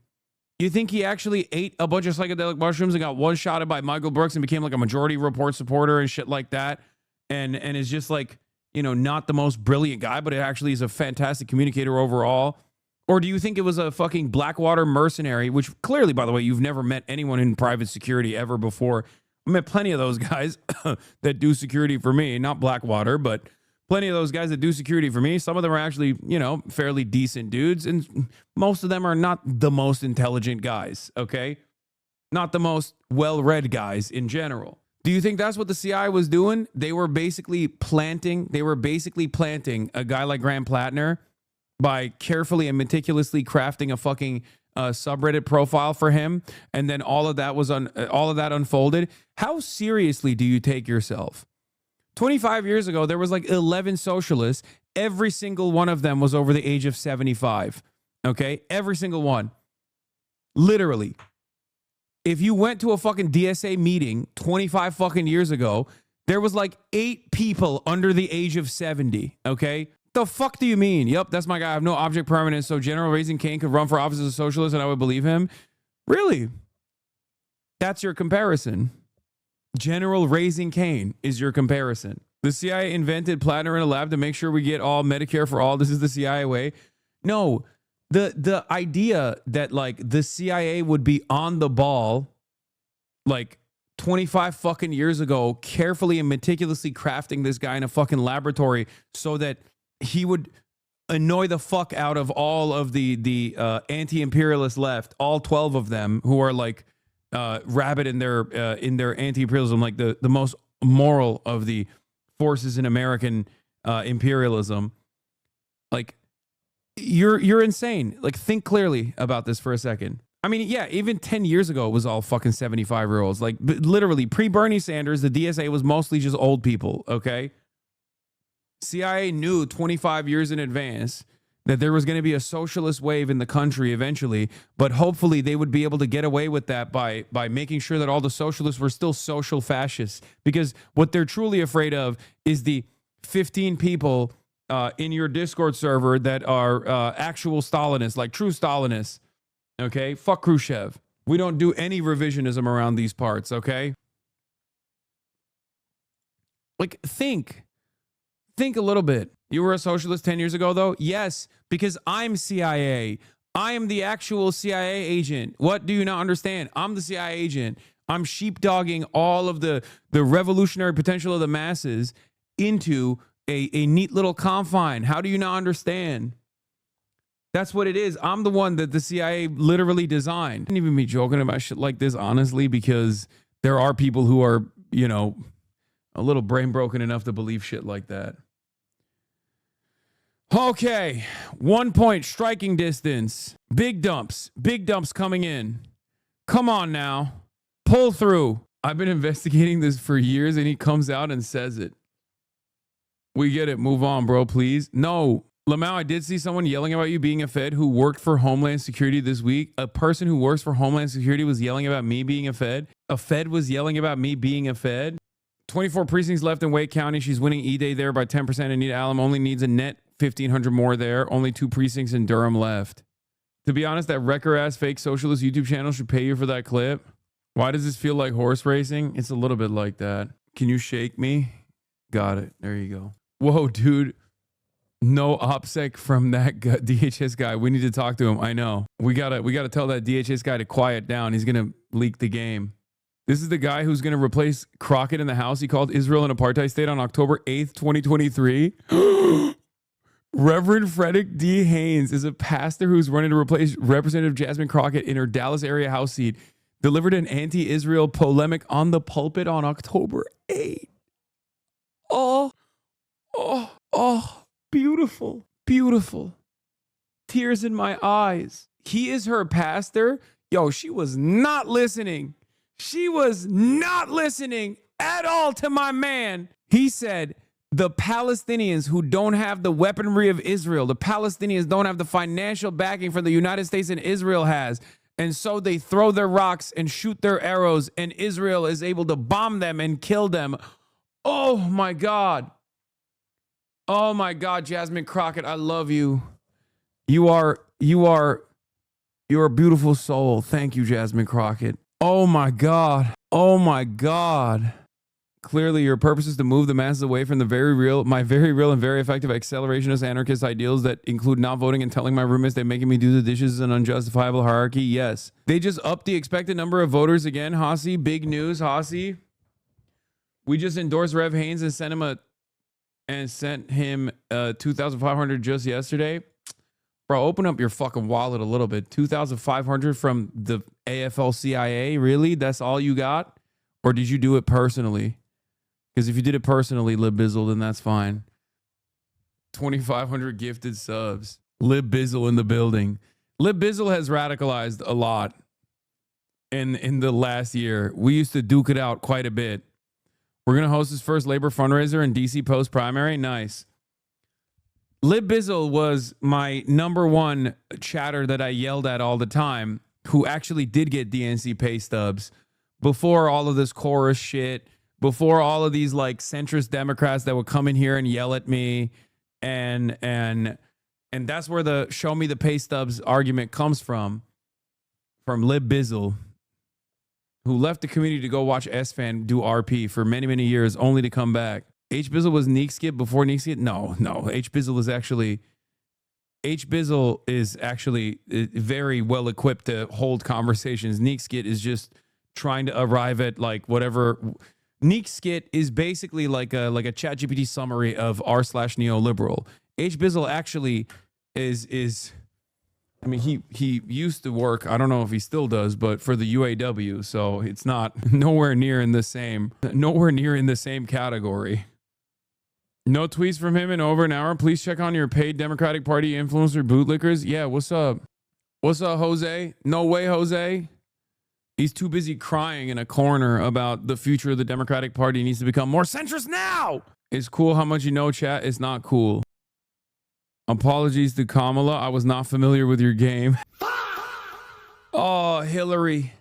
S2: You think he actually ate a bunch of psychedelic mushrooms and got one-shotted by Michael Brooks and became like a Majority Report supporter and shit like that, and is just like, you know, not the most brilliant guy, but it actually is a fantastic communicator overall? Or do you think it was a fucking Blackwater mercenary, which clearly, by the way, you've never met anyone in private security ever before. I met plenty of those guys that do security for me, not Blackwater, but plenty of those guys that do security for me. Some of them are actually, you know, fairly decent dudes, and most of them are not the most intelligent guys, okay? Not the most well-read guys in general. Do you think that's what the CIA was doing? They were basically planting a guy like Graham Plattner by carefully and meticulously crafting a fucking subreddit profile for him, and then all of that unfolded. How seriously do you take yourself? 25 years ago, there was like 11 socialists. Every single one of them was over the age of 75. Okay? Every single one. Literally. If you went to a fucking DSA meeting 25 fucking years ago, there was like 8 people under the age of 70. Okay? The fuck do you mean? Yep, that's my guy. I have no object permanence, so General Raising Cane could run for office as a socialist and I would believe him. Really? That's your comparison. General Raising Cane is your comparison. The CIA invented Plattner in a lab to make sure we get all Medicare for all. This is the CIA way. No, the idea that like the CIA would be on the ball like 25 fucking years ago, carefully and meticulously crafting this guy in a fucking laboratory so that he would annoy the fuck out of all of the anti-imperialist left, all 12 of them who are like rabid in their anti-imperialism, like the most moral of the forces in American imperialism. Like, you're insane. Like, think clearly about this for a second. I mean, yeah, even 10 years ago, it was all fucking 75-year-olds. Like, literally, pre-Bernie Sanders, the DSA was mostly just old people, okay? CIA knew 25 years in advance that there was going to be a socialist wave in the country eventually, but hopefully they would be able to get away with that by making sure that all the socialists were still social fascists. Because what they're truly afraid of is the 15 people in your Discord server that are actual Stalinists, like true Stalinists. Okay? Fuck Khrushchev. We don't do any revisionism around these parts, okay? Like, think a little bit. You were a socialist 10 years ago, though? Yes, because I'm CIA. I am the actual CIA agent. What do you not understand? I'm the CIA agent. I'm sheepdogging all of the revolutionary potential of the masses into a neat little confine. How do you not understand? That's what it is. I'm the one that the CIA literally designed. I didn't even be joking about shit like this, honestly, because there are people who are, you know, a little brain broken enough to believe shit like that. Okay, 1 point striking distance. Big dumps coming in. Come on now. Pull through. I've been investigating this for years and he comes out and says it. We get it. Move on, bro, please. No. Lamau, I did see someone yelling about you being a Fed who worked for Homeland Security this week. A person who works for Homeland Security was yelling about me being a Fed. A Fed was yelling about me being a Fed. 24 precincts left in Wake County. She's winning E-Day there by 10%. Anita Allen only needs a net 1,500 more there. Only 2 precincts in Durham left. To be honest, that wrecker-ass fake socialist YouTube channel should pay you for that clip. Why does this feel like horse racing? It's a little bit like that. Can you shake me? Got it. There you go. Whoa, dude. No OPSEC from that DHS guy. We need to talk to him. I know. We gotta tell that DHS guy to quiet down. He's gonna leak the game. This is the guy who's gonna replace Crockett in the House. He called Israel an apartheid state on October 8th, 2023. Reverend Frederick D. Haynes is a pastor who's running to replace Representative Jasmine Crockett in her Dallas area House seat. Delivered an anti-Israel polemic on the pulpit on October 8th. Oh, beautiful, beautiful. Tears in my eyes. He is her pastor. Yo, she was not listening. She was not listening at all to my man. He said, the Palestinians who don't have the weaponry of Israel, the Palestinians don't have the financial backing from the United States and Israel has. And so they throw their rocks and shoot their arrows, and Israel is able to bomb them and kill them. Oh my God. Oh my God, Jasmine Crockett, I love you. You're a beautiful soul. Thank you, Jasmine Crockett. Oh my God. Oh my God. Clearly, your purpose is to move the masses away from my very real and very effective accelerationist anarchist ideals that include not voting and telling my roommates they're making me do the dishes is an unjustifiable hierarchy. Yes. They just upped the expected number of voters again. Hasi, big news, Hasi. We just endorsed Rev Haynes and sent him 2,500 just yesterday. Bro, open up your fucking wallet a little bit. 2,500 from the AFL-CIA? Really? That's all you got? Or did you do it personally? Because if you did it personally, Lib Bizzle, then that's fine. 2,500 gifted subs. Lib Bizzle in the building. Lib Bizzle has radicalized a lot in the last year. We used to duke it out quite a bit. We're going to host his first labor fundraiser in DC post-primary. Nice. Lib Bizzle was my number one chatter that I yelled at all the time, who actually did get DNC pay stubs before all of this chorus shit, before all of these like centrist Democrats that would come in here and yell at me. And that's where the show me the pay stubs argument comes from Lib Bizzle, who left the community to go watch S-Fan do RP for many, many years, only to come back. H Bizzle was Neek Skit before Neek Skit? No. H Bizzle is actually very well equipped to hold conversations. Neek Skit is just trying to arrive at like whatever. Neek Skit is basically like a ChatGPT summary of r/neoliberal. H Bizzle actually is I mean, he used to work, I don't know if he still does, but for the UAW, so it's not nowhere near in the same category. No tweets from him in over an hour. Please check on your paid Democratic Party influencer bootlickers. Yeah, what's up? What's up, Jose? No way, Jose. He's too busy crying in a corner about the future of the Democratic Party. Needs to become more centrist now. It's cool how much you know, chat. It's not cool. Apologies to Kamala. I was not familiar with your game. Oh, Hillary.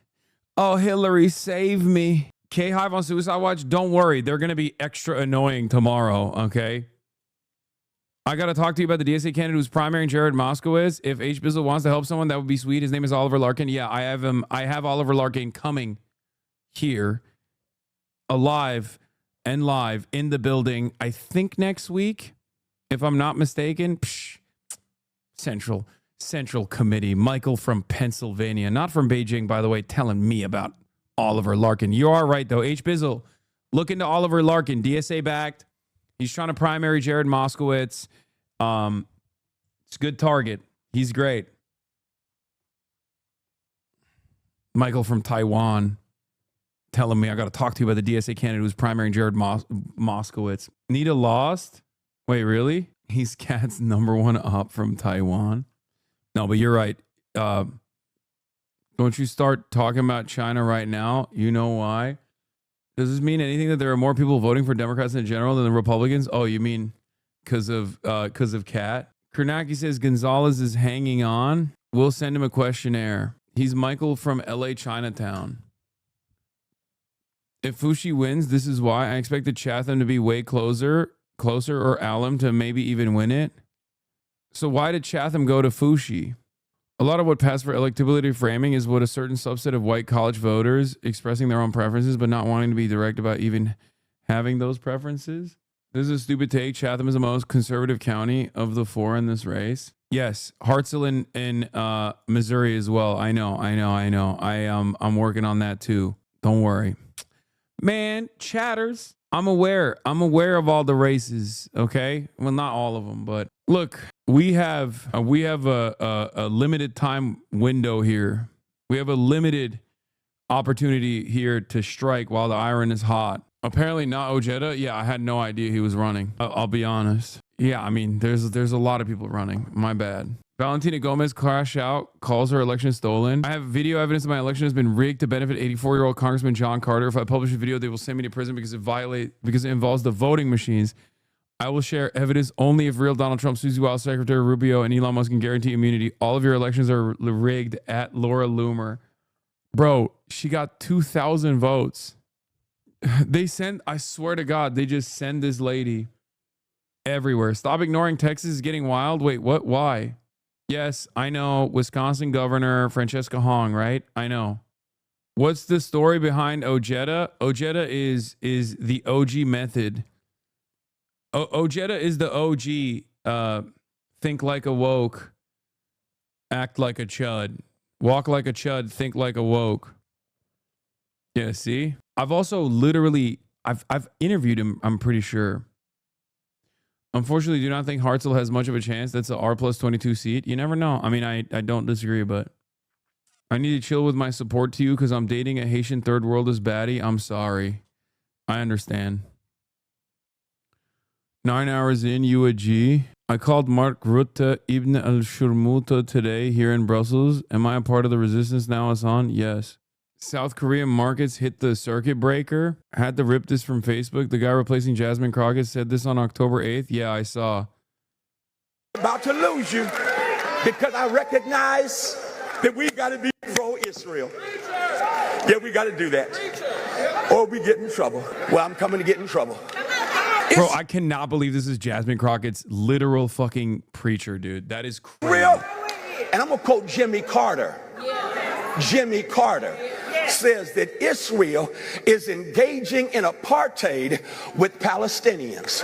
S2: Oh, Hillary, save me. K-Hive on Suicide Watch. Don't worry. They're going to be extra annoying tomorrow, okay? I got to talk to you about the DSA candidate who's primary and Jared Moskowitz. If H. Bizzle wants to help someone, that would be sweet. His name is Oliver Larkin. Yeah, I have him. I have Oliver Larkin coming here alive and live in the building, I think next week, if I'm not mistaken. Central Committee. Michael from Pennsylvania, not from Beijing, by the way, telling me about Oliver Larkin. You are right, though. H. Bizzle, look into Oliver Larkin, DSA backed. He's trying to primary Jared Moskowitz. It's a good target. He's great. Michael from Taiwan telling me I got to talk to you about the DSA candidate who's primarying Jared Moskowitz. Nita lost? Wait, really? He's Cat's number one op from Taiwan. No, but you're right. Don't you start talking about China right now. You know why? Does this mean anything that there are more people voting for Democrats in general than the Republicans? Oh, you mean because of Cat? Kernaki says Gonzalez is hanging on. We'll send him a questionnaire. He's Michael from LA Chinatown. If Fushi wins, this is why. I expected Chatham to be way closer, or Alum to maybe even win it. So why did Chatham go to Fushi? A lot of what passed for electability framing is what a certain subset of white college voters expressing their own preferences but not wanting to be direct about even having those preferences. This is a stupid take. Chatham is the most conservative county of the 4 in this race. Yes, Hartselle in Missouri as well. I know. I'm working on that too. Don't worry. Man, chatters. I'm aware of all the races, okay? Well, not all of them, but look, we have a limited time window here. We have a limited opportunity here to strike while the iron is hot. Apparently not Ojeda. Yeah, I had no idea he was running. I'll be honest. Yeah, I mean, there's a lot of people running. My bad. Valentina Gomez crashed out, calls her election stolen. I have video evidence that my election has been rigged to benefit 84-year-old Congressman John Carter. If I publish a video, they will send me to prison because it involves the voting machines. I will share evidence only if real Donald Trump, Susie Wiles, Secretary Rubio, and Elon Musk can guarantee immunity. All of your elections are rigged at Laura Loomer. Bro, she got 2,000 votes. I swear to God, they just send this lady everywhere. Stop ignoring Texas is getting wild. Wait, what? Why? Yes, I know. Wisconsin Governor Francesca Hong, right? I know. What's the story behind Ojeda? Ojeda is the OG method. Ojeda is the OG. Think like a woke, act like a chud, walk like a chud, think like a woke. Yeah, see? I've also literally, I've interviewed him, I'm pretty sure. Unfortunately, do not think Hartselle has much of a chance. That's a R+22 seat. You never know. I mean, I don't disagree, but I need to chill with my support to you because I'm dating a Haitian third worldist baddie. I'm sorry. I understand. 9 hours in, you a G. I called Mark Rutte Ibn al-Shurmuta today here in Brussels. Am I a part of the resistance now, Hasan? Yes. South Korean markets hit the circuit breaker. Had to rip this from Facebook. The guy replacing Jasmine Crockett said this on October 8th. Yeah, I saw.
S6: About to lose you because I recognize that we got to be pro-Israel. Yeah, we got to do that. Or we get in trouble. Well, I'm coming to get in trouble.
S2: Bro, I cannot believe this is Jasmine Crockett's literal fucking preacher, dude. That is crazy.
S6: Real. And I'm going to quote Jimmy Carter. Jimmy Carter says that Israel is engaging in apartheid with Palestinians.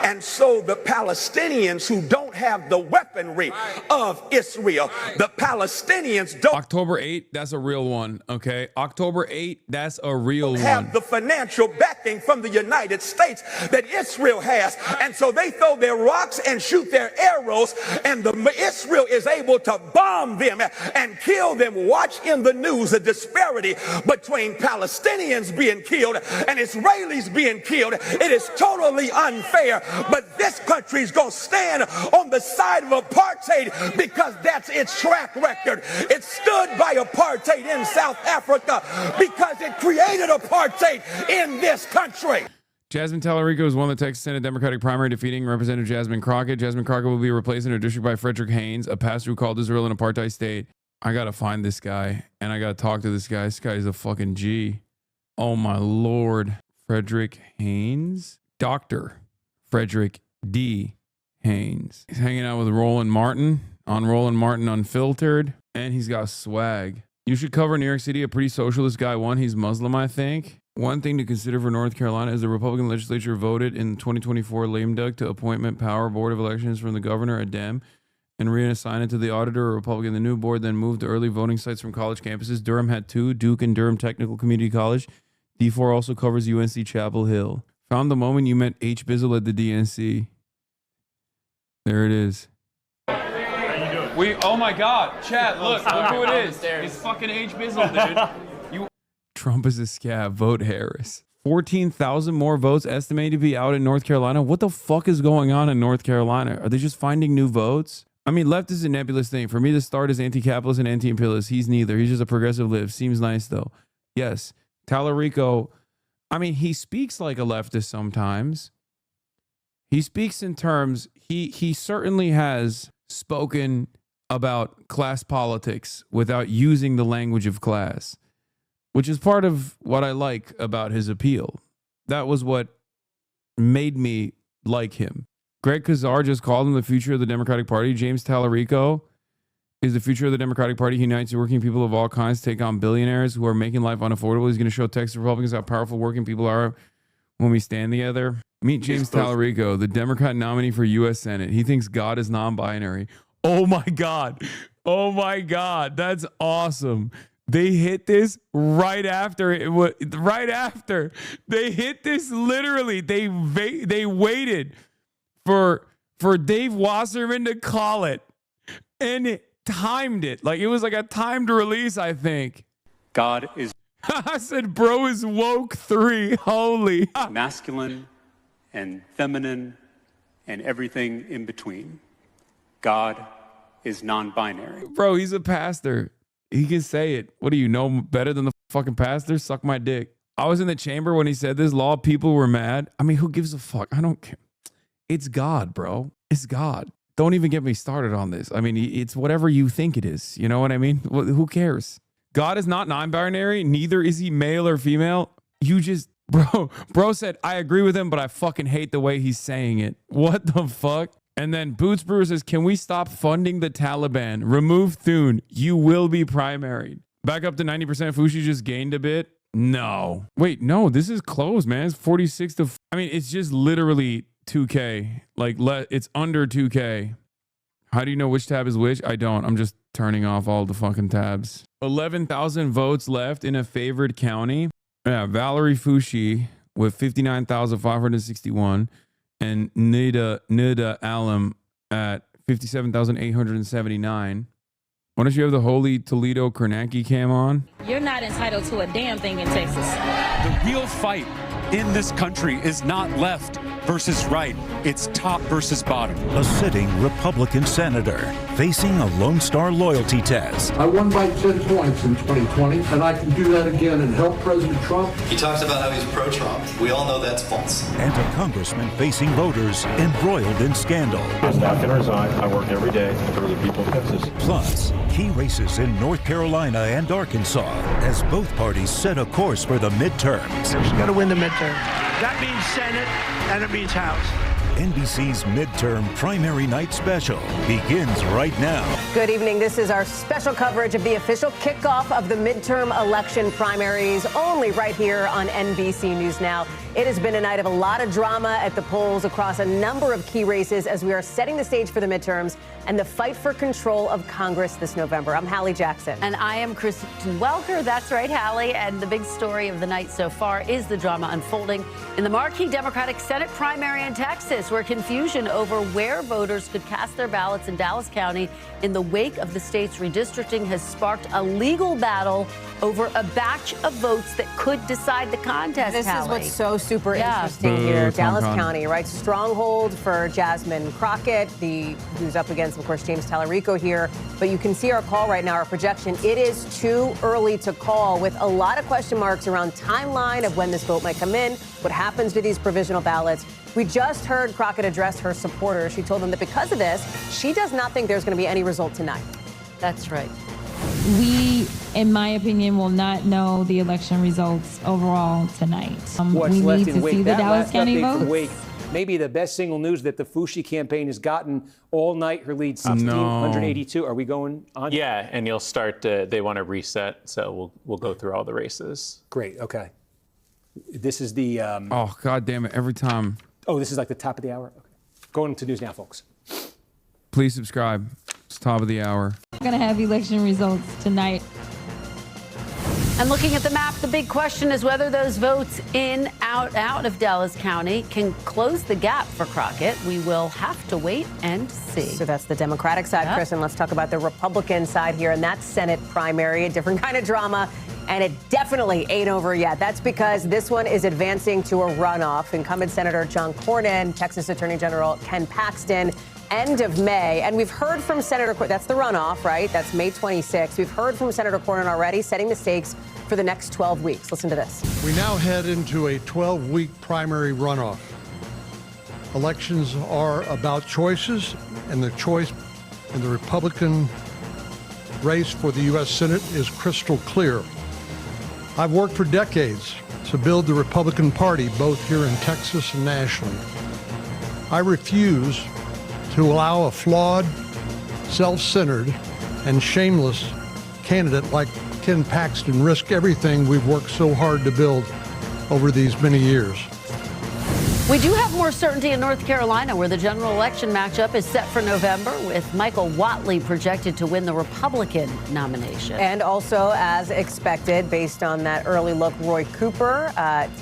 S6: And so the Palestinians who don't have the weaponry of Israel, the Palestinians don't
S2: October 8th, that's a real one, okay? October 8th, that's a real
S6: have
S2: one.
S6: the financial backing from the United States that Israel has. And so they throw their rocks and shoot their arrows, and Israel is able to bomb them and kill them. Watch in the news the disparity between Palestinians being killed and Israelis being killed. It is totally unfair, but this country is going to stand on the side of apartheid because that's its track record. It stood by apartheid in South Africa because it created apartheid in this country.
S2: Jasmine Tallarico has won the Texas Senate Democratic primary, defeating Representative Jasmine Crockett. Jasmine Crockett will be replaced in her district by Frederick Haynes, a pastor who called Israel an apartheid state. I got to find this guy, and I got to talk to this guy. This guy is a fucking G. Oh, my Lord. Frederick Haynes? Dr. Frederick D. Haynes. He's hanging out with Roland Martin on Roland Martin Unfiltered, and he's got swag. You should cover New York City, a pretty socialist guy. One, he's Muslim, I think. One thing to consider for North Carolina is the Republican legislature voted in the 2024 lame duck to appointment power board of elections from the governor, a Dem, and reassign it to the auditor, a Republican. The new board then moved to early voting sites from college campuses. Durham had 2, Duke and Durham Technical Community College. D4 also covers UNC Chapel Hill. Found the moment you met H. Bizzle at the DNC. There it is. Oh my God, chat, look who it is. It's fucking H. Bizzle, dude. Trump is a scab, vote Harris. 14,000 more votes estimated to be out in North Carolina. What the fuck is going on in North Carolina? Are they just finding new votes? I mean, left is a nebulous thing. For me, the start is anti-capitalist and anti-imperialist. He's neither. He's just a progressive lib. Seems nice, though. Yes. Tallarico, I mean, he speaks like a leftist sometimes. He speaks in terms, he certainly has spoken about class politics without using the language of class, which is part of what I like about his appeal. That was what made me like him. Greg Kazar just called him the future of the Democratic Party. James Tallarico is the future of the Democratic Party. He unites working people of all kinds to take on billionaires who are making life unaffordable. He's going to show Texas Republicans how powerful working people are when we stand together. Meet James Tallarico, the Democrat nominee for U.S. Senate. He thinks God is non-binary. Oh my God. Oh my God. That's awesome. They hit this right after it was right after they hit this. Literally, they waited for Dave Wasserman to call it and it timed it like it was like a timed release. I think
S1: God is.
S2: I said, bro is woke 3. Holy
S1: masculine and feminine and everything in between. God is non-binary.
S2: Bro, he's a pastor. He can say it. What do you know better than the fucking pastor? Suck my dick. I was in the chamber when he said this law. People were mad. I mean, who gives a fuck? I don't care. It's God, bro. It's God. Don't even get me started on this. I mean, it's whatever you think it is. You know what I mean? Who cares? God is not non-binary. Neither is he male or female. You just, bro said, I agree with him, but I fucking hate the way he's saying it. What the fuck? And then Boots Brewer says, can we stop funding the Taliban? Remove Thune. You will be primaried. Back up to 90%. Fushi just gained a bit. No. Wait, no, this is close, man. It's 46 to... I mean, it's just literally 2K. Like, it's under 2K. How do you know which tab is which? I don't. I'm just turning off all the fucking tabs. 11,000 votes left in a favored county. Yeah, Valerie Fushi with 59,561. And Nida Alam at 57,879. Why don't you have the Holy Toledo Kornacki cam on?
S7: You're not entitled to a damn thing in Texas.
S1: The real fight in this country is not left versus right. It's top versus bottom.
S22: A sitting Republican senator facing a Lone Star loyalty test.
S23: I won by 10 points in 2020, and I can do that again and help President Trump.
S24: He talks about how he's pro-Trump. We all know that's false.
S22: And a congressman facing voters embroiled in scandal.
S25: I'm not going to resign. I work every day for the people of Texas.
S22: Plus, key races in North Carolina and Arkansas as both parties set a course for the midterms.
S26: We've got to win the midterm. That means Senate, and it means House.
S22: NBC's midterm primary night special begins right now.
S4: Good evening. This is our special coverage of the official kickoff of the midterm election primaries, only right here on NBC News Now. It has been a night of a lot of drama at the polls across a number of key races as we are setting the stage for the midterms and the fight for control of Congress this November. I'm Hallie Jackson.
S3: And I am Kristen Welker. That's right, Hallie. And the big story of the night so far is the drama unfolding in the marquee Democratic Senate primary in Texas, where confusion over where voters could cast their ballots in Dallas County in the wake of the state's redistricting has sparked a legal battle over a batch of votes that could decide the contest.
S4: This
S3: Hallie.
S4: is what's so super interesting here. Dallas County, right? Stronghold for Jasmine Crockett, who's up against, of course, James Tallarico here. But you can see our call right now, our projection. It is too early to call, with a lot of question marks around timeline of when this vote might come in, what happens to these provisional ballots. We just heard Crockett address her supporters. She told them that because of this, she does not think there's going to be any result tonight.
S3: That's right.
S7: We, in my opinion, will not know the election results overall tonight.
S5: What's
S7: we
S5: left
S7: need
S5: in
S7: to
S5: wait?
S7: see the
S5: That
S7: Dallas
S5: last
S7: County
S5: update from
S7: votes.
S5: Wake, maybe the best single news that the Fushi campaign has gotten all night. Her lead 1,682. Are we going on?
S12: Yeah, and you'll start to, they want to reset, so we'll go through all the races.
S5: Great, okay. This is the...
S2: oh, God damn it, every time.
S5: Oh, this is like the top of the hour? Okay. Going to news now, folks.
S2: Please subscribe. It's top of the hour.
S7: We're going to have election results tonight.
S3: And looking at the map, the big question is whether those votes out of Dallas County can close the gap for Crockett. We will have to wait and see.
S4: So that's the Democratic side, Chris, and let's talk about the Republican side here, and that's Senate primary, a different kind of drama. And it definitely ain't over yet. That's because this one is advancing to a runoff. Incumbent Senator John Cornyn, Texas Attorney General Ken Paxton, end of May. And we've heard from Senator Cornyn, that's the runoff, right? That's May 26th. We've heard from Senator Cornyn already, setting the stakes for the next 12 weeks. Listen to this.
S27: We now head into a 12-week primary runoff. Elections are about choices, and the choice in the Republican race for the U.S. Senate is crystal clear. I've worked for decades to build the Republican Party, both here in Texas and nationally. I refuse to allow a flawed, self-centered, and shameless candidate like Ken Paxton risk everything we've worked so hard to build over these many years.
S3: We do have more certainty in North Carolina, where the general election matchup is set for November, with Michael Whatley projected to win the Republican nomination.
S4: And also, as expected, based on that early look, Roy Cooper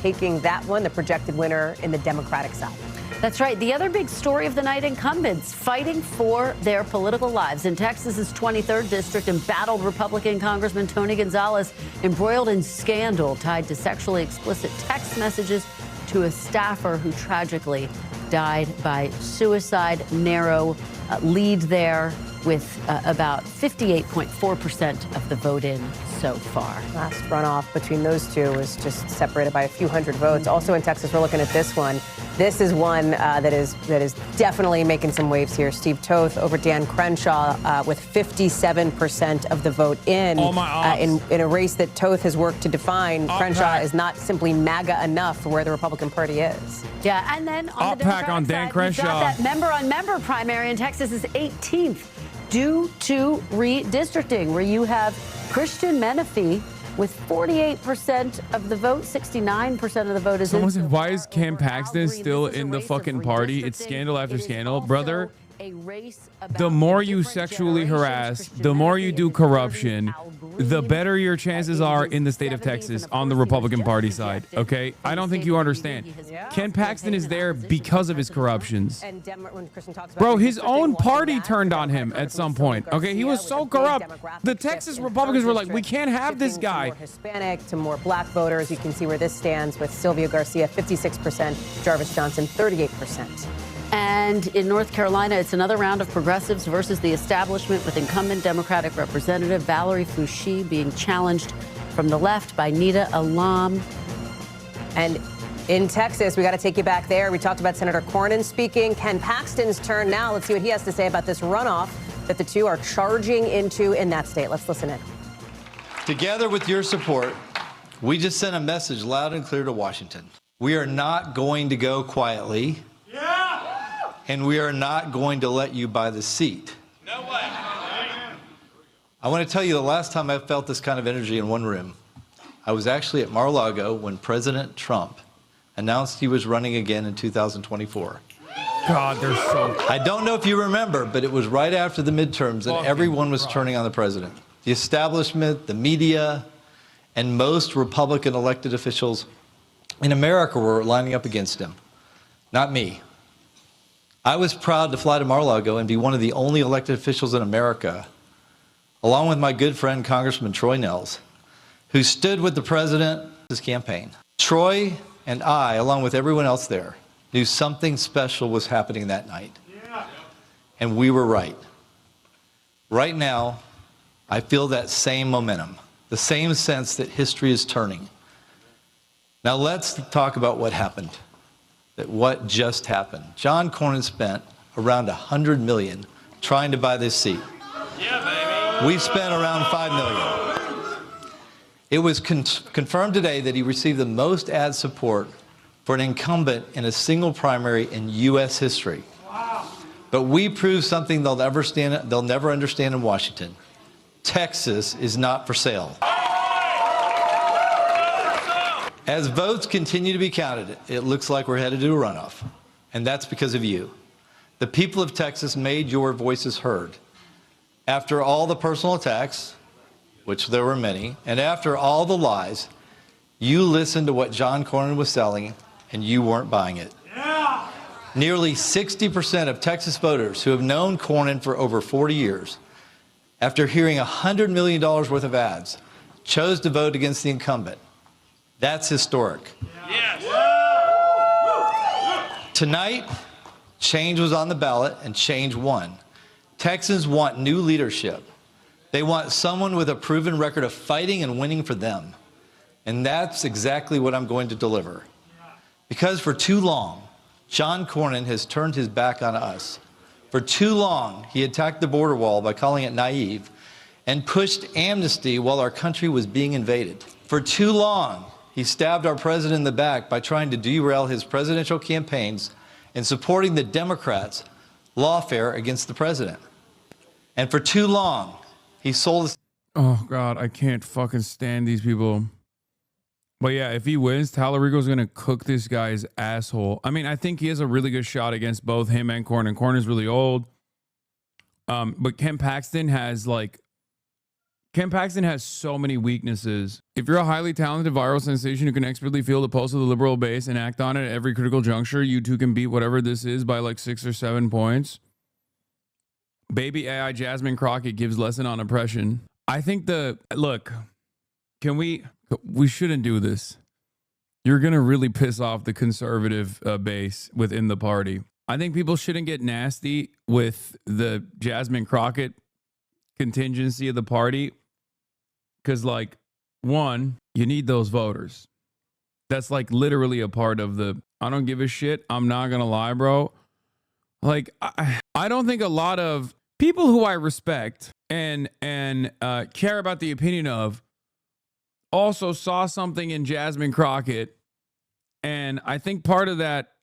S4: taking that one, the projected winner in the Democratic side.
S3: That's right. The other big story of the night, incumbents fighting for their political lives. In Texas's 23rd district, embattled Republican Congressman Tony Gonzalez embroiled in scandal tied to sexually explicit text messages to a staffer who tragically died by suicide. Narrow lead there, with about 58.4% of the vote in so far.
S4: Last runoff between those two was just separated by a few hundred votes. Also in Texas, we're looking at this one. This is one that is definitely making some waves here. Steve Toth over Dan Crenshaw with 57% of the vote in. In a race that Toth has worked to define. Crenshaw is not simply MAGA enough for where the Republican Party is.
S3: Yeah, and then on the Democratic
S2: on Dan
S3: side,
S2: Crenshaw.
S3: we've got that member-on-member primary in Texas is 18th due to redistricting, where you have Christian Menifee with 48% of the vote, 69% of the vote is
S2: Someone said, why is Ken Paxton still in the fucking party? It's scandal after scandal. Brother, the more you sexually harass, the more you do corruption, the better your chances are in the state of Texas on the Republican Party side, okay? I don't think you understand. Ken Paxton is there because of his corruptions. Bro, his own party turned on him at some point, okay? He was so corrupt. The Texas Republicans were like, we can't have this guy.
S4: More Hispanic to more black voters. You can see where this stands with Sylvia Garcia, 56%, Jarvis Johnson, 38%.
S3: And in North Carolina, it's another round of progressives versus the establishment, with incumbent Democratic Representative Valerie Foushee being challenged from the left by Nita Alam.
S4: And in Texas, we got to take you back there. We talked about Senator Cornyn speaking. Ken Paxton's turn now. Let's see what he has to say about this runoff that the two are charging into in that state. Let's listen in.
S24: Together with your support, we just sent a message loud and clear to Washington. We are not going to go quietly. And we are not going to let you buy the seat. No way. I want to tell you, the last time I felt this kind of energy in one room, I was actually at Mar-a-Lago when President Trump announced he was running again in 2024.
S2: God, they're so...
S24: I don't know if you remember, but it was right after the midterms and everyone was turning on the president. The establishment, the media, and most Republican elected officials in America were lining up against him. Not me. I was proud to fly to Mar-a-Lago and be one of the only elected officials in America, along with my good friend Congressman Troy Nehls, who stood with the president in his campaign. Troy and I, along with everyone else there, knew something special was happening that night. And we were right. Right now, I feel that same momentum, the same sense that history is turning. Now let's talk about what happened. What just happened. John Cornyn spent around $100 million trying to buy this seat. Yeah, baby. We've spent around $5 million. It was confirmed today that he received the most ad support for an incumbent in a single primary in U.S. history. Wow. But we proved something they'll never understand in Washington. Texas is not for sale. As votes continue to be counted, it looks like we're headed to a runoff. And that's because of you. The people of Texas made your voices heard. After all the personal attacks, which there were many, and after all the lies, you listened to what John Cornyn was selling, and you weren't buying it. Yeah. Nearly 60% of Texas voters who have known Cornyn for over 40 years, after hearing $100 million worth of ads, chose to vote against the incumbent. That's historic. Yes. Tonight, change was on the ballot and change won. Texans want new leadership. They want someone with a proven record of fighting and winning for them. And that's exactly what I'm going to deliver. Because for too long, John Cornyn has turned his back on us. For too long, he attacked the border wall by calling it naive and pushed amnesty while our country was being invaded. For too long, he stabbed our president in the back by trying to derail his presidential campaigns and supporting the Democrats' lawfare against the president. And for too long, he sold us.
S2: Oh, God, I can't fucking stand these people. But yeah, if he wins, Tallarico's going to cook this guy's asshole. I mean, I think he has a really good shot against both him and Corn, and Corn is really old. But Ken Paxton has so many weaknesses. If you're a highly talented viral sensation who can expertly feel the pulse of the liberal base and act on it at every critical juncture, you too can beat whatever this is by like 6 or 7 points. Baby AI Jasmine Crockett gives lesson on oppression. I think we shouldn't do this. You're going to really piss off the conservative base within the party. I think people shouldn't get nasty with the Jasmine Crockett contingency of the party. Because, like, one, you need those voters. That's, like, literally a part of the, I don't give a shit. I'm not going to lie, bro. Like, I don't think a lot of people who I respect and care about the opinion of also saw something in Jasmine Crockett. And I think part of that,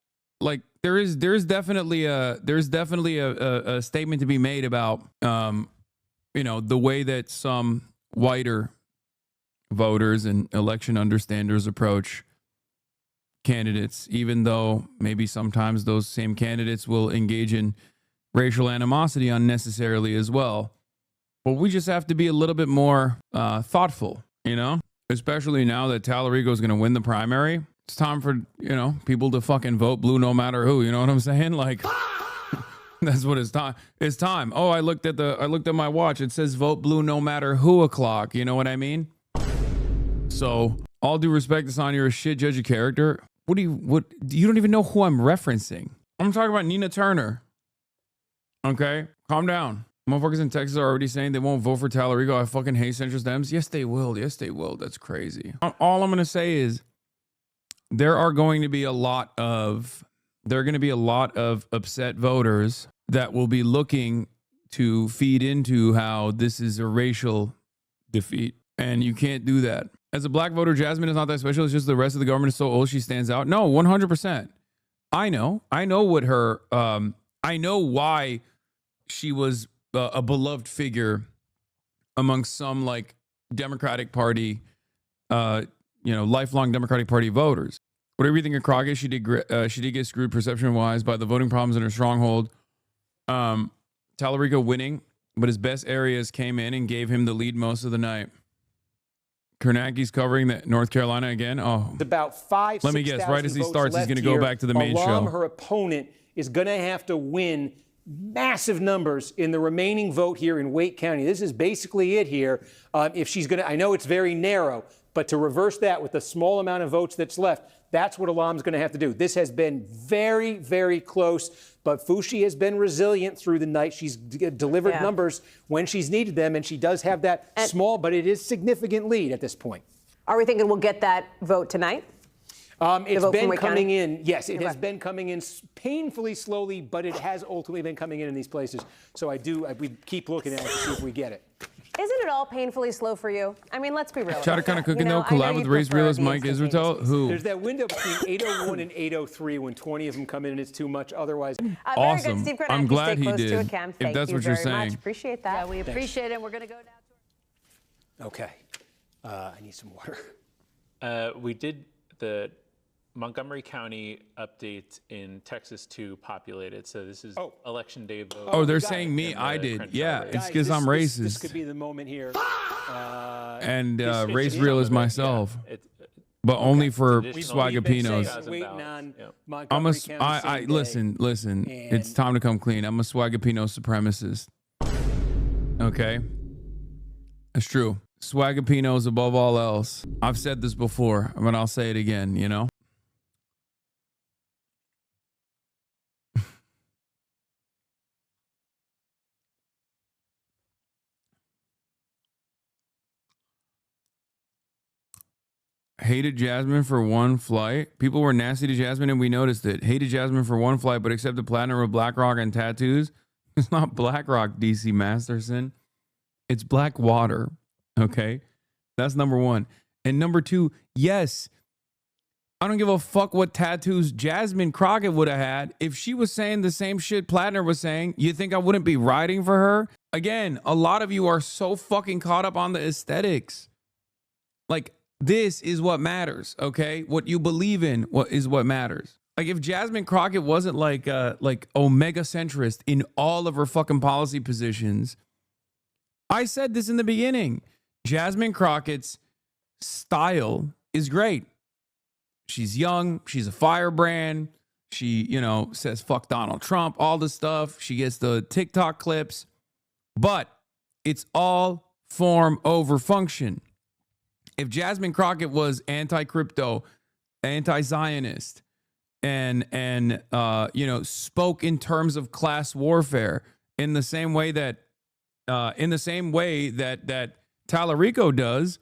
S2: like, there's definitely a statement to be made about, the way that some whiter voters and election understanders approach candidates, even though maybe sometimes those same candidates will engage in racial animosity unnecessarily as well. But we just have to be a little bit more thoughtful, especially now that Tallarico is going to win the primary. It's time for, people to fucking vote blue no matter who. You know what I'm saying? Like, that's what it's time. It's time. Oh, I looked at my watch. It says vote blue no matter who o'clock. You know what I mean? So, all due respect, Hasan, you're a shit judge of character. You don't even know who I'm referencing. I'm talking about Nina Turner. Okay? Calm down. Motherfuckers in Texas are already saying they won't vote for Tallarico. I fucking hate centrist Dems. Yes, they will. Yes, they will. That's crazy. All I'm going to say is there are going to be a lot of upset voters that will be looking to feed into how this is a racial defeat. And you can't do that. As a black voter, Jasmine is not that special. It's just the rest of the government is so old she stands out. No, 100%. I know what her, I know why she was a beloved figure among some like Democratic Party, lifelong Democratic Party voters. Whatever you think of Crockett, she did get screwed perception-wise by the voting problems in her stronghold. Tallarico winning, but his best areas came in and gave him the lead most of the night. Kornacki's covering the North Carolina again. Oh,
S5: it's about 5.
S2: Let me guess. Right as he starts, he's going to go back to the main show.
S5: Her opponent is going to have to win massive numbers in the remaining vote here in Wake County. This is basically it here. If she's going to, I know it's very narrow, but to reverse that with the small amount of votes that's left, that's what Alam's going to have to do. This has been very, very close, but Fushi has been resilient through the night. She's delivered numbers when she's needed them, and she does have that small, but it is significant lead at this point.
S4: Are we thinking we'll get that vote tonight?
S5: It's been coming in. Yes, it has been coming in painfully slowly, but it has ultimately been coming in these places. So we keep looking at it to see if we get it.
S4: Isn't it all painfully slow for you? I mean, let's be real.
S2: Try to kind of cooking though. Collab with Race Realist Mike Israel. Who?
S5: There's that window between 8:01 and 8:03 when 20 of them come in and it's too much. Otherwise,
S2: awesome. I'm glad he did. If that's what you're saying.
S4: Appreciate that.
S3: Yeah, we appreciate it. We're going to go now.
S5: Okay. I need some water.
S12: We did the Montgomery County update in Texas 2 populated. So this is election day vote.
S2: Oh, they're saying me. I did. Yeah, it's because I'm racist.
S5: This could be the moment here.
S2: And race real is myself. Yeah, but only for Swagapinos. Listen. It's time to come clean. I'm a Swagapino supremacist. Okay? It's true. Swagapinos above all else. I've said this before, but I'll say it again, Hated Jasmine for one flight. People were nasty to Jasmine and we noticed it. Hated Jasmine for one flight, but accepted platinum with BlackRock and tattoos. It's not BlackRock, DC Masterson. It's Black Water. Okay? That's number one. And number two, yes, I don't give a fuck what tattoos Jasmine Crockett would have had. If she was saying the same shit Plattner was saying, you think I wouldn't be riding for her? Again, a lot of you are so fucking caught up on the aesthetics. Like, This is what matters, okay? What you believe in is what matters. Like if Jasmine Crockett wasn't like omega centrist in all of her fucking policy positions, I said this in the beginning. Jasmine Crockett's style is great. She's young. She's a firebrand. She, says fuck Donald Trump, all this stuff. She gets the TikTok clips, but it's all form over function. If Jasmine Crockett was anti-crypto, anti-Zionist, and spoke in terms of class warfare in the same way that that Tallarico does,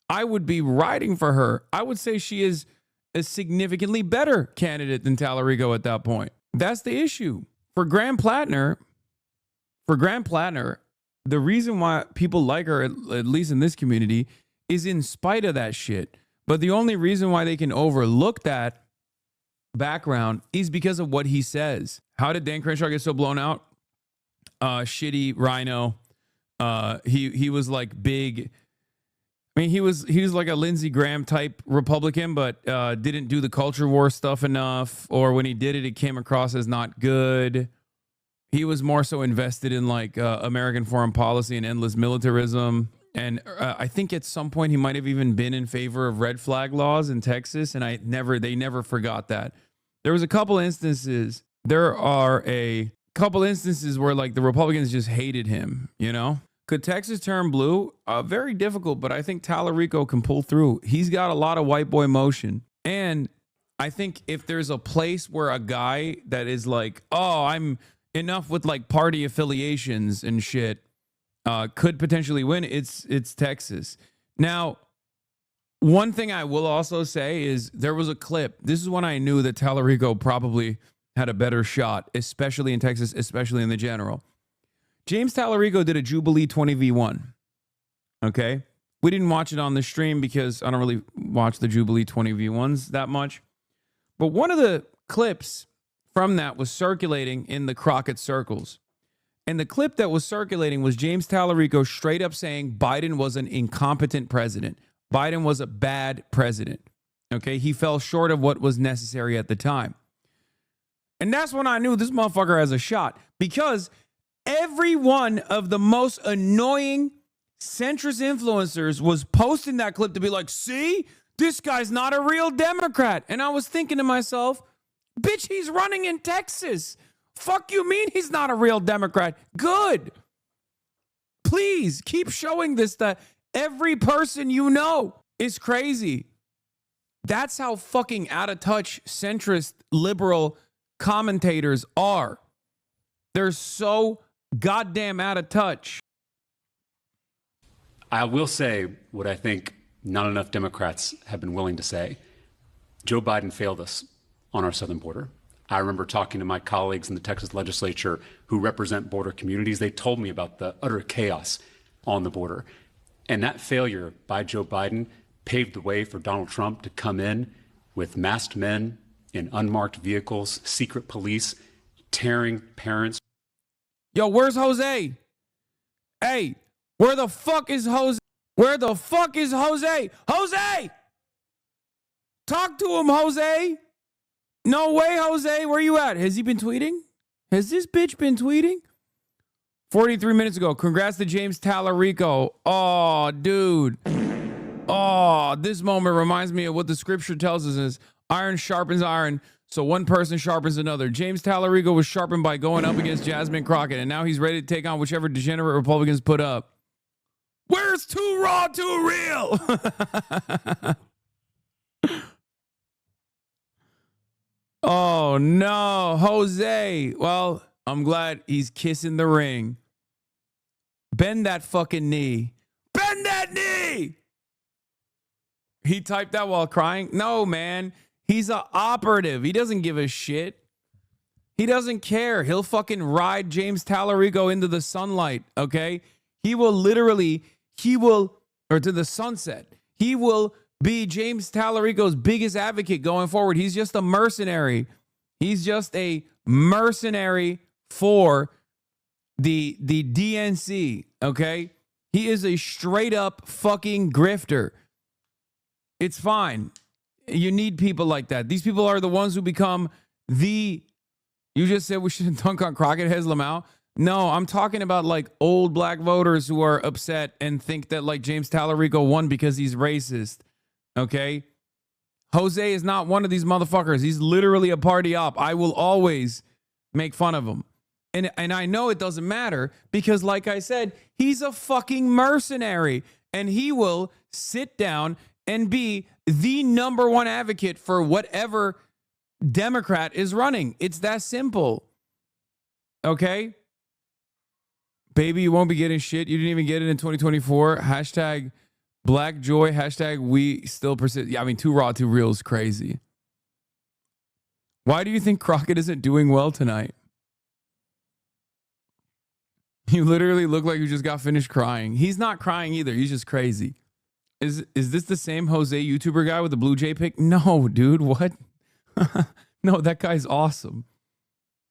S2: I would be riding for her. I would say she is a significantly better candidate than Tallarico at that point. That's the issue. For Graham Plattner, the reason why people like her, at least in this community, is in spite of that shit. But the only reason why they can overlook that background is because of what he says. How did Dan Crenshaw get so blown out? Shitty rhino. He was like big. I mean, he was like a Lindsey Graham type Republican, but didn't do the culture war stuff enough, or when he did it, it came across as not good. He was more so invested in like American foreign policy and endless militarism. And I think at some point he might have even been in favor of red flag laws in Texas, and they never forgot that. There was a couple instances. There are a couple instances where like the Republicans just hated him, Could Texas turn blue? Very difficult, but I think Tallarico can pull through. He's got a lot of white boy motion. And I think if there's a place where a guy that is like, oh, I'm enough with like party affiliations and shit, could potentially win, it's Texas. Now, one thing I will also say is there was a clip. This is when I knew that Tallarico probably had a better shot, especially in Texas, especially in the general. James Tallarico did a Jubilee 20v1. Okay? We didn't watch it on the stream because I don't really watch the Jubilee 20v1s that much. But one of the clips from that was circulating in the Crockett circles. And the clip that was circulating was James Tallarico straight up saying Biden was an incompetent president. Biden was a bad president. Okay? He fell short of what was necessary at the time. And that's when I knew this motherfucker has a shot, because every one of the most annoying centrist influencers was posting that clip to be like, see, this guy's not a real Democrat. And I was thinking to myself, bitch, he's running in Texas. Fuck you mean he's not a real Democrat? Good. Please keep showing this to every person you know. Is crazy. That's how fucking out of touch centrist liberal commentators are. They're so goddamn out of touch.
S8: I will say what I think not enough Democrats have been willing to say. Joe Biden failed us on our southern border. I remember talking to my colleagues in the Texas legislature who represent border communities. They told me about the utter chaos on the border. And that failure by Joe Biden paved the way for Donald Trump to come in with masked men in unmarked vehicles, secret police, tearing parents.
S2: Yo, where's Jose? Hey, where the fuck is Jose? Where the fuck is Jose? Jose! Talk to him, Jose. No way, Jose. Where you at? Has he been tweeting? Has this bitch been tweeting? 43 minutes ago. Congrats to James Tallarico. Oh, dude. Oh, this moment reminds me of what the scripture tells us is iron sharpens iron, so one person sharpens another. James Tallarico was sharpened by going up against Jasmine Crockett, and now he's ready to take on whichever degenerate Republicans put up. Where's too raw, too real? Oh, no. Jose. Well, I'm glad he's kissing the ring. Bend that fucking knee. Bend that knee! He typed that while crying? No, man. He's an operative. He doesn't give a shit. He doesn't care. He'll fucking ride James Tallarico into the sunlight, okay? He will literally, or to the sunset. He will be James Tallarico's biggest advocate going forward. He's just a mercenary. He's just a mercenary for the DNC, okay? He is a straight up fucking grifter. It's fine. You need people like that. These people are the ones who become the... You just said we shouldn't dunk on Crockett, Lamau. No, I'm talking about like old black voters who are upset and think that like James Tallarico won because he's racist. Okay? Jose is not one of these motherfuckers. He's literally a party op. I will always make fun of him. And I know it doesn't matter because, like I said, he's a fucking mercenary. And he will sit down and be the number one advocate for whatever Democrat is running. It's that simple. Okay? Baby, you won't be getting shit. You didn't even get it in 2024. Hashtag Black Joy. Hashtag we still persist. Yeah, I mean, too raw, too real is crazy. Why do you think Crockett isn't doing well tonight? You literally look like you just got finished crying. He's not crying either. He's just crazy. Is this the same Jose YouTuber guy with the Blue Jay pic? No, dude. What? No, that guy's awesome.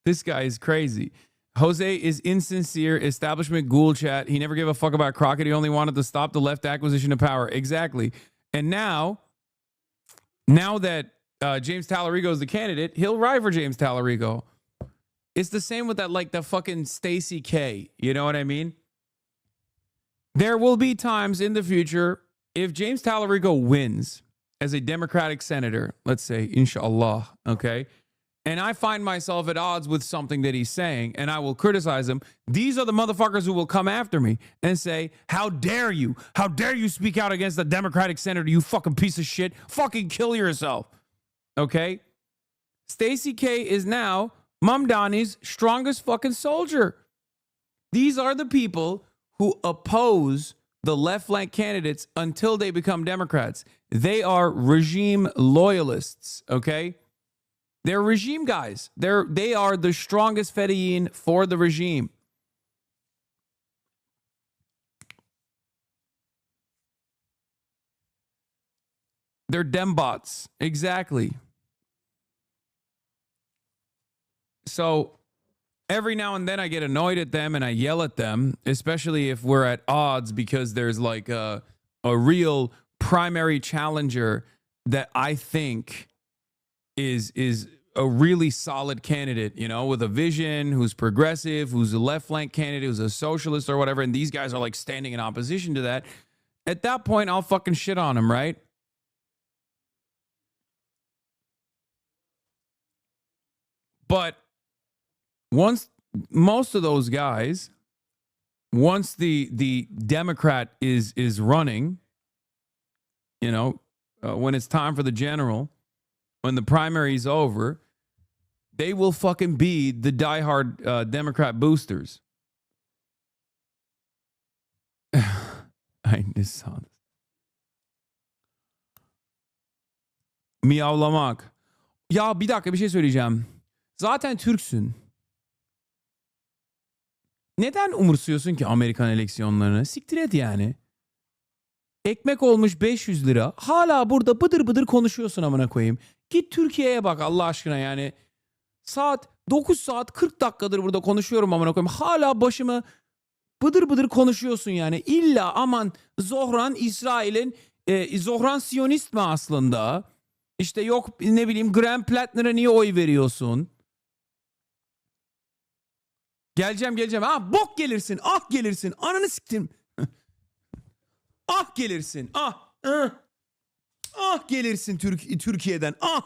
S2: This guy is crazy. Jose is insincere, establishment ghoul chat. He never gave a fuck about Crockett. He only wanted to stop the left acquisition of power. Exactly. And now that James Tallarico is the candidate, he'll ride for James Tallarico. It's the same with that, like the fucking Stacey K. You know what I mean? There will be times in the future, if James Tallarico wins as a Democratic senator, let's say, inshallah, okay, and I find myself at odds with something that he's saying, and I will criticize him, these are the motherfuckers who will come after me and say, how dare you? How dare you speak out against the Democratic senator, you fucking piece of shit? Fucking kill yourself. Okay? Stacey K is now Mamdani's strongest fucking soldier. These are the people who oppose the left flank candidates until they become Democrats. They are regime loyalists, okay? They're regime guys. They are the strongest fedayeen for the regime. They're Dembots. Exactly. So every now and then I get annoyed at them and I yell at them, especially if we're at odds because there's like a real primary challenger that I think is a really solid candidate, you know, with a vision, who's progressive, who's a left flank candidate, who's a socialist or whatever. And these guys are like standing in opposition to that. At that point, I'll fucking shit on them, right? But once most of those guys, once the Democrat is running, you know, when it's time for the general, when the primary's over, they will fucking be the diehard Democrat boosters. I just saw this. Miyavlamak. Ya bir dakika bir şey söyleyeceğim. Zaten Türksün. Neden umursuyorsun ki Amerikan eleksiyonlarını? Siktir et yani. Ekmek olmuş 500 lira. Hala burada bıdır bıdır konuşuyorsun amına koyayım. Git Türkiye'ye bak Allah aşkına yani. 9 saat 40 dakikadır burada konuşuyorum amına koyayım. Hala başımı bıdır bıdır konuşuyorsun yani. İlla aman Zohran İsrail'in Zohran Siyonist mi aslında? İşte yok ne bileyim Graham Plattner'a niye oy veriyorsun? Geleceğim. Ah bok gelirsin. Ah gelirsin. Ananı siktim. Ah gelirsin. Ah gelirsin Türkiye'den. Ah.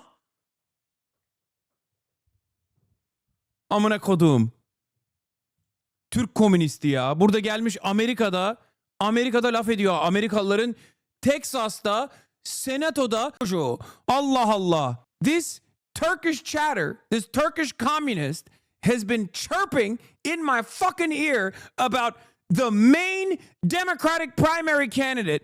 S2: Amına kodum. Türk komünisti ya. Burada gelmiş Amerika'da laf ediyor. Amerikalıların Texas'ta, Senato'da. Allah Allah. This Turkish chatter, this Turkish communist has been chirping in my fucking ear about the main Democratic primary candidate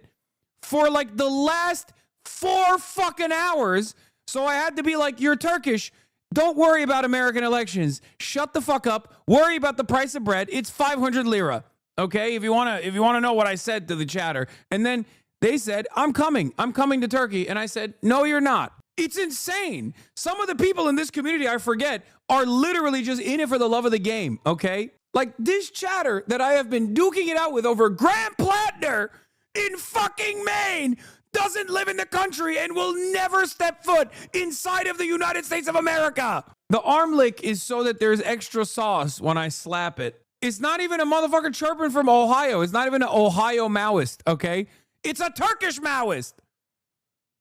S2: for like the last 4 fucking hours. So I had to be like, you're Turkish. Don't worry about American elections. Shut the fuck up. Worry about the price of bread. It's 500 lira. Okay? If you want to know what I said to the chatter. And then they said, I'm coming to Turkey. And I said, no, you're not. It's insane. Some of the people in this community, I forget, are literally just in it for the love of the game, okay? Like this chatter that I have been duking it out with over Graham Plattner in fucking Maine doesn't live in the country and will never step foot inside of the United States of America. The arm lick is so that there's extra sauce when I slap it. It's not even a motherfucker chirping from Ohio. It's not even an Ohio Maoist, okay? It's a Turkish Maoist,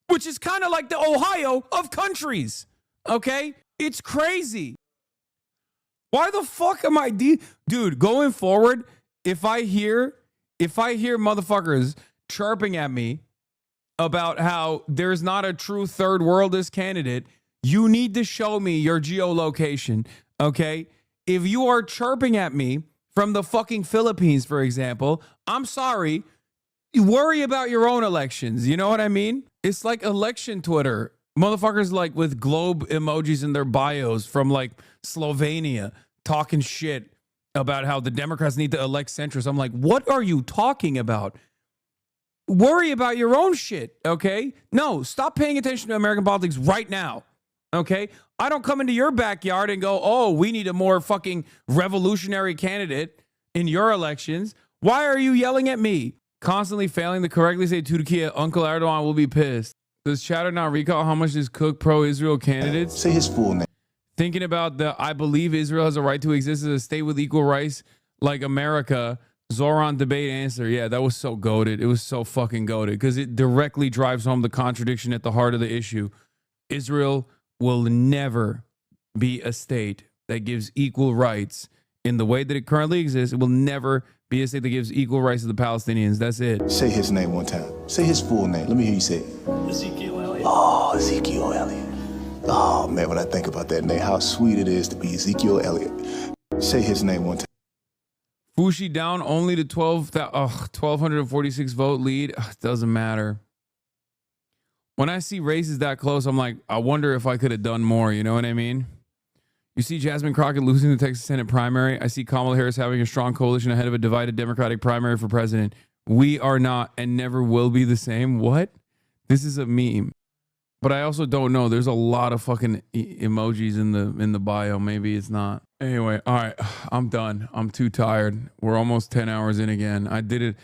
S2: which is kind of like the Ohio of countries, okay? It's crazy. Why the fuck am I... Dude, going forward, if I hear motherfuckers chirping at me about how there's not a true third worldist candidate, you need to show me your geolocation, okay? If you are chirping at me from the fucking Philippines, for example, I'm sorry. You worry about your own elections. You know what I mean? It's like election Twitter. Motherfuckers like with globe emojis in their bios from like Slovenia talking shit about how the Democrats need to elect centrists. I'm like, what are you talking about? Worry about your own shit, okay? No, stop paying attention to American politics right now, okay? I don't come into your backyard and go, oh, we need a more fucking revolutionary candidate in your elections. Why are you yelling at me? Constantly failing to correctly say Turkey, Uncle Erdogan will be pissed. Does Chatter not recall how much this cook pro-Israel candidates?
S9: Say his full name.
S2: Thinking about the I believe Israel has a right to exist as a state with equal rights like America. Zoran debate answer. Yeah, that was so goated. It was so fucking goated because it directly drives home the contradiction at the heart of the issue. Israel will never be a state that gives equal rights in the way that it currently exists. It will never be a state that gives equal rights to the Palestinians. That's it.
S9: Say his name one time. Say his full name. Let me hear you say it.
S10: Ezekiel Elliott.
S9: Oh, Ezekiel Elliott. Oh, man, when I think about that name, how sweet it is to be Ezekiel Elliott. Say his name one time.
S2: Fushi down only to 1,246 vote lead. Doesn't matter. When I see races that close, I'm like, I wonder if I could have done more. You know what I mean? You see Jasmine Crockett losing the Texas Senate primary. I see Kamala Harris having a strong coalition ahead of a divided Democratic primary for president. We are not and never will be the same. What? This is a meme. But I also don't know. There's a lot of fucking emojis in the bio. Maybe it's not. Anyway, all right. I'm done. I'm too tired. We're almost 10 hours in again. I did it.